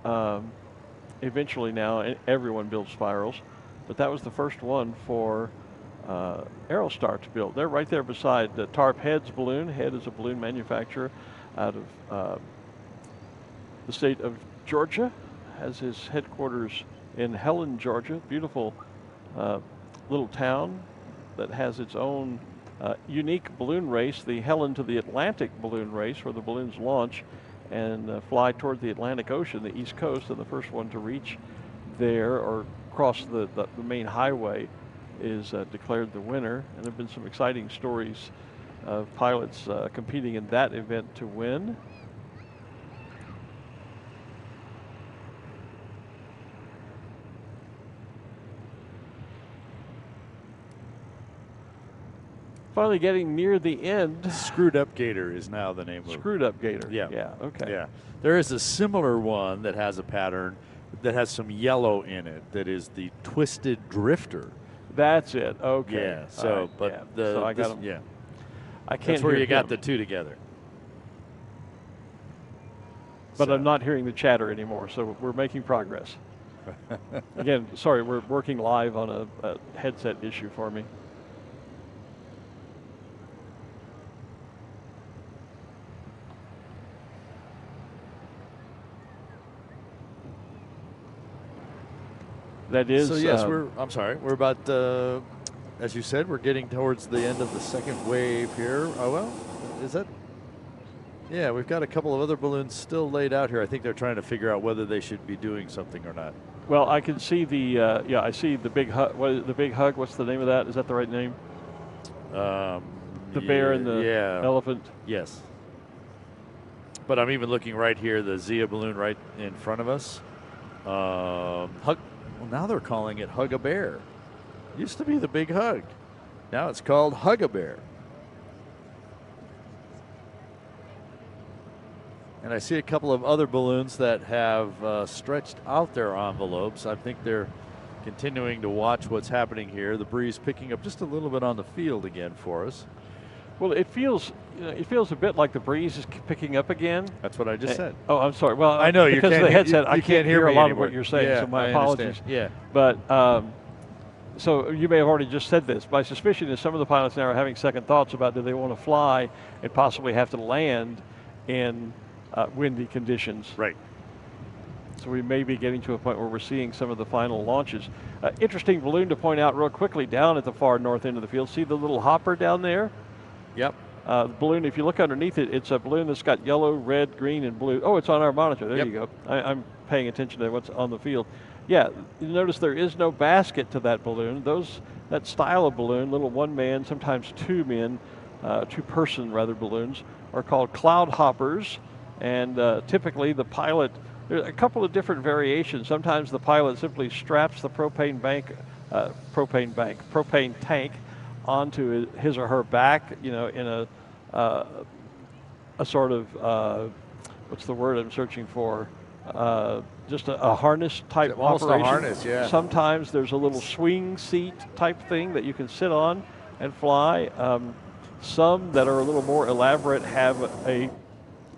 eventually now everyone builds spirals. But that was the first one for Aerostar to build. They're right there beside the Tarp Head's balloon. Head is a balloon manufacturer out of the state of Georgia. Has his headquarters in Helen, Georgia. Beautiful little town that has its own unique balloon race, the Helen to the Atlantic balloon race, where the balloons launch and fly toward the Atlantic Ocean, the East Coast, and the first one to reach there or cross the main highway is declared the winner. And there have been some exciting stories of pilots competing in that event to win. Finally getting near the end. Screwed Up Gator is now the name of it. Screwed Up Gator. Yeah. Yeah, okay. Yeah. There is a similar one that has a pattern that has some yellow in it that is the Twisted Drifter. That's it. Okay. Yeah. So, right, but yeah. So I got them. yeah. I can't. That's where hear you got him, the two together. But So. I'm not hearing the chatter anymore. So we're making progress. Again, sorry, we're working live on a headset issue for me. That is. So yes, I'm sorry. We're about, as you said, we're getting towards the end of the second wave here. Oh well, is that? Yeah, we've got a couple of other balloons still laid out here. I think they're trying to figure out whether they should be doing something or not. Well, I can see the I see the big hug. The big hug. What's the name of that? Is that the right name? The bear and the elephant. Yes. But I'm even looking right here, the Zia balloon right in front of us. Hug. Well, now they're calling it Hug a Bear. Used to be the Big Hug. Now it's called Hug a Bear. And I see a couple of other balloons that have stretched out their envelopes. I think they're continuing to watch what's happening here. The breeze picking up just a little bit on the field again for us. Well, it feels a bit like the breeze is picking up again. That's what I just said. Oh, I'm sorry. Well, I know because of the headset, I can't hear a lot anymore. of what you're saying. Yeah, so my I apologies. understand. Yeah. But so you may have already just said this. My suspicion is some of the pilots now are having second thoughts about do they want to fly and possibly have to land in windy conditions. Right. So we may be getting to a point where we're seeing some of the final launches. Interesting balloon to point out real quickly down at the far north end of the field. See the little hopper down there? Yep. The balloon, if you look underneath it, it's a balloon that's got yellow, red, green, and blue. Oh, it's on our monitor. There you go. I'm paying attention to what's on the field. Yeah, you notice there is no basket to that balloon. That style of balloon, little one-man, sometimes two-men, two-person rather balloons, are called cloud hoppers. And typically the pilot, there's a couple of different variations. Sometimes the pilot simply straps the propane tank onto his or her back, in a sort of, what's the word I'm searching for? Just a harness type almost operation. A harness, yeah. Sometimes there's a little swing seat type thing that you can sit on and fly. Some that are a little more elaborate have a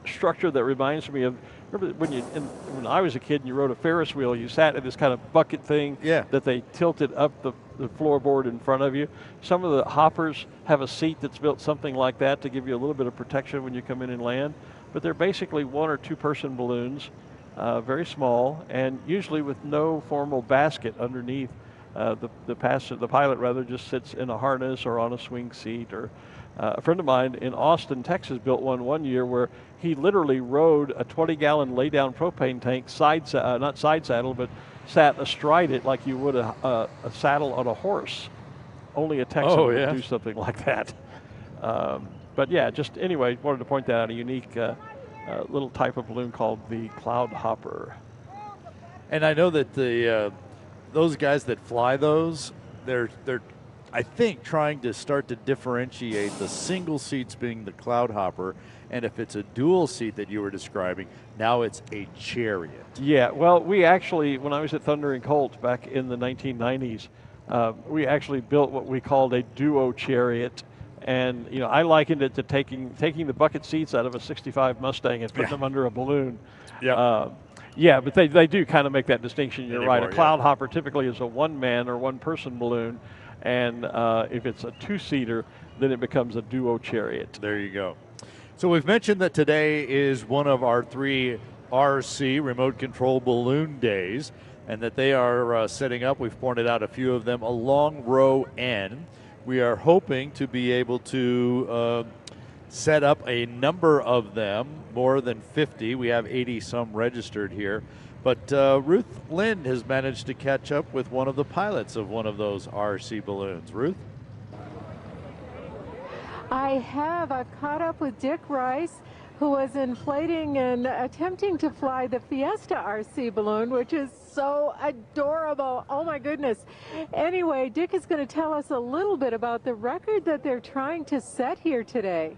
structure that reminds me of, remember when I was a kid and you rode a Ferris wheel, you sat in this kind of bucket thing that they tilted up the floorboard in front of you. Some of the hoppers have a seat that's built something like that to give you a little bit of protection when you come in and land. But they're basically one or two person balloons, very small, and usually with no formal basket underneath. The pilot rather just sits in a harness or on a swing seat. Or a friend of mine in Austin, Texas, built one year where he literally rode a 20-gallon lay-down propane tank not side saddle, but sat astride it like you would a saddle on a horse. Only a Texan would do something like that. But yeah, just anyway, wanted to point that out, a unique little type of balloon called the cloud hopper. And I know that those guys that fly those, they're I think trying to start to differentiate the single seats being the cloud hopper, and if it's a dual seat that you were describing, now it's a chariot. Yeah, well, we actually, when I was at Thunder and Colt back in the 1990s, we actually built what we called a duo chariot. And I likened it to taking the bucket seats out of a '65 Mustang and putting them under a balloon. Yeah, but they do kind of make that distinction. You're right. A cloud hopper typically is a one-man or one-person balloon, and if it's a two-seater, then it becomes a duo chariot. There you go. So we've mentioned that today is one of our 3 RC remote control balloon days, and that they are setting up. We've pointed out a few of them along row N. We are hoping to be able to set up a number of them, more than 50. We have 80 some registered here. But Ruth Lind has managed to catch up with one of the pilots of one of those RC balloons. Ruth? I have. I've caught up with Dick Rice, who was inflating and attempting to fly the Fiesta RC balloon, which is so adorable. Oh my goodness. Anyway, Dick is going to tell us a little bit about the record that they're trying to set here today.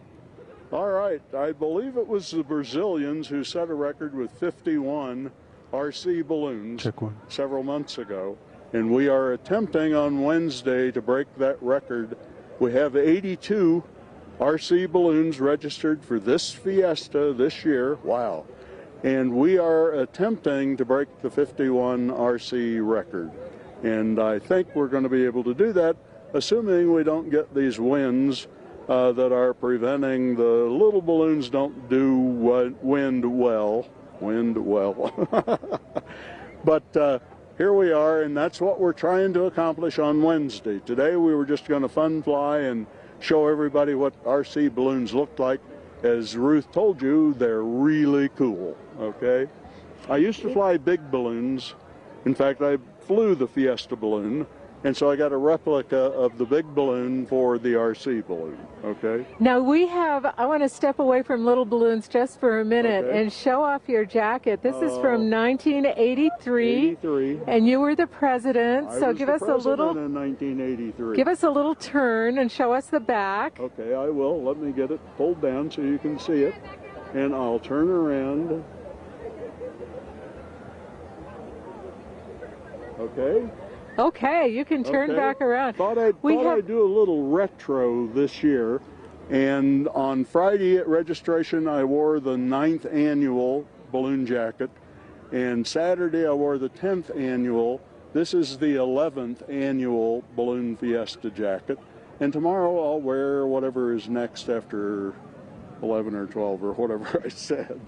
All right. I believe it was the Brazilians who set a record with 51 RC balloons several months ago. and we are attempting on Wednesday to break that record. We have 82 RC balloons registered for this fiesta this year. Wow. And we are attempting to break the 51 RC record. And I think we're going to be able to do that, assuming we don't get these winds that are preventing the little balloons don't do wind well. But here we are, and that's what we're trying to accomplish on Wednesday. Today we were just going to fun fly and show everybody what RC balloons look like. As Ruth told you, they're really cool, okay? I used to fly big balloons. In fact, I flew the Fiesta balloon, and so I got a replica of the big balloon for the RC balloon, okay? Now I want to step away from little balloons just for a minute and show off your jacket. This is from 1983, and you were the president. So give us a little. In 1983. Give us a little turn and show us the back. Okay, I will. Let me get it pulled down so you can see it, and I'll turn around. Okay. Okay, you can turn back around. Thought I'd do a little retro this year, and on Friday at registration I wore the 9th annual balloon jacket, and Saturday I wore the 10th annual. This is the 11th annual Balloon Fiesta jacket, and tomorrow I'll wear whatever is next after 11 or 12 or whatever I said.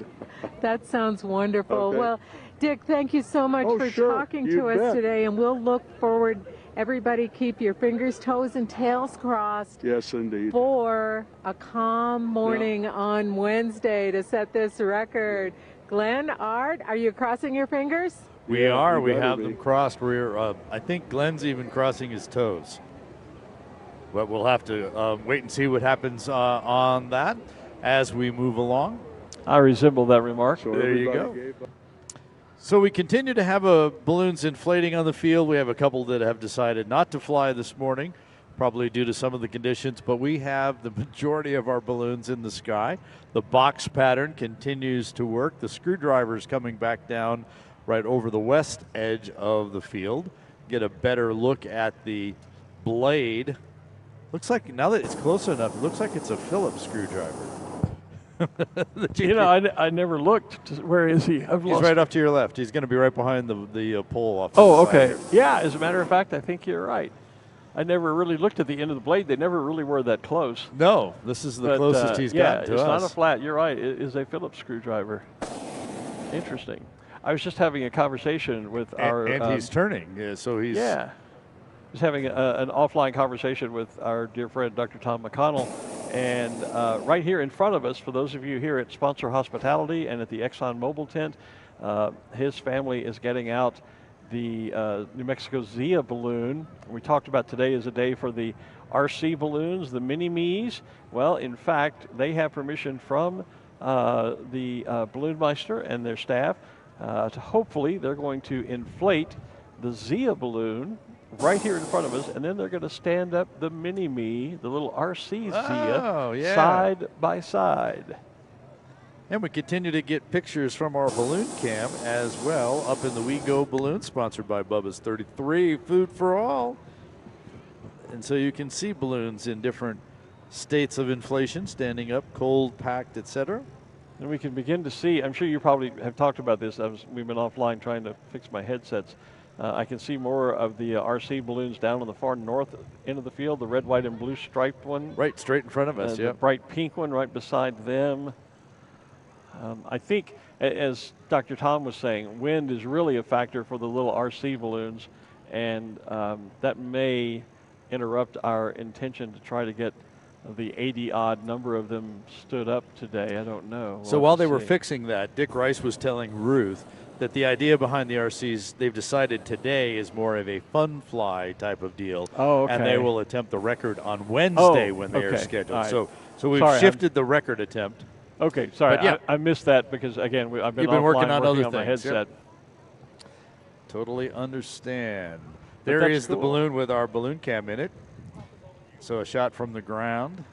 That sounds wonderful. Okay. Well, Dick, thank you so much for talking to us today, and we'll look forward. Everybody keep your fingers, toes, and tails crossed. Yes, indeed. For a calm morning on Wednesday to set this record. Glenn, Art, are you crossing your fingers? We are. We have them crossed. I think Glenn's even crossing his toes. But we'll have to wait and see what happens on that as we move along. I resemble that remark. There you go. So we continue to have balloons inflating on the field. We have a couple that have decided not to fly this morning, probably due to some of the conditions, but we have the majority of our balloons in the sky. The box pattern continues to work. The screwdriver's coming back down right over the west edge of the field. Get a better look at the blade. Looks like, now that it's close enough, it looks like it's a Phillips screwdriver. You know, I never looked. Where is he? He's right off to your left. He's going to be right behind the pole off. Oh, okay. Yeah, as a matter of fact, I think you're right. I never really looked at the end of the blade. They never really were that close. No, this is the closest he's gotten to us. Yeah, it's not a flat. You're right. It is a Phillips screwdriver. Interesting. I was just having a conversation with our... And he's turning, so he's... Yeah. I was having an offline conversation with our dear friend, Dr. Tom McConnell. And right here in front of us, for those of you here at Sponsor Hospitality and at the Exxon Mobil tent, his family is getting out the New Mexico Zia balloon. We talked about today as a day for the RC balloons, the mini-me's. Well, in fact, they have permission from the Balloon Meister and their staff to hopefully they're going to inflate the Zia balloon right here in front of us, and then they're going to stand up the mini-me, the little RC Zia, side by side. And we continue to get pictures from our balloon cam as well up in the We Go balloon, sponsored by Bubba's 33, Food for All. And so you can see balloons in different states of inflation, standing up, cold, packed, etc. And we can begin to see, I'm sure you probably have talked about this, we've been offline trying to fix my headsets. I can see more of the RC balloons down on the far north end of the field, the red, white, and blue striped one. Right, straight in front of us, The bright pink one right beside them. I think, as Dr. Tom was saying, wind is really a factor for the little RC balloons, and that may interrupt our intention to try to get the 80-odd number of them stood up today. I don't know. So while they were fixing that, Dick Rice was telling Ruth that the idea behind the RCs, they've decided today, is more of a fun fly type of deal. Oh, okay. And they will attempt the record on Wednesday when they are scheduled. Right. So we've shifted the record attempt. Okay, sorry, yeah. I missed that because, again, I've been working on other things. My headset. Yep. Totally understand. There is the balloon with our balloon cam in it. So a shot from the ground.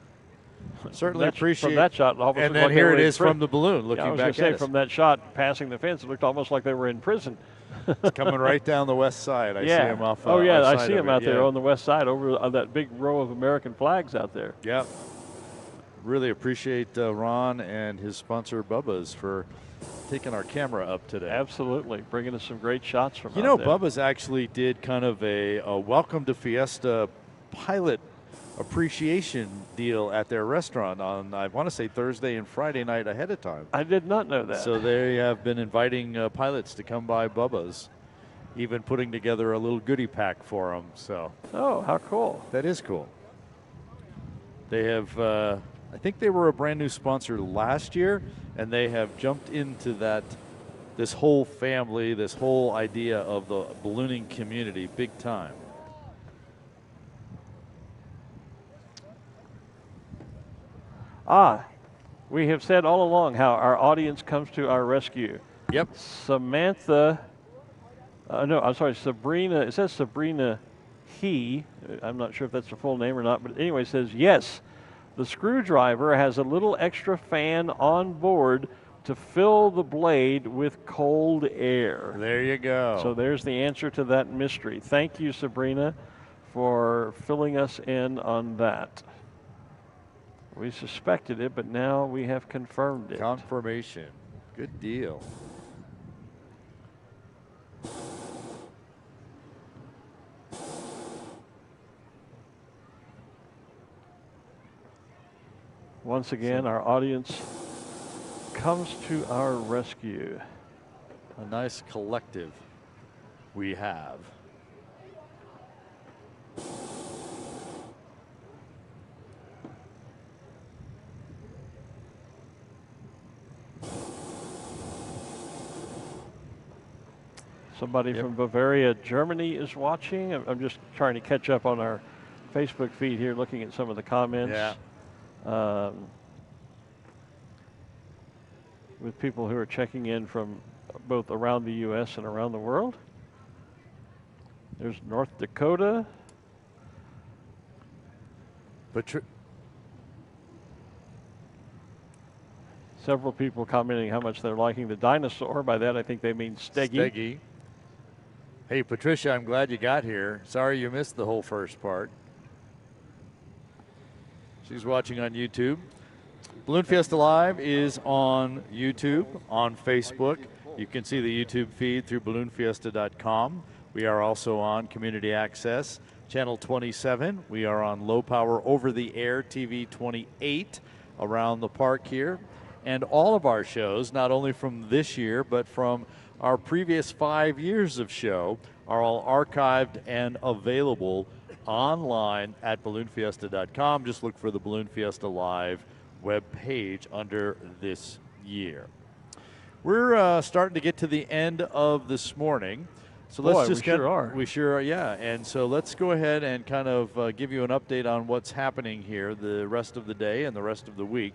Certainly appreciate from that shot. And then here it is from the balloon, looking back at us. From that shot passing the fence, it looked almost like they were in prison. It's coming right down the west side. I see him off. Oh yeah, I see him him out there on the west side, over on that big row of American flags out there. Yep. Really appreciate Ron and his sponsor Bubba's for taking our camera up today. Absolutely, bringing us some great shots from You out know, there. Bubba's actually did kind of a welcome to Fiesta pilot appreciation deal at their restaurant on, I want to say, Thursday and Friday night ahead of time. I did not know that. So they have been inviting pilots to come by Bubba's, even putting together a little goodie pack for them. So. Oh, how cool. That is cool. They have, I think they were a brand new sponsor last year, and they have jumped into this whole family, this whole idea of the ballooning community big time. We have said all along how our audience comes to our rescue. Yep. Sabrina. It says Sabrina I'm not sure if that's her full name or not, but anyway, it says, yes, the screwdriver has a little extra fan on board to fill the blade with cold air. There you go. So there's the answer to that mystery. Thank you, Sabrina, for filling us in on that. We suspected it, but now we have confirmed it. Confirmation. Good deal. Once again, our audience comes to our rescue. A nice collective we have. Somebody from Bavaria, Germany is watching. I'm just trying to catch up on our Facebook feed here, looking at some of the comments. Yeah. With people who are checking in from both around the U.S. and around the world. There's North Dakota. Several people commenting how much they're liking the dinosaur. By that, I think they mean Steggy. Steggy. Hey, Patricia, I'm glad you got here. Sorry you missed the whole first part. She's watching on YouTube. Balloon Fiesta Live is on YouTube, on Facebook. You can see the YouTube feed through balloonfiesta.com. We are also on Community Access, Channel 27. We are on low power over-the-air TV 28 around the park here. And all of our shows, not only from this year, but from our previous 5 years of show, are all archived and available online at balloonfiesta.com. Just look for the Balloon Fiesta Live web page under this year. We're starting to get to the end of this morning. So let's we sure are. We sure are, yeah. And so let's go ahead and kind of give you an update on what's happening here the rest of the day and the rest of the week.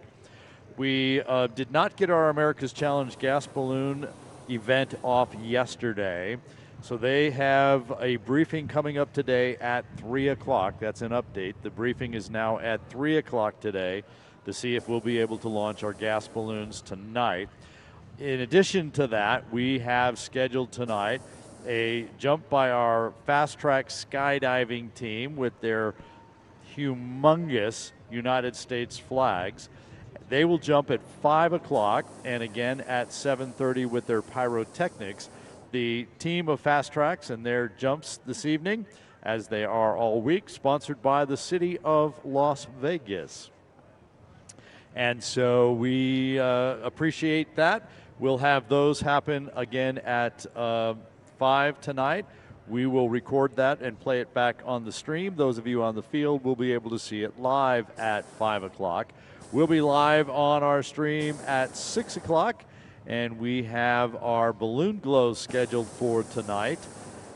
We did not get our America's Challenge gas balloon event off yesterday. So they have a briefing coming up today at 3 o'clock. That's an update. The briefing is now at 3 o'clock today to see if we'll be able to launch our gas balloons tonight. In addition to that, we have scheduled tonight a jump by our fast track skydiving team with their humongous United States flags. They will jump at 5 o'clock and again at 7:30 with their pyrotechnics. The team of fast tracks and their jumps this evening, as they are all week, sponsored by the city of Las Vegas. And so we appreciate that. We'll have those happen again at 5 tonight. We will record that and play it back on the stream. Those of you on the field will be able to see it live at 5 o'clock. We'll be live on our stream at 6 o'clock, and we have our balloon glow scheduled for tonight.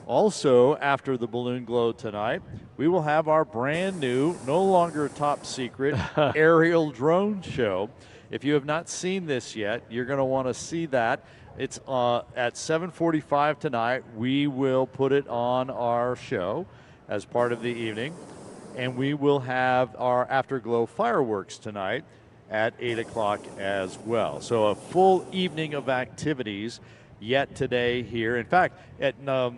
Also, after the balloon glow tonight, we will have our brand new, no longer top secret, aerial drone show. If you have not seen this yet, you're going to want to see that. It's at 7:45 tonight. We will put it on our show as part of the evening. And we will have our Afterglow fireworks tonight at 8 o'clock as well. So a full evening of activities yet today here. In fact,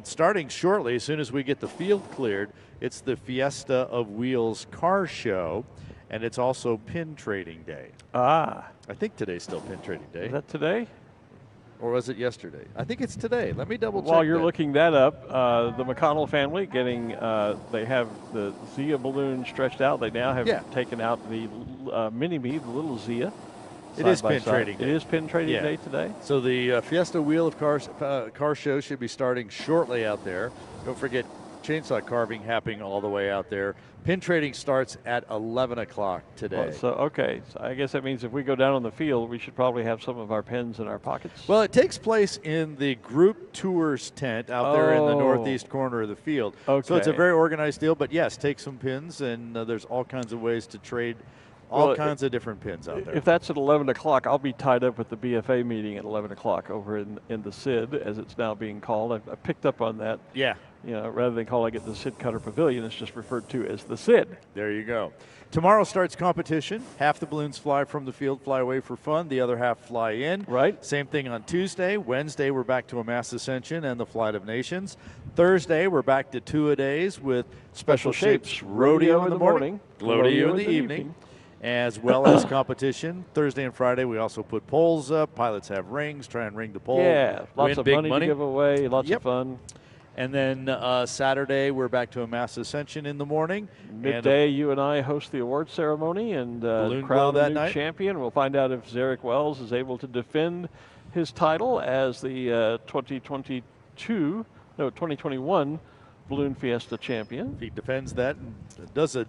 starting shortly, as soon as we get the field cleared, it's the Fiesta of Wheels car show, and it's also pin trading day. Ah. I think today's still pin trading day. Is that today? Or was it yesterday? I think it's today. Let me double check. While you're looking that up, the McConnell family they have the Zia balloon stretched out. They now have taken out the mini-me, the little Zia. It is pin trading day. It is pin trading day today. So the Fiesta Wheel of Cars car show should be starting shortly out there. Don't forget chainsaw carving happening all the way out there. Pin trading starts at 11 o'clock today. So I guess that means if we go down on the field, we should probably have some of our pins in our pockets. Well, it takes place in the group tours tent out there in the northeast corner of the field. Okay. So it's a very organized deal, but yes, take some pins, and there's all kinds of ways to trade all kinds of different pins out there. If that's at 11 o'clock, I'll be tied up with the BFA meeting at 11 o'clock over in the SID, as it's now being called. I picked up on that. Yeah. Rather than calling it the Sid Cutter Pavilion, it's just referred to as the SID. There you go. Tomorrow starts competition. Half the balloons fly from the field, fly away for fun. The other half fly in. Right. Same thing on Tuesday. Wednesday, we're back to a mass ascension and the Flight of Nations. Thursday, we're back to two-a-days with Special Shapes Rodeo in the morning, Rodeo in the evening, as well as competition. Thursday and Friday, we also put poles up. Pilots have rings, try and ring the pole. Yeah, lots of big money to give away, lots of fun. And then Saturday, we're back to a mass ascension in the morning. Midday, you and I host the award ceremony and crown a new champion. We'll find out if Zarek Wells is able to defend his title as the 2021 Balloon Fiesta champion. He defends that and does a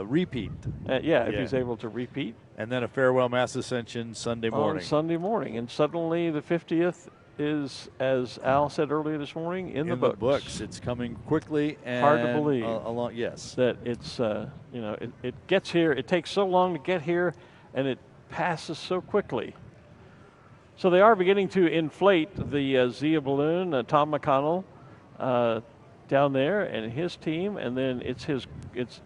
repeat. If he's able to repeat. And then a farewell mass ascension Sunday morning. On Sunday morning. And suddenly the 50th is, as Al said earlier this morning, in the books. It's coming quickly and hard to believe. Yes. That it's, it gets here. It takes so long to get here, and it passes so quickly. So they are beginning to inflate the Zia balloon. Tom McConnell down there and his team, and then it's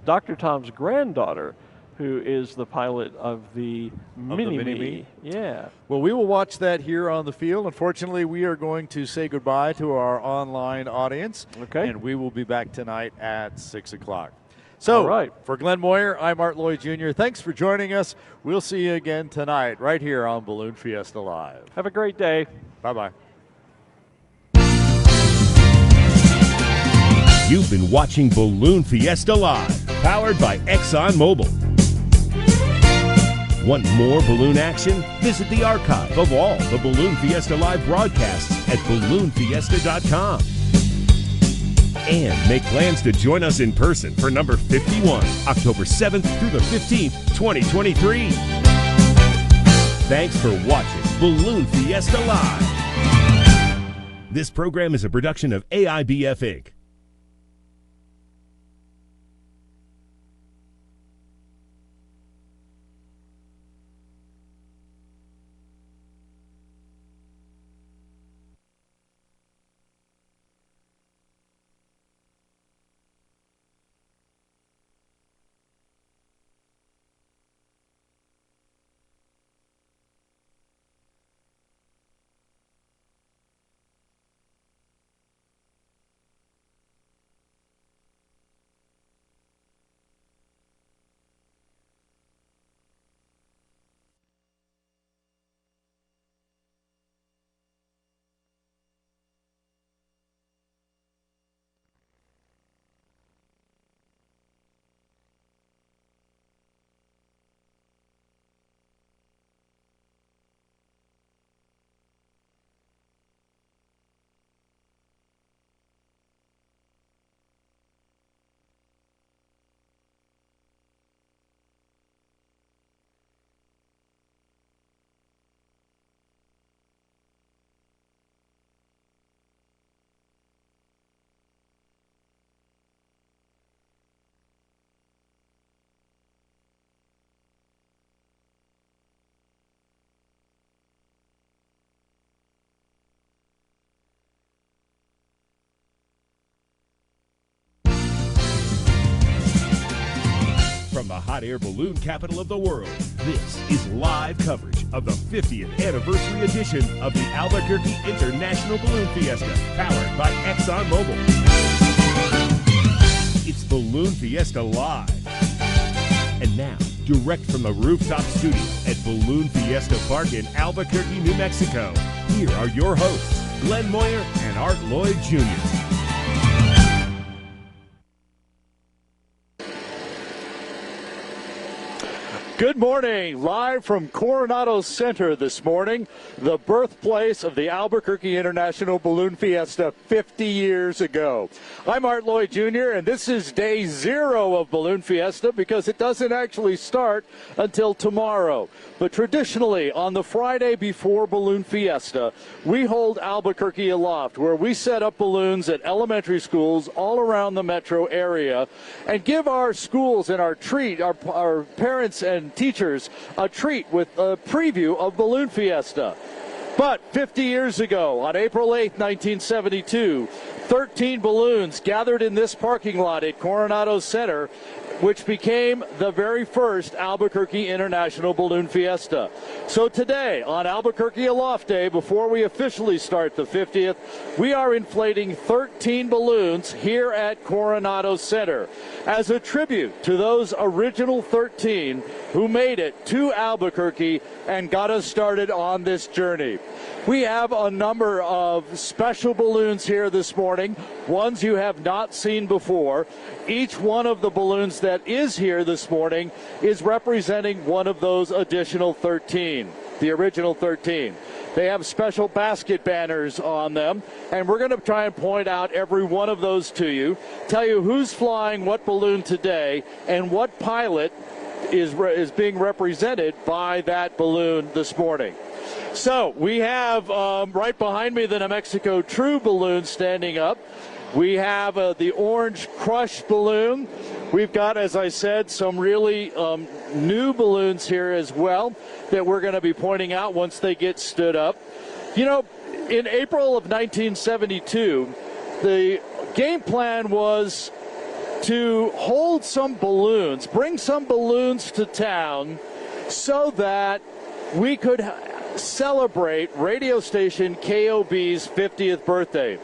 Dr. Tom's granddaughter who is the pilot of the Mini-Me. Yeah. Well, we will watch that here on the field. Unfortunately, we are going to say goodbye to our online audience. Okay. And we will be back tonight at 6 o'clock. So, for Glenn Moyer, I'm Art Lloyd Jr. Thanks for joining us. We'll see you again tonight right here on Balloon Fiesta Live. Have a great day. Bye-bye. You've been watching Balloon Fiesta Live, powered by ExxonMobil. Want more balloon action? Visit the archive of all the Balloon Fiesta Live broadcasts at balloonfiesta.com. And make plans to join us in person for number 51, October 7th through the 15th, 2023. Thanks for watching Balloon Fiesta Live. This program is a production of AIBF Inc. hot air balloon capital of the world, this is live coverage of the 50th anniversary edition of the Albuquerque International Balloon Fiesta, powered by ExxonMobil. It's Balloon Fiesta Live. And now, direct from the rooftop studio at Balloon Fiesta Park in Albuquerque, New Mexico, here are your hosts, Glenn Moyer and Art Lloyd Jr. Good morning, live from Coronado Center this morning, the birthplace of the Albuquerque International Balloon Fiesta 50 years ago. I'm Art Lloyd Jr., and this is day 0 of Balloon Fiesta because it doesn't actually start until tomorrow. But traditionally, on the Friday before Balloon Fiesta, we hold Albuquerque Aloft, where we set up balloons at elementary schools all around the metro area and give our schools and our parents and teachers a treat with a preview of Balloon Fiesta. But 50 years ago, on April 8, 1972, 13 balloons gathered in this parking lot at Coronado Center, which became the very first Albuquerque International Balloon Fiesta. So today, on Albuquerque Aloft Day, before we officially start the 50th, we are inflating 13 balloons here at Coronado Center as a tribute to those original 13 who made it to Albuquerque and got us started on this journey. We have a number of special balloons here this morning, ones you have not seen before. Each one of the balloons that is here this morning is representing one of those additional 13, the original 13. They have special basket banners on them, and we're going to try and point out every one of those to you, tell you who's flying what balloon today, and what pilot is being represented by that balloon this morning. So we have right behind me the New Mexico True balloon standing up. We have the Orange Crush balloon. We've got, as I said, some really new balloons here as well that we're going to be pointing out once they get stood up. You know, in April of 1972, the game plan was to hold some balloons, bring some balloons to town so that we could celebrate radio station KOB's 50th birthday.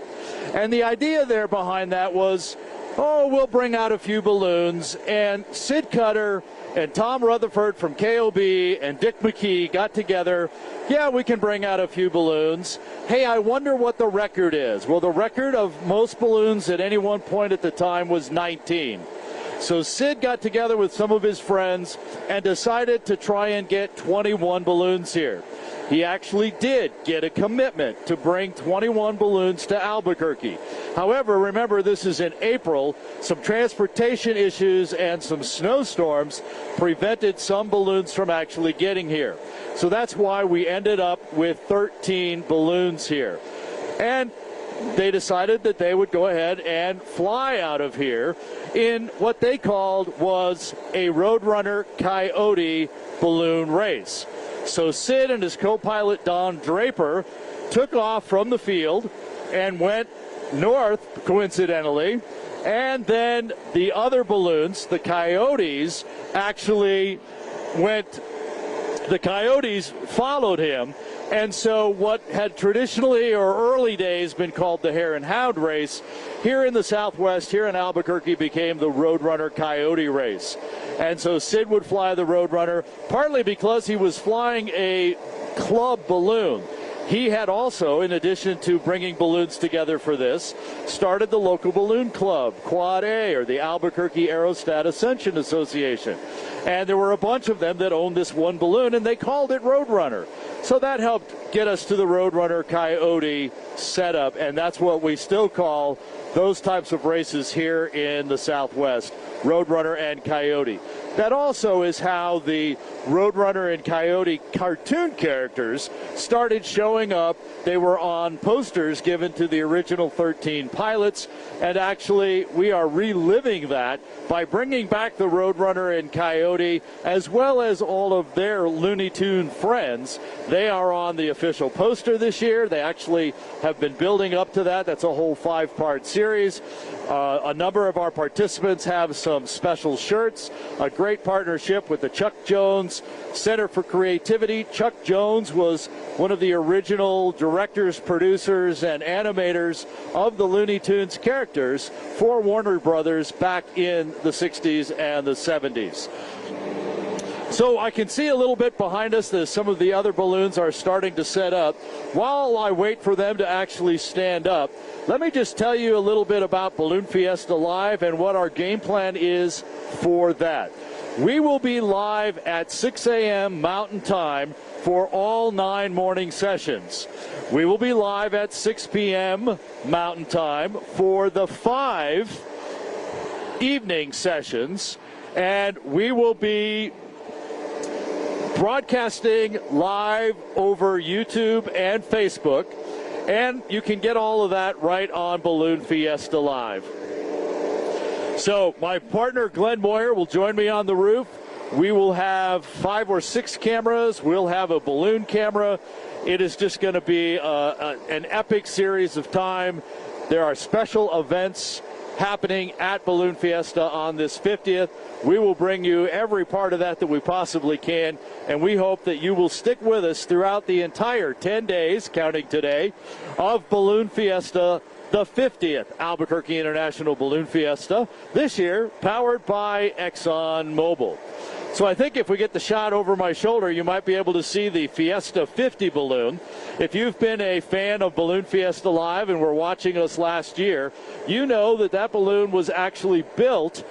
And the idea there behind that was, we'll bring out a few balloons. And Sid Cutter and Tom Rutherford from KOB and Dick McKee got together. Yeah, we can bring out a few balloons. Hey, I wonder what the record is. Well, the record of most balloons at any one point at the time was 19. So Sid got together with some of his friends and decided to try and get 21 balloons here. He actually did get a commitment to bring 21 balloons to Albuquerque. However, remember, this is in April. Some transportation issues and some snowstorms prevented some balloons from actually getting here. So that's why we ended up with 13 balloons here. And they decided that they would go ahead and fly out of here in what they called was a Roadrunner Coyote balloon race. So Sid and his co-pilot Don Draper took off from the field and went north, coincidentally, and then the other balloons, the Coyotes, actually the Coyotes followed him. And so what had traditionally or early days been called the Hare and Hound race, here in the Southwest, here in Albuquerque, became the Roadrunner Coyote race. And so Sid would fly the Roadrunner, partly because he was flying a club balloon. He had also, in addition to bringing balloons together for this, started the local balloon club, Quad A, or the Albuquerque Aerostat Ascension Association. And there were a bunch of them that owned this one balloon, and they called it Roadrunner. So that helped get us to the Roadrunner Coyote setup, and that's what we still call those types of races here in the Southwest, Roadrunner and Coyote. That also is how the Roadrunner and Coyote cartoon characters started showing up. They were on posters given to the original 13 pilots, and actually we are reliving that by bringing back the Roadrunner and Coyote as well as all of their Looney Tune friends. They are on the official poster this year. They actually have been building up to that. That's a whole 5-part series. A number of our participants have some special shirts, a great partnership with the Chuck Jones Center for Creativity. Chuck Jones was one of the original directors, producers, and animators of the Looney Tunes characters for Warner Brothers back in the 60s and the 70s. So I can see a little bit behind us that some of the other balloons are starting to set up. While I wait for them to actually stand up, let me just tell you a little bit about Balloon Fiesta Live and what our game plan is for that. We will be live at 6 a.m. Mountain Time for all 9 morning sessions. We will be live at 6 p.m. Mountain Time for the 5 evening sessions, and we will be broadcasting live over YouTube and Facebook, and you can get all of that right on Balloon Fiesta Live. So my partner Glenn Moyer will join me on the roof. We will have 5 or 6 cameras. We'll have a balloon camera. It is just going to be an epic series of time. There are special events happening at Balloon Fiesta on this 50th. We will bring you every part of that we possibly can, and we hope that you will stick with us throughout the entire 10 days, counting today, of Balloon Fiesta, the 50th Albuquerque International Balloon Fiesta, this year powered by ExxonMobil. So I think if we get the shot over my shoulder, you might be able to see the Fiesta 50 balloon. If you've been a fan of Balloon Fiesta Live and were watching us last year, you know that that balloon was actually built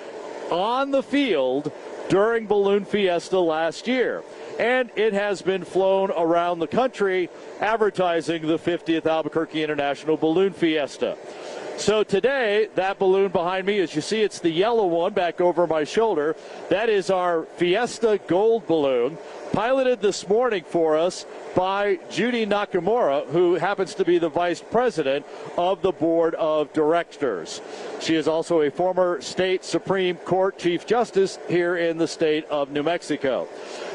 on the field during Balloon Fiesta last year. And it has been flown around the country advertising the 50th Albuquerque International Balloon Fiesta. So today, that balloon behind me, as you see, it's the yellow one back over my shoulder. That is our Fiesta Gold balloon, piloted this morning for us by Judy Nakamura, who happens to be the vice president of the board of directors. She is also a former state Supreme Court Chief Justice here in the state of New Mexico.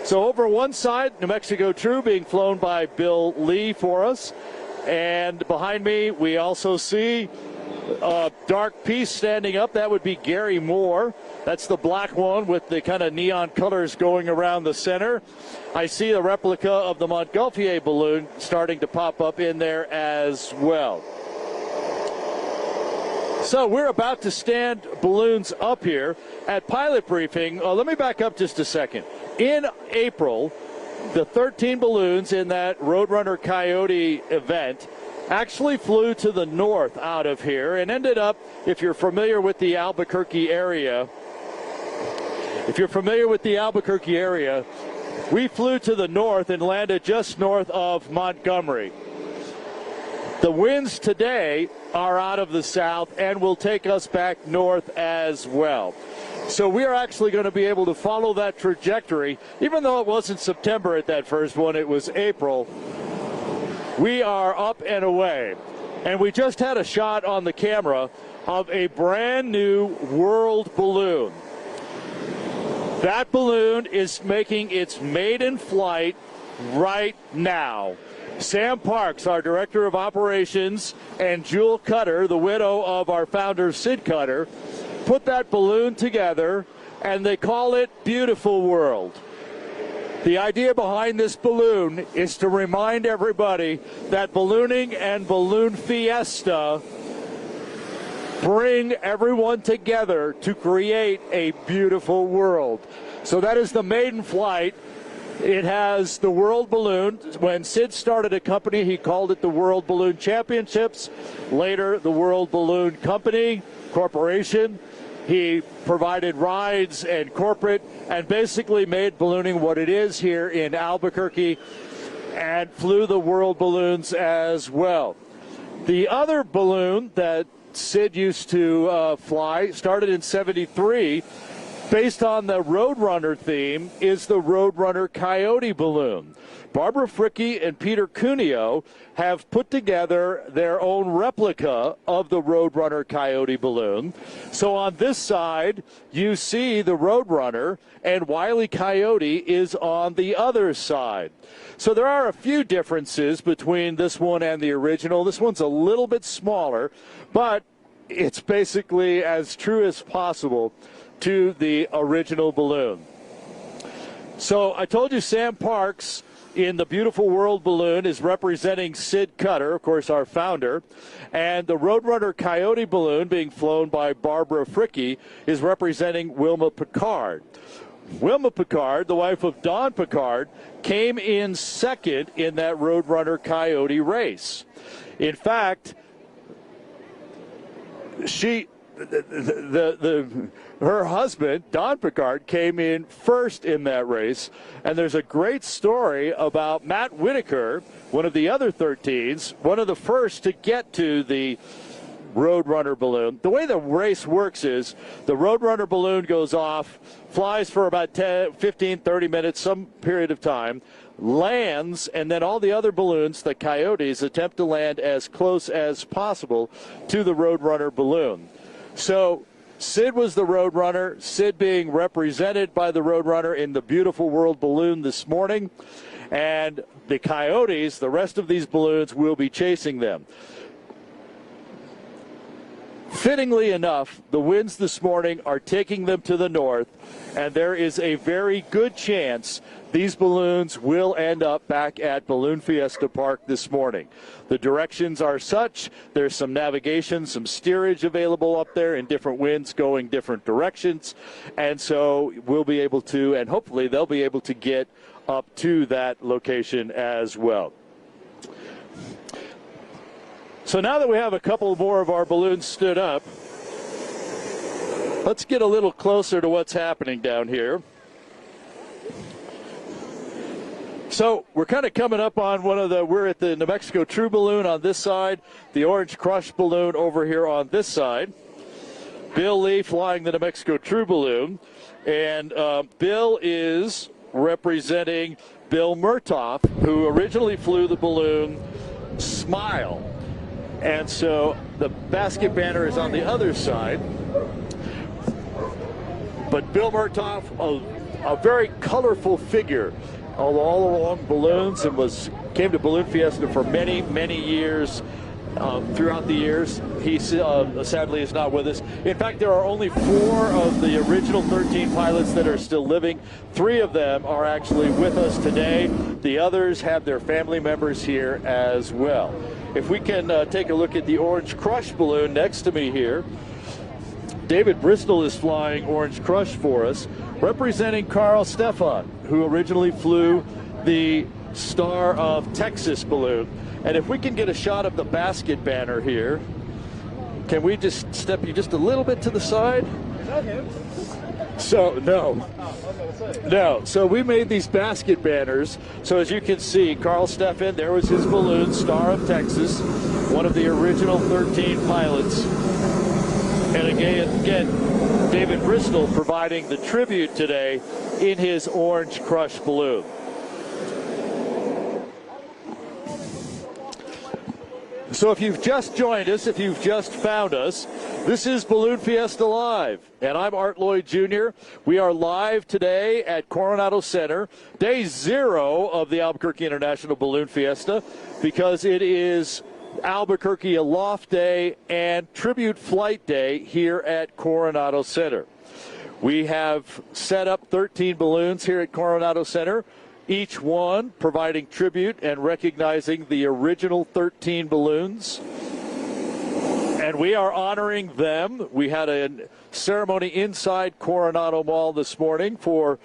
So over one side, New Mexico True being flown by Bill Lee for us. And behind me, we also see dark piece standing up. That would be Gary Moore. That's the black one with the kind of neon colors going around the center. I see a replica of the Montgolfier balloon starting to pop up in there as well. So we're about to stand balloons up here at pilot briefing. Let me back up just a second. In April, the 13 balloons in that Roadrunner Coyote event actually flew to the north out of here and ended up, if you're familiar with the Albuquerque area, we flew to the north and landed just north of Montgomery. The winds today are out of the south and will take us back north as well. So we are actually going to be able to follow that trajectory. Even though it wasn't September at that first one, it was April. We are up and away. And we just had a shot on the camera of a brand new World balloon. That balloon is making its maiden flight right now. Sam Parks, our director of operations, and Jewel Cutter, the widow of our founder Sid Cutter, put that balloon together, and they call it Beautiful World. The idea behind this balloon is to remind everybody that ballooning and Balloon Fiesta bring everyone together to create a beautiful world. So that is the maiden flight. It has the World Balloon. When Sid started a company, he called it the World Balloon Championships. Later, the World Balloon Company, Corporation. He provided rides and corporate and basically made ballooning what it is here in Albuquerque and flew the World balloons as well. The other balloon that Sid used to fly started in '73. Based on the Roadrunner theme, is the Roadrunner Coyote balloon. Barbara Fricke and Peter Cuneo have put together their own replica of the Roadrunner Coyote balloon. So on this side, you see the Roadrunner, and Wile E. Coyote is on the other side. So there are a few differences between this one and the original. This one's a little bit smaller, but it's basically as true as possible to the original balloon. So I told you Sam Parks in the Beautiful World balloon is representing Sid Cutter, of course, our founder. And the Roadrunner Coyote balloon, being flown by Barbara Fricke, is representing Wilma Picard. Wilma Picard, the wife of Don Picard, came in second in that Roadrunner Coyote race. In fact, her husband, Don Picard, came in first in that race. And there's a great story about Matt Whitaker, one of the other 13s, one of the first to get to the Roadrunner balloon. The way the race works is the Roadrunner balloon goes off, flies for about 10, 15, 30 minutes, some period of time, lands, and then all the other balloons, the Coyotes, attempt to land as close as possible to the Roadrunner balloon. So Sid was the Roadrunner, Sid being represented by the Roadrunner in the Beautiful World balloon this morning, and the Coyotes, the rest of these balloons, will be chasing them. Fittingly enough, the winds this morning are taking them to the north, and there is a very good chance these balloons will end up back at Balloon Fiesta Park this morning. The directions are such, there's some navigation, some steerage available up there in different winds going different directions, and so we'll be able to, and hopefully they'll be able to get up to that location as well. So now that we have a couple more of our balloons stood up, let's get a little closer to what's happening down here. So we're kind of coming up on we're at the New Mexico True Balloon on this side, the Orange Crush Balloon over here on this side. Bill Lee flying the New Mexico True Balloon, and Bill is representing Bill Murtaugh, who originally flew the balloon Smile. And so the basket banner is on the other side. But Bill Murtaugh, a very colorful figure all along balloons, and came to Balloon Fiesta for many, many years. Throughout the years, he sadly is not with us. In fact, there are only 4 of the original 13 pilots that are still living. 3 of them are actually with us today. The others have their family members here as well. If we can take a look at the Orange Crush balloon next to me here. David Bristol is flying Orange Crush for us, representing Carl Stefan, who originally flew the Star of Texas balloon. And if we can get a shot of the basket banner here, can we just step you just a little bit to the side? Is that him? So, no. No. So we made these basket banners. So as you can see, Carl Stefan, there was his balloon, Star of Texas, one of the original 13 pilots. And again, David Bristol providing the tribute today in his Orange Crush balloon. So if you've just joined us, if you've just found us, this is Balloon Fiesta Live, and I'm Art Lloyd Jr. We are live today at Coronado Center, day 0 of the Albuquerque International Balloon Fiesta, because it is Albuquerque Aloft Day and Tribute Flight Day here at Coronado Center. We have set up 13 balloons here at Coronado Center, each one providing tribute and recognizing the original 13 balloons. And we are honoring them. We had a ceremony inside Coronado Mall this morning for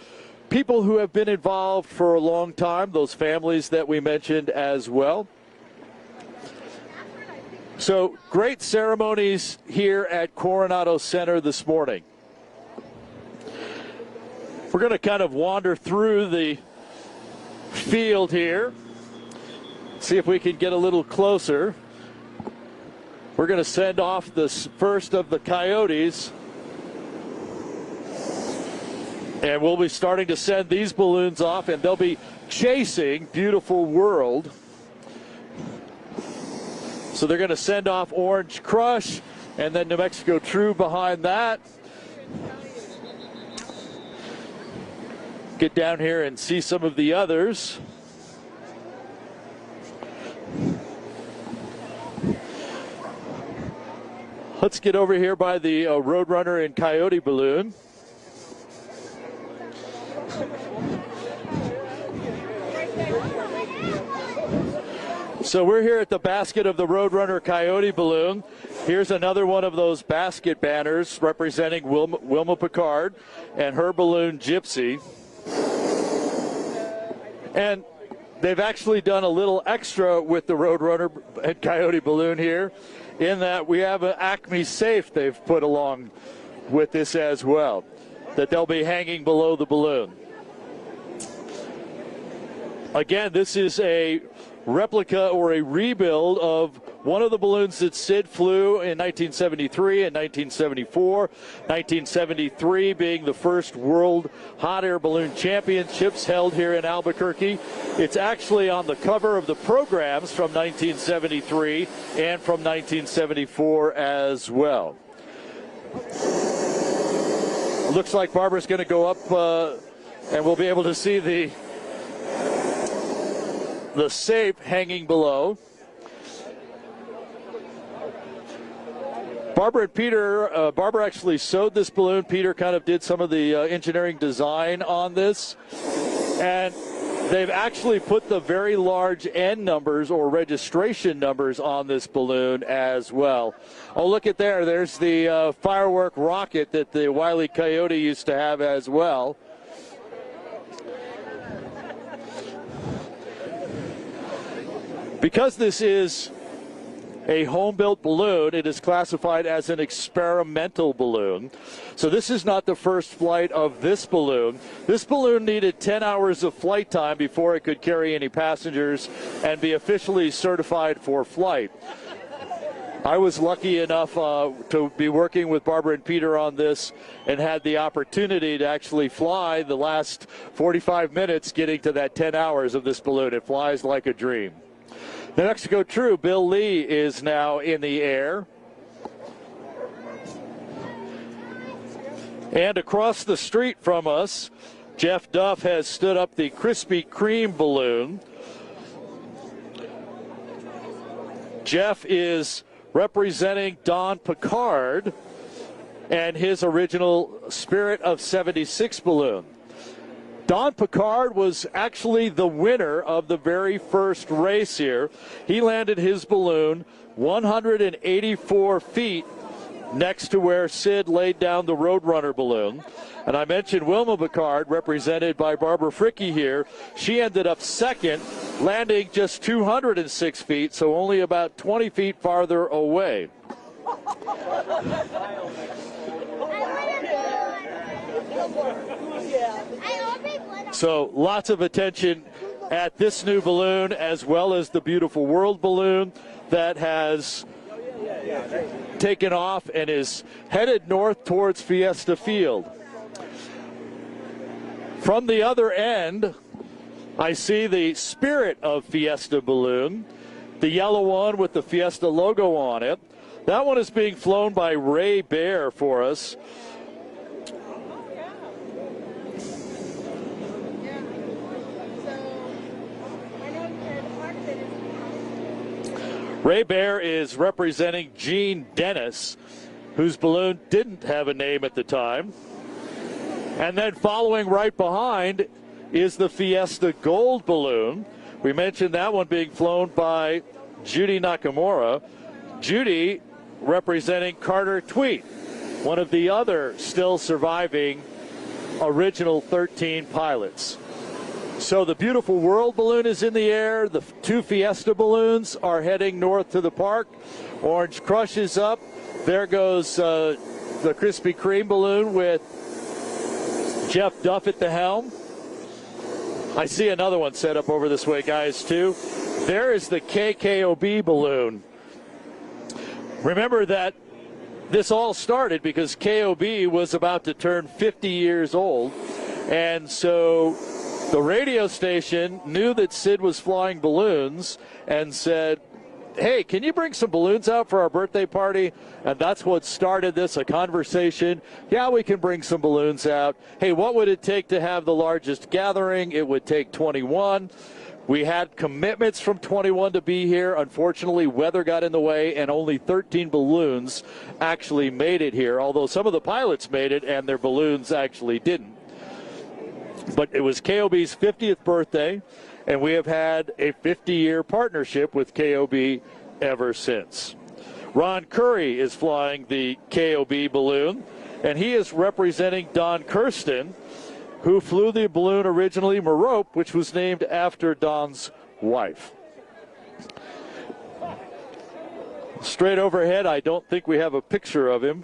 people who have been involved for a long time, those families that we mentioned as well. So great ceremonies here at Coronado Center this morning. We're going to kind of wander through the field here, see if we can get a little closer. We're going to send off the first of the Coyotes, and we'll be starting to send these balloons off, and they'll be chasing Beautiful World. So they're going to send off Orange Crush and then New Mexico True behind that. Get down here and see some of the others. Let's get over here by the Roadrunner and Coyote balloon. So we're here at the basket of the Roadrunner Coyote balloon. Here's another one of those basket banners representing Wilma Picard and her balloon Gypsy. And they've actually done a little extra with the Roadrunner and Coyote balloon here, in that we have an Acme safe they've put along with this as well, that they'll be hanging below the balloon. Again, this is a replica or a rebuild of one of the balloons that Sid flew in 1973 and 1974. 1973 being the first World Hot Air Balloon Championships held here in Albuquerque. It's actually on the cover of the programs from 1973 and from 1974 as well. Looks like Barbara's going to go up and we'll be able to see the safe hanging below. Barbara and Peter, Barbara actually sewed this balloon. Peter kind of did some of the engineering design on this. And they've actually put the very large N numbers or registration numbers on this balloon as well. Oh, look at there. There's the firework rocket that the Wile E. Coyote used to have as well. Because this is a home-built balloon, it is classified as an experimental balloon. So this is not the first flight of this balloon. This balloon needed 10 hours of flight time before it could carry any passengers and be officially certified for flight. I was lucky enough to be working with Barbara and Peter on this and had the opportunity to actually fly the last 45 minutes getting to that 10 hours of this balloon. It flies like a dream. The New Mexico True, Bill Lee, is now in the air. And across the street from us, Jeff Duff has stood up the Krispy Kreme balloon. Jeff is representing Don Picard and his original Spirit of 76 balloon. Don Picard was actually the winner of the very first race here. He landed his balloon 184 feet next to where Sid laid down the Roadrunner balloon. And I mentioned Wilma Picard, represented by Barbara Fricke here. She ended up second, landing just 206 feet, so only about 20 feet farther away. So lots of attention at this new balloon, as well as the Beautiful World balloon that has taken off and is headed north towards Fiesta Field. From the other end, I see the Spirit of Fiesta balloon, the yellow one with the Fiesta logo on it. That one is being flown by Ray Bear for us. Ray Bear is representing Gene Dennis, whose balloon didn't have a name at the time. And then following right behind is the Fiesta Gold balloon. We mentioned that one being flown by Judy Nakamura. Judy representing Carter Tweet, one of the other still surviving original 13 pilots. So the Beautiful World balloon is in the air. The two Fiesta balloons are heading north to the park. Orange Crush is up. There goes the Krispy Kreme balloon with Jeff Duff at the helm. I see another one set up over this way, guys, too. There is the KKOB balloon. Remember that this all started because KOB was about to turn 50 years old. And so the radio station knew that Sid was flying balloons and said, hey, can you bring some balloons out for our birthday party? And that's what started this, a conversation. Yeah, we can bring some balloons out. Hey, what would it take to have the largest gathering? It would take 21. We had commitments from 21 to be here. Unfortunately, weather got in the way, and only 13 balloons actually made it here, although some of the pilots made it and their balloons actually didn't. But it was KOB's 50th birthday, and we have had a 50-year partnership with KOB ever since. Ron Curry is flying the KOB balloon, and he is representing Don Kirsten, who flew the balloon originally, Merope, which was named after Don's wife. Straight overhead, I don't think we have a picture of him,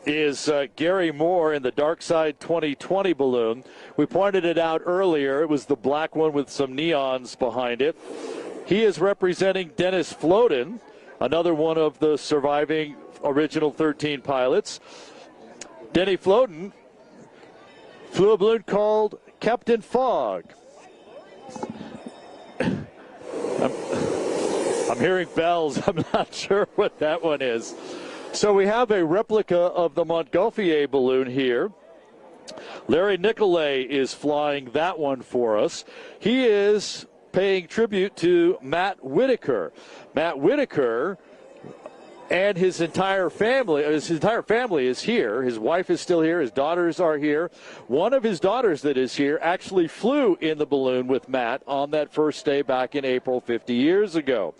is Gary Moore in the Dark Side 2020 balloon. We pointed it out earlier. It was the black one with some neons behind it. He is representing Dennis Floden, another one of the surviving original 13 pilots. Denny Floden flew a balloon called Captain Fog. I'm hearing bells. I'm not sure what that one is. So we have a replica of the Montgolfier balloon here. Larry Nicolay is flying that one for us. He is paying tribute to Matt Whitaker. Matt Whitaker and his entire family is here. His wife is still here. His daughters are here. One of his daughters that is here actually flew in the balloon with Matt on that first day back in April 50 years ago.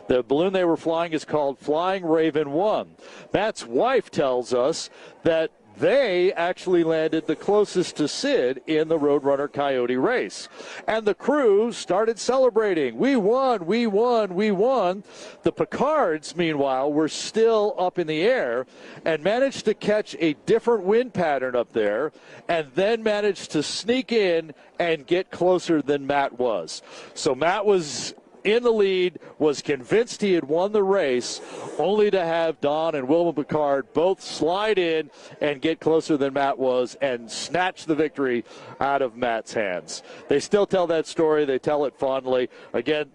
The balloon they were flying is called Flying Raven 1. Matt's wife tells us that they actually landed the closest to Sid in the Roadrunner Coyote race. And the crew started celebrating. We won, we won, we won. The Picards, meanwhile, were still up in the air and managed to catch a different wind pattern up there and then managed to sneak in and get closer than Matt was. So Matt was in the lead, was convinced he had won the race, only to have Don and Wilma Picard both slide in and get closer than Matt was and snatch the victory out of Matt's hands. They still tell that story. They tell it fondly. Again,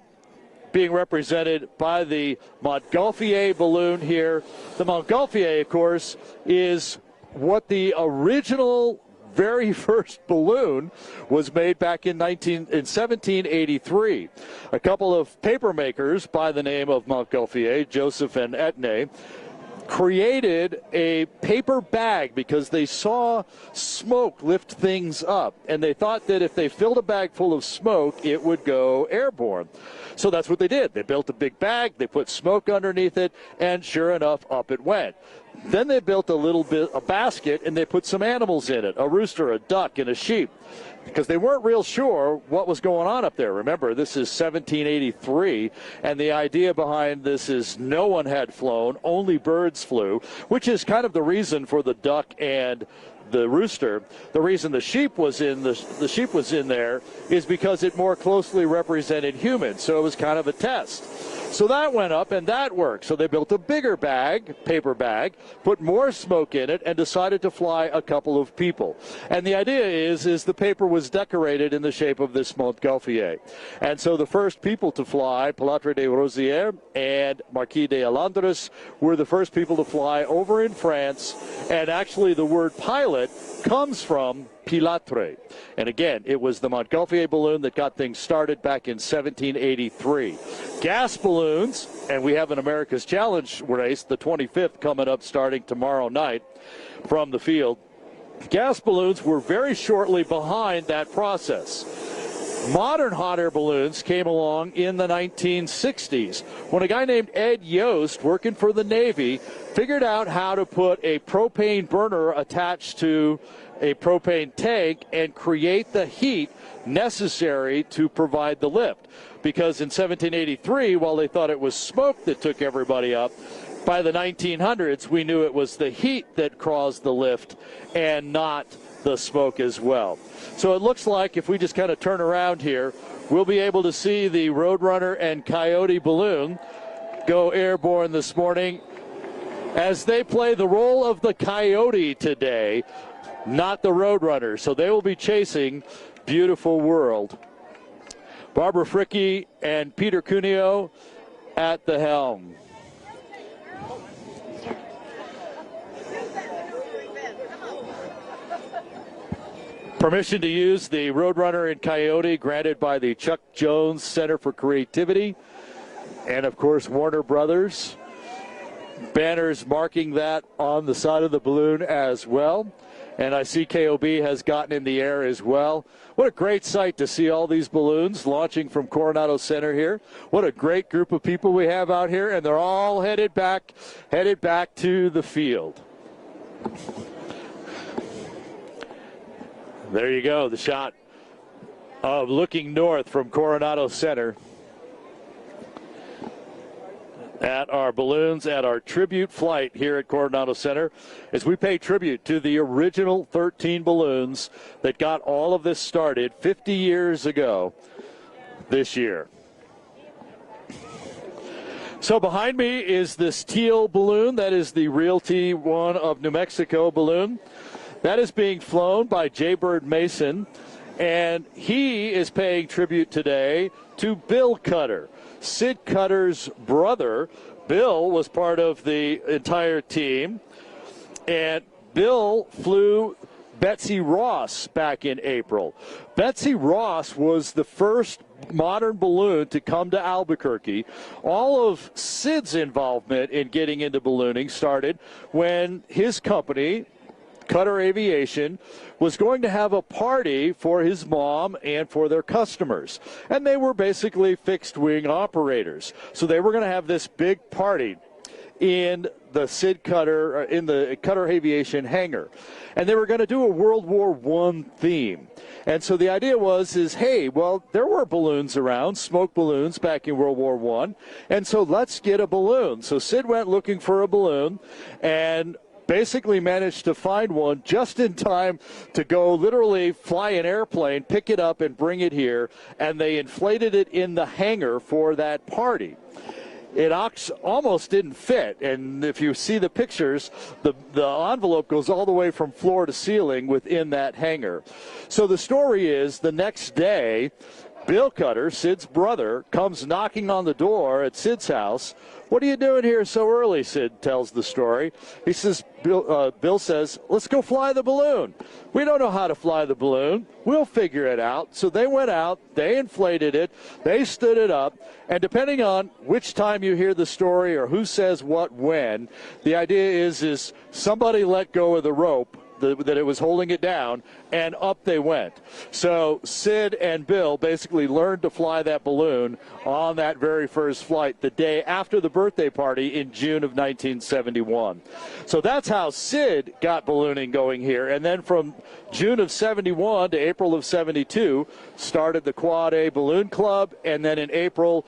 being represented by the Montgolfier balloon here. The Montgolfier, of course, is what the original very first balloon was made back in 1783. A couple of paper makers by the name of Montgolfier, Joseph and Etne, created a paper bag because they saw smoke lift things up, and they thought that if they filled a bag full of smoke, it would go airborne. So that's what they did. They built a big bag, they put smoke underneath it, and sure enough, up it went. Then they built a basket, and they put some animals in it, a rooster, a duck, and a sheep, because they weren't real sure what was going on up there. Remember, this is 1783, and the idea behind this is no one had flown, only birds flew, which is kind of the reason for the duck and the rooster. The reason the sheep was in there is because it more closely represented humans, so it was kind of a test. So that went up, and that worked. So they built a bigger bag, paper bag, put more smoke in it, and decided to fly a couple of people. And the idea is the paper was decorated in the shape of this Montgolfier. And so the first people to fly, Pilatre de Rosière and Marquis de Alandres, were the first people to fly over in France. And actually the word pilot comes from Pilatre. And again, it was the Montgolfier balloon that got things started back in 1783. Gas balloons, and we have an America's Challenge race, the 25th, coming up starting tomorrow night from the field. Gas balloons were very shortly behind that process. Modern hot air balloons came along in the 1960s when a guy named Ed Yost, working for the Navy, figured out how to put a propane burner attached to a propane tank and create the heat necessary to provide the lift. Because in 1783, while they thought it was smoke that took everybody up, by the 1900s, we knew it was the heat that caused the lift and not the smoke as well. So it looks like if we just kind of turn around here, we'll be able to see the Roadrunner and Coyote balloon go airborne this morning as they play the role of the Coyote today, not the Roadrunner. So they will be chasing Beautiful World. Barbara Fricke and Peter Cuneo at the helm. Permission to use the Roadrunner in Coyote granted by the Chuck Jones Center for Creativity and, of course, Warner Brothers. Banners marking that on the side of the balloon as well. And I see KOB has gotten in the air as well. What a great sight to see all these balloons launching from Coronado Center here. What a great group of people we have out here, and they're all headed back to the field. There you go, the shot of looking north from Coronado Center at our balloons, at our tribute flight here at Coronado Center, as we pay tribute to the original 13 balloons that got all of this started 50 years ago this year. So behind me is this teal balloon. That is the Realty One of New Mexico balloon. That is being flown by Jaybird Mason, and he is paying tribute today to Bill Cutter, Sid Cutter's brother. Bill was part of the entire team, and Bill flew Betsy Ross back in April. Betsy Ross was the first modern balloon to come to Albuquerque. All of Sid's involvement in getting into ballooning started when his company, Cutter Aviation, was going to have a party for his mom and for their customers. And they were basically fixed-wing operators. So they were going to have this big party in the Sid Cutter, in the Cutter Aviation hangar. And they were going to do a World War I theme. And so the idea was, hey, well, there were balloons around, smoke balloons back in World War I. And so let's get a balloon. So Sid went looking for a balloon and basically managed to find one just in time to go literally fly an airplane, pick it up, and bring it here. And they inflated it in the hangar for that party. It almost didn't fit, and if you see the pictures, the envelope goes all the way from floor to ceiling within that hangar. So the story is, the next day, Bill Cutter, Sid's brother, comes knocking on the door at Sid's house. "What are you doing here so early?" Sid tells the story. He says, Bill says, "Let's go fly the balloon." "We don't know how to fly the balloon. We'll figure it out." So they went out, they inflated it, they stood it up, and depending on which time you hear the story or who says what when, the idea is somebody let go of the rope that it was holding it down, and up they went. So Sid and Bill basically learned to fly that balloon on that very first flight the day after the birthday party in June of 1971. So that's how Sid got ballooning going here. And then from June of 71 to April of 72, started the Quad A Balloon Club, and then in April,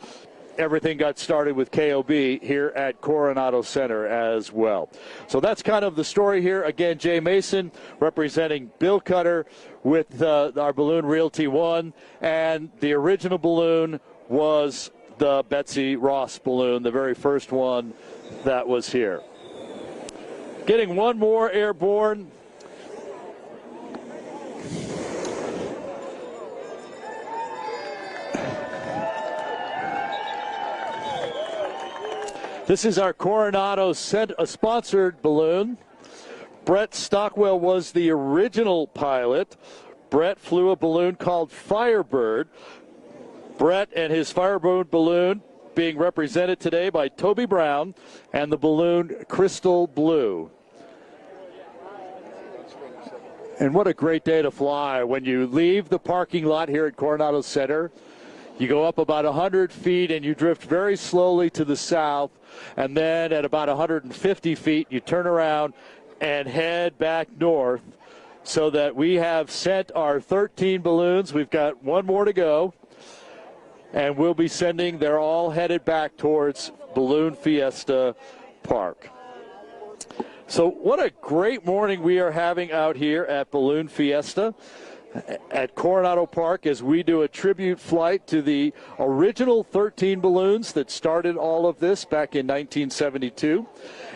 everything got started with KOB here at Coronado Center as well. So that's kind of the story here. Again, Jay Mason representing Bill Cutter with our balloon Realty One, and the original balloon was the Betsy Ross balloon, the very first one that was here. Getting one more airborne. This is our Coronado sponsored balloon. Brett Stockwell was the original pilot. Brett flew a balloon called Firebird. Brett and his Firebird balloon being represented today by Toby Brown and the balloon Crystal Blue. And what a great day to fly. When you leave the parking lot here at Coronado Center, you go up about 100 feet and you drift very slowly to the south, and then at about 150 feet you turn around and head back north, so that we have sent our 13 balloons. We've got one more to go, and we'll be sending, they're all headed back towards Balloon Fiesta Park. So what a great morning we are having out here at Balloon Fiesta at Coronado Park, as we do a tribute flight to the original 13 balloons that started all of this back in 1972.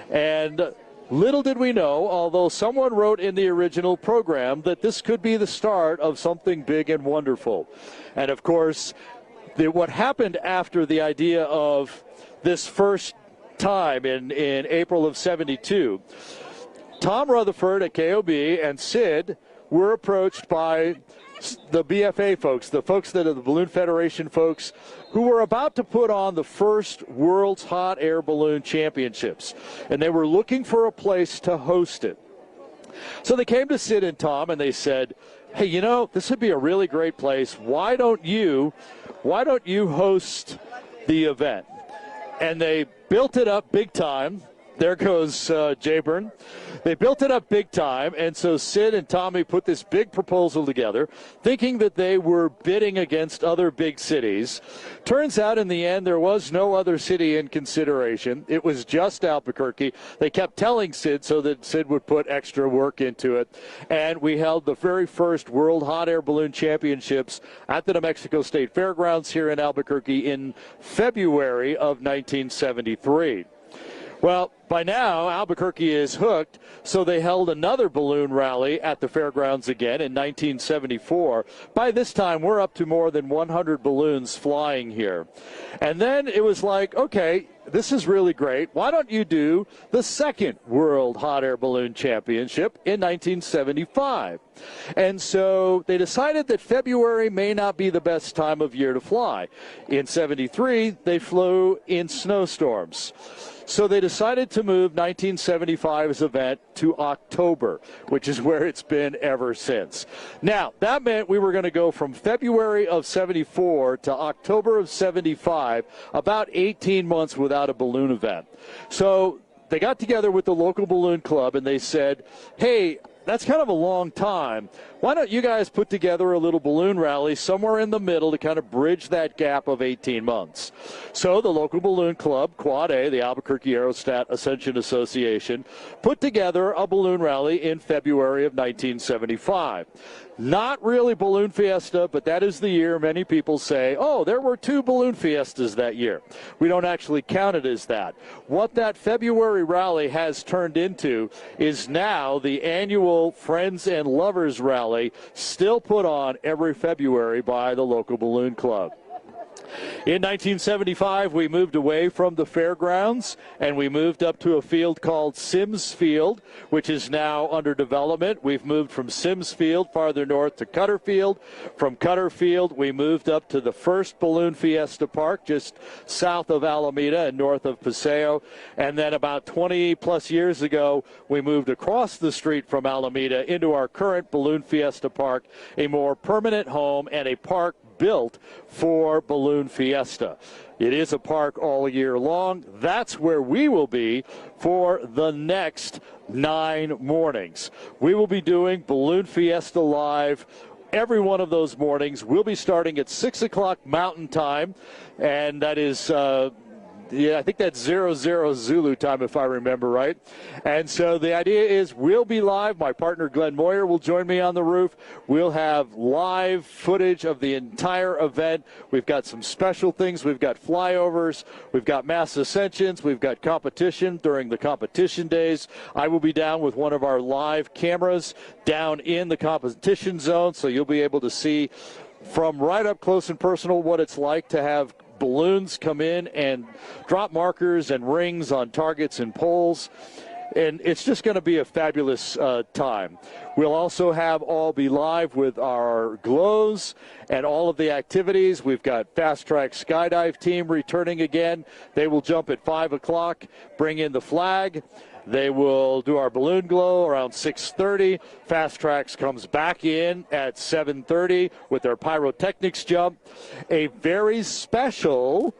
And little did we know, although someone wrote in the original program, that this could be the start of something big and wonderful. And of course, what happened after the idea of this first time in April of 72, Tom Rutherford at KOB and Sid we're approached by the BFA folks, the folks that are the Balloon Federation folks, who were about to put on the first World's Hot Air Balloon Championships. And they were looking for a place to host it. So they came to Sid and Tom and they said, hey, you know, this would be a really great place. Why don't you host the event? And they built it up big time. There goes Jayburn. They built it up big time, and so Sid and Tommy put this big proposal together, thinking that they were bidding against other big cities. Turns out in the end there was no other city in consideration. It was just Albuquerque. They kept telling Sid so that Sid would put extra work into it, and we held the very first World Hot Air Balloon Championships at the New Mexico State Fairgrounds here in Albuquerque in February of 1973. Well, by now, Albuquerque is hooked, so they held another balloon rally at the fairgrounds again in 1974. By this time, we're up to more than 100 balloons flying here. And then it was like, okay, this is really great. Why don't you do the second World Hot Air Balloon Championship in 1975? And so they decided that February may not be the best time of year to fly. In 73, they flew in snowstorms. So they decided to move 1975's event to October, which is where it's been ever since. Now, that meant we were going to go from February of 74 to October of 75, about 18 months without a balloon event. So they got together with the local balloon club and they said, hey, that's kind of a long time. Why don't you guys put together a little balloon rally somewhere in the middle to kind of bridge that gap of 18 months? So the local balloon club, Quad A, the Albuquerque Aerostat Ascension Association, put together a balloon rally in February of 1975. Not really Balloon Fiesta, but that is the year many people say, oh, there were 2 Balloon Fiestas that year. We don't actually count it as that. What that February rally has turned into is now the annual Friends and Lovers Rally, still put on every February by the local balloon club. In 1975, we moved away from the fairgrounds and we moved up to a field called Sims Field, which is now under development. We've moved from Sims Field farther north to Cutter Field. From Cutter Field, we moved up to the first Balloon Fiesta Park, just south of Alameda and north of Paseo. And then about 20 plus years ago, we moved across the street from Alameda into our current Balloon Fiesta Park, a more permanent home and a park built for Balloon Fiesta. It is a park all year long. That's where we will be for the next 9 mornings. We will be doing Balloon Fiesta Live every one of those mornings. We'll be starting at 6 o'clock Mountain Time, and that is I think that's 00 Zulu time, if I remember right. And so the idea is we'll be live. My partner Glenn Moyer will join me on the roof. We'll have live footage of the entire event. We've got some special things. We've got flyovers. We've got mass ascensions. We've got competition during the competition days. I will be down with one of our live cameras down in the competition zone, so you'll be able to see from right up close and personal what it's like to have balloons come in and drop markers and rings on targets and poles. And it's just going to be a fabulous time. We'll also have all be live with our glows and all of the activities. We've got Fast Track Skydive team returning again. They will jump at 5 o'clock, bring in the flag. They will do our balloon glow around 6:30. Fast Tracks comes back in at 7:30 with their pyrotechnics jump. A very special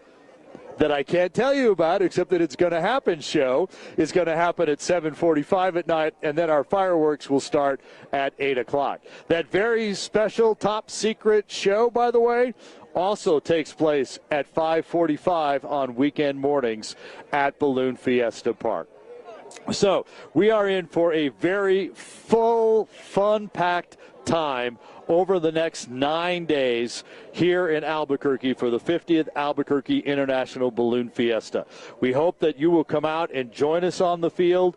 that I can't tell you about, except that it's going to happen show is going to happen at 7:45 at night, and then our fireworks will start at 8 o'clock. That very special top secret show, by the way, also takes place at 5:45 on weekend mornings at Balloon Fiesta Park. So we are in for a very full, fun-packed time over the next 9 days here in Albuquerque for the 50th Albuquerque International Balloon Fiesta. We hope that you will come out and join us on the field,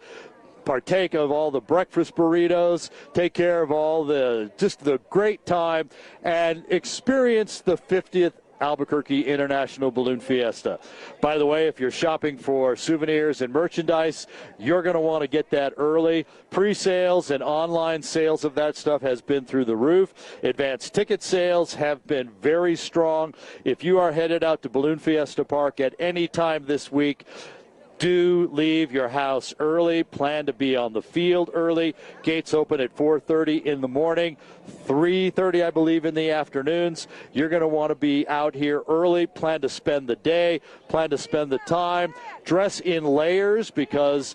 partake of all the breakfast burritos, take care of all the, just the great time, and experience the 50th Albuquerque International Balloon Fiesta. By the way, if you're shopping for souvenirs and merchandise, you're going to want to get that early. Pre-sales and online sales of that stuff has been through the roof. Advanced ticket sales have been very strong. If you are headed out to Balloon Fiesta Park at any time this week, do leave your house early. Plan to be on the field early. Gates open at 4:30 in the morning, 3:30, I believe, in the afternoons. You're going to want to be out here early. Plan to spend the day. Plan to spend the time. Dress in layers because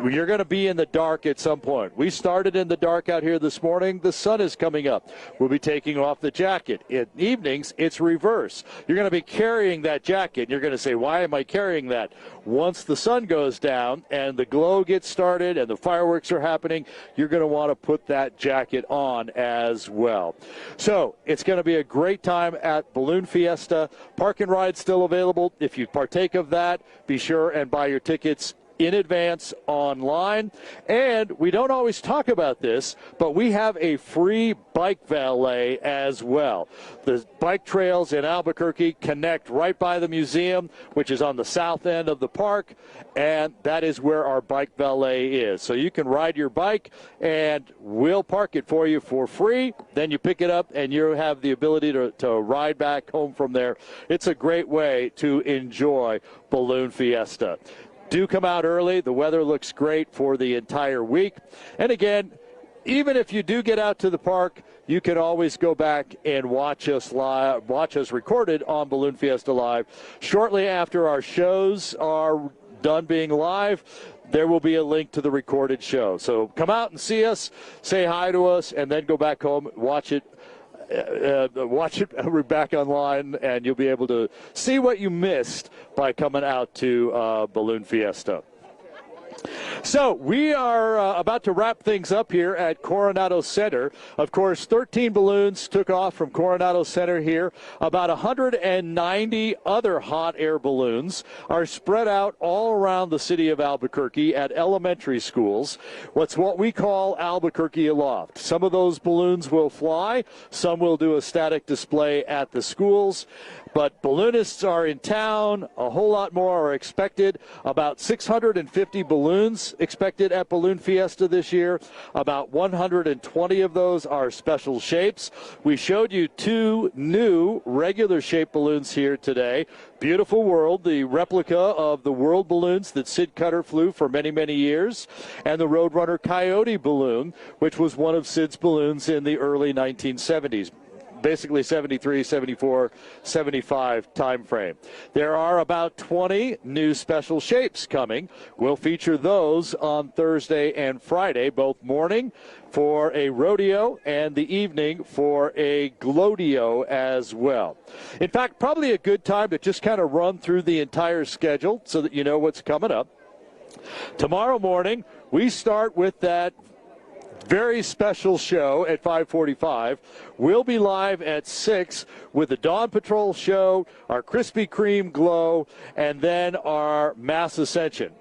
you're going to be in the dark at some point. We started in the dark out here this morning. The sun is coming up. We'll be taking off the jacket. In evenings, it's reverse. You're going to be carrying that jacket. And you're going to say, why am I carrying that? Once the sun goes down and the glow gets started and the fireworks are happening, you're going to want to put that jacket on as well. So it's going to be a great time at Balloon Fiesta. Park and ride still available. If you partake of that, be sure and buy your tickets in advance online. And we don't always talk about this, but we have a free bike valet as well. The bike trails in Albuquerque connect right by the museum, which is on the south end of the park, and that is where our bike valet is. So you can ride your bike and we'll park it for you for free. Then you pick it up and you have the ability to ride back home from there. It's a great way to enjoy Balloon Fiesta. Do come out early. The weather looks great for the entire week. And again, even if you do get out to the park, you can always go back and watch us live, watch us recorded on Balloon Fiesta Live. Shortly after our shows are done being live, there will be a link to the recorded show. So come out and see us, say hi to us, and then go back home, watch it back online, and you'll be able to see what you missed by coming out to Balloon Fiesta. So we are about to wrap things up here at Coronado Center. Of course, 13 balloons took off from Coronado Center here. About 190 other hot air balloons are spread out all around the city of Albuquerque at elementary schools. What we call Albuquerque Aloft. Some of those balloons will fly. Some will do a static display at the schools. But balloonists are in town. A whole lot more are expected. About 650 balloons expected at Balloon Fiesta this year. About 120 of those are special shapes. We showed you 2 new regular shape balloons here today. Beautiful World, the replica of the World balloons that Sid Cutter flew for many, many years, and the Roadrunner Coyote balloon, which was one of Sid's balloons in the early 1970s. Basically 73, 74, 75 time frame. There are about 20 new special shapes coming. We'll feature those on Thursday and Friday, both morning for a rodeo and the evening for a glowdeo as well. In fact, probably a good time to just kind of run through the entire schedule so that you know what's coming up. Tomorrow morning, we start with that very special show at 5:45. We'll be live at 6 with the Dawn Patrol show, our Krispy Kreme glow, and then our mass ascension.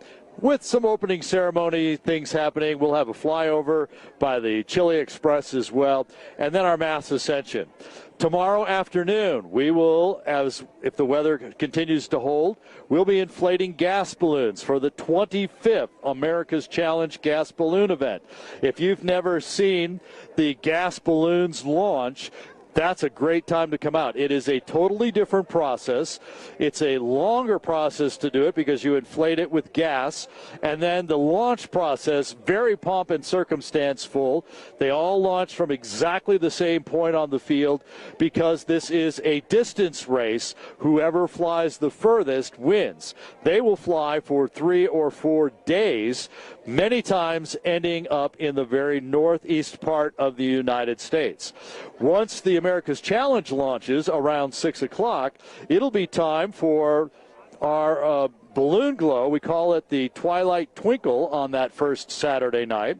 With some opening ceremony things happening, we'll have a flyover by the Chili Express as well, and then our mass ascension. Tomorrow afternoon, we will, if the weather continues to hold, we'll be inflating gas balloons for the 25th America's Challenge gas balloon event. If you've never seen the gas balloons launch, that's a great time to come out. It is a totally different process. It's a longer process to do it because you inflate it with gas. And then the launch process, very pomp and circumstance full. They all launch from exactly the same point on the field because this is a distance race. Whoever flies the furthest wins. They will fly for 3 or 4 days, many times ending up in the very northeast part of the United States. Once the America's Challenge launches around 6 o'clock, it'll be time for our balloon glow. We call it the Twilight Twinkle on that first Saturday night.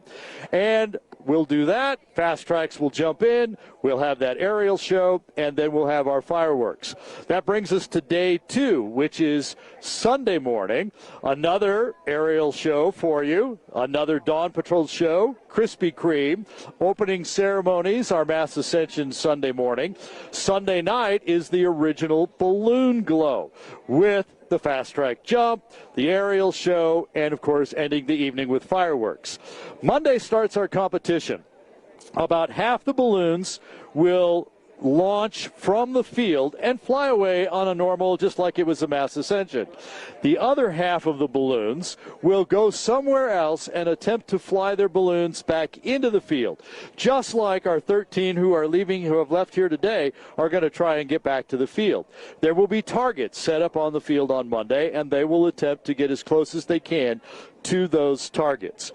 And we'll do that. Fast Tracks will jump in. We'll have that aerial show, and then we'll have our fireworks. That brings us to day 2, which is Sunday morning. Another aerial show for you, another Dawn Patrol show, Krispy Kreme, opening ceremonies, our Mass Ascension Sunday morning. Sunday night is the original balloon glow with the fast track jump, the aerial show, and of course ending the evening with fireworks. Monday starts our competition. About half the balloons will launch from the field and fly away on a normal, just like it was a Mass Ascension. The other half of the balloons will go somewhere else and attempt to fly their balloons back into the field, just like our 13 who have left here today are going to try and get back to the field. There will be targets set up on the field on Monday, and they will attempt to get as close as they can to those targets.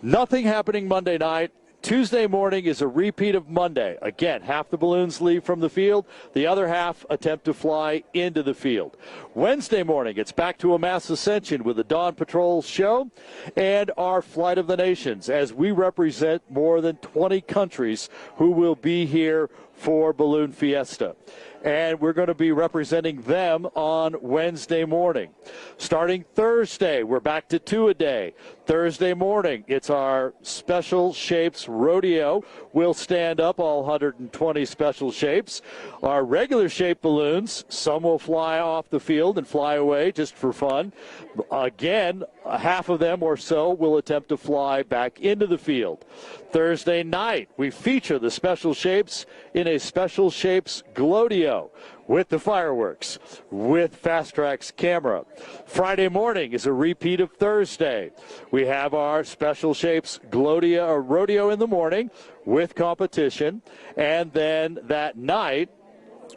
Nothing happening Monday night. Tuesday morning is a repeat of Monday. Again, half the balloons leave from the field. The other half attempt to fly into the field. Wednesday morning, it's back to a Mass Ascension with the Dawn Patrol show and our Flight of the Nations, as we represent more than 20 countries who will be here for Balloon Fiesta. And we're going to be representing them on Wednesday morning. Starting Thursday, we're back to 2 a day. Thursday morning, it's our Special Shapes Rodeo. We'll stand up all 120 special shapes. Our regular shape balloons, some will fly off the field and fly away just for fun. Again, half of them or so will attempt to fly back into the field. Thursday night, we feature the special shapes in a Special Shapes Glow-deo with the fireworks, with Fast Track's camera. Friday morning is a repeat of Thursday. We have our Special Shapes Glow-deo or rodeo in the morning with competition, and then that night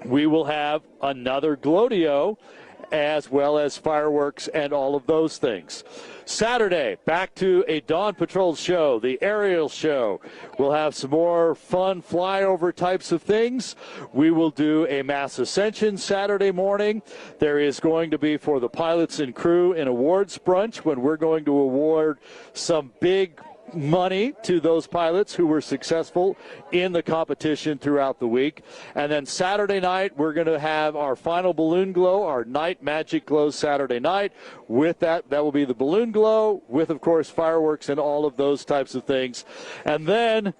we will have another Glow-deo as well as fireworks and all of those things. Saturday, back to a Dawn Patrol show, the aerial show. We'll have some more fun flyover types of things. We will do a Mass Ascension Saturday morning. There is going to be, for the pilots and crew, an awards brunch when we're going to award some big money to those pilots who were successful in the competition throughout the week. And then Saturday night, we're going to have our final balloon glow, our night magic glow Saturday night. With that will be the balloon glow with, of course, fireworks and all of those types of things. And then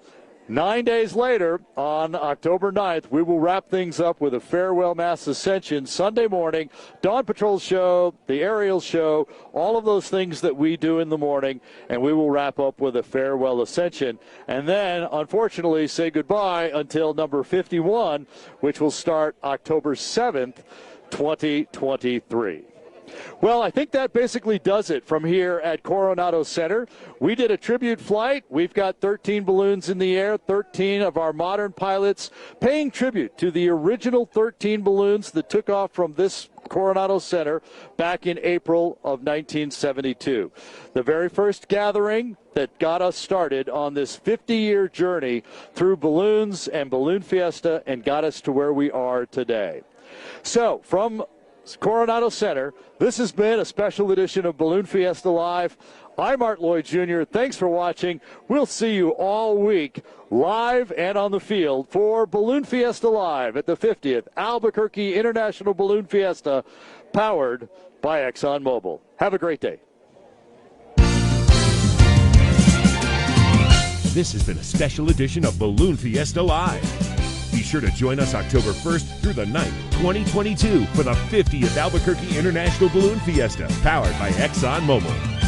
9 days later, on October 9th, we will wrap things up with a farewell Mass Ascension Sunday morning, Dawn Patrol show, the aerial show, all of those things that we do in the morning, and we will wrap up with a farewell Ascension. And then, unfortunately, say goodbye until number 51, which will start October 7th, 2023. Well, I think that basically does it from here at Coronado Center. We did a tribute flight. We've got 13 balloons in the air, 13 of our modern pilots paying tribute to the original 13 balloons that took off from this Coronado Center back in April of 1972. The very first gathering that got us started on this 50-year journey through balloons and Balloon Fiesta and got us to where we are today. So, from Coronado Center, this has been a special edition of Balloon Fiesta Live. I'm Art Lloyd Jr. Thanks for watching. We'll see you all week live and on the field for Balloon Fiesta Live at the 50th Albuquerque International Balloon Fiesta, powered by ExxonMobil. Have a great day. This has been a special edition of Balloon Fiesta Live. Be sure to join us October 1st through the 9th, 2022 for the 50th Albuquerque International Balloon Fiesta, powered by ExxonMobil.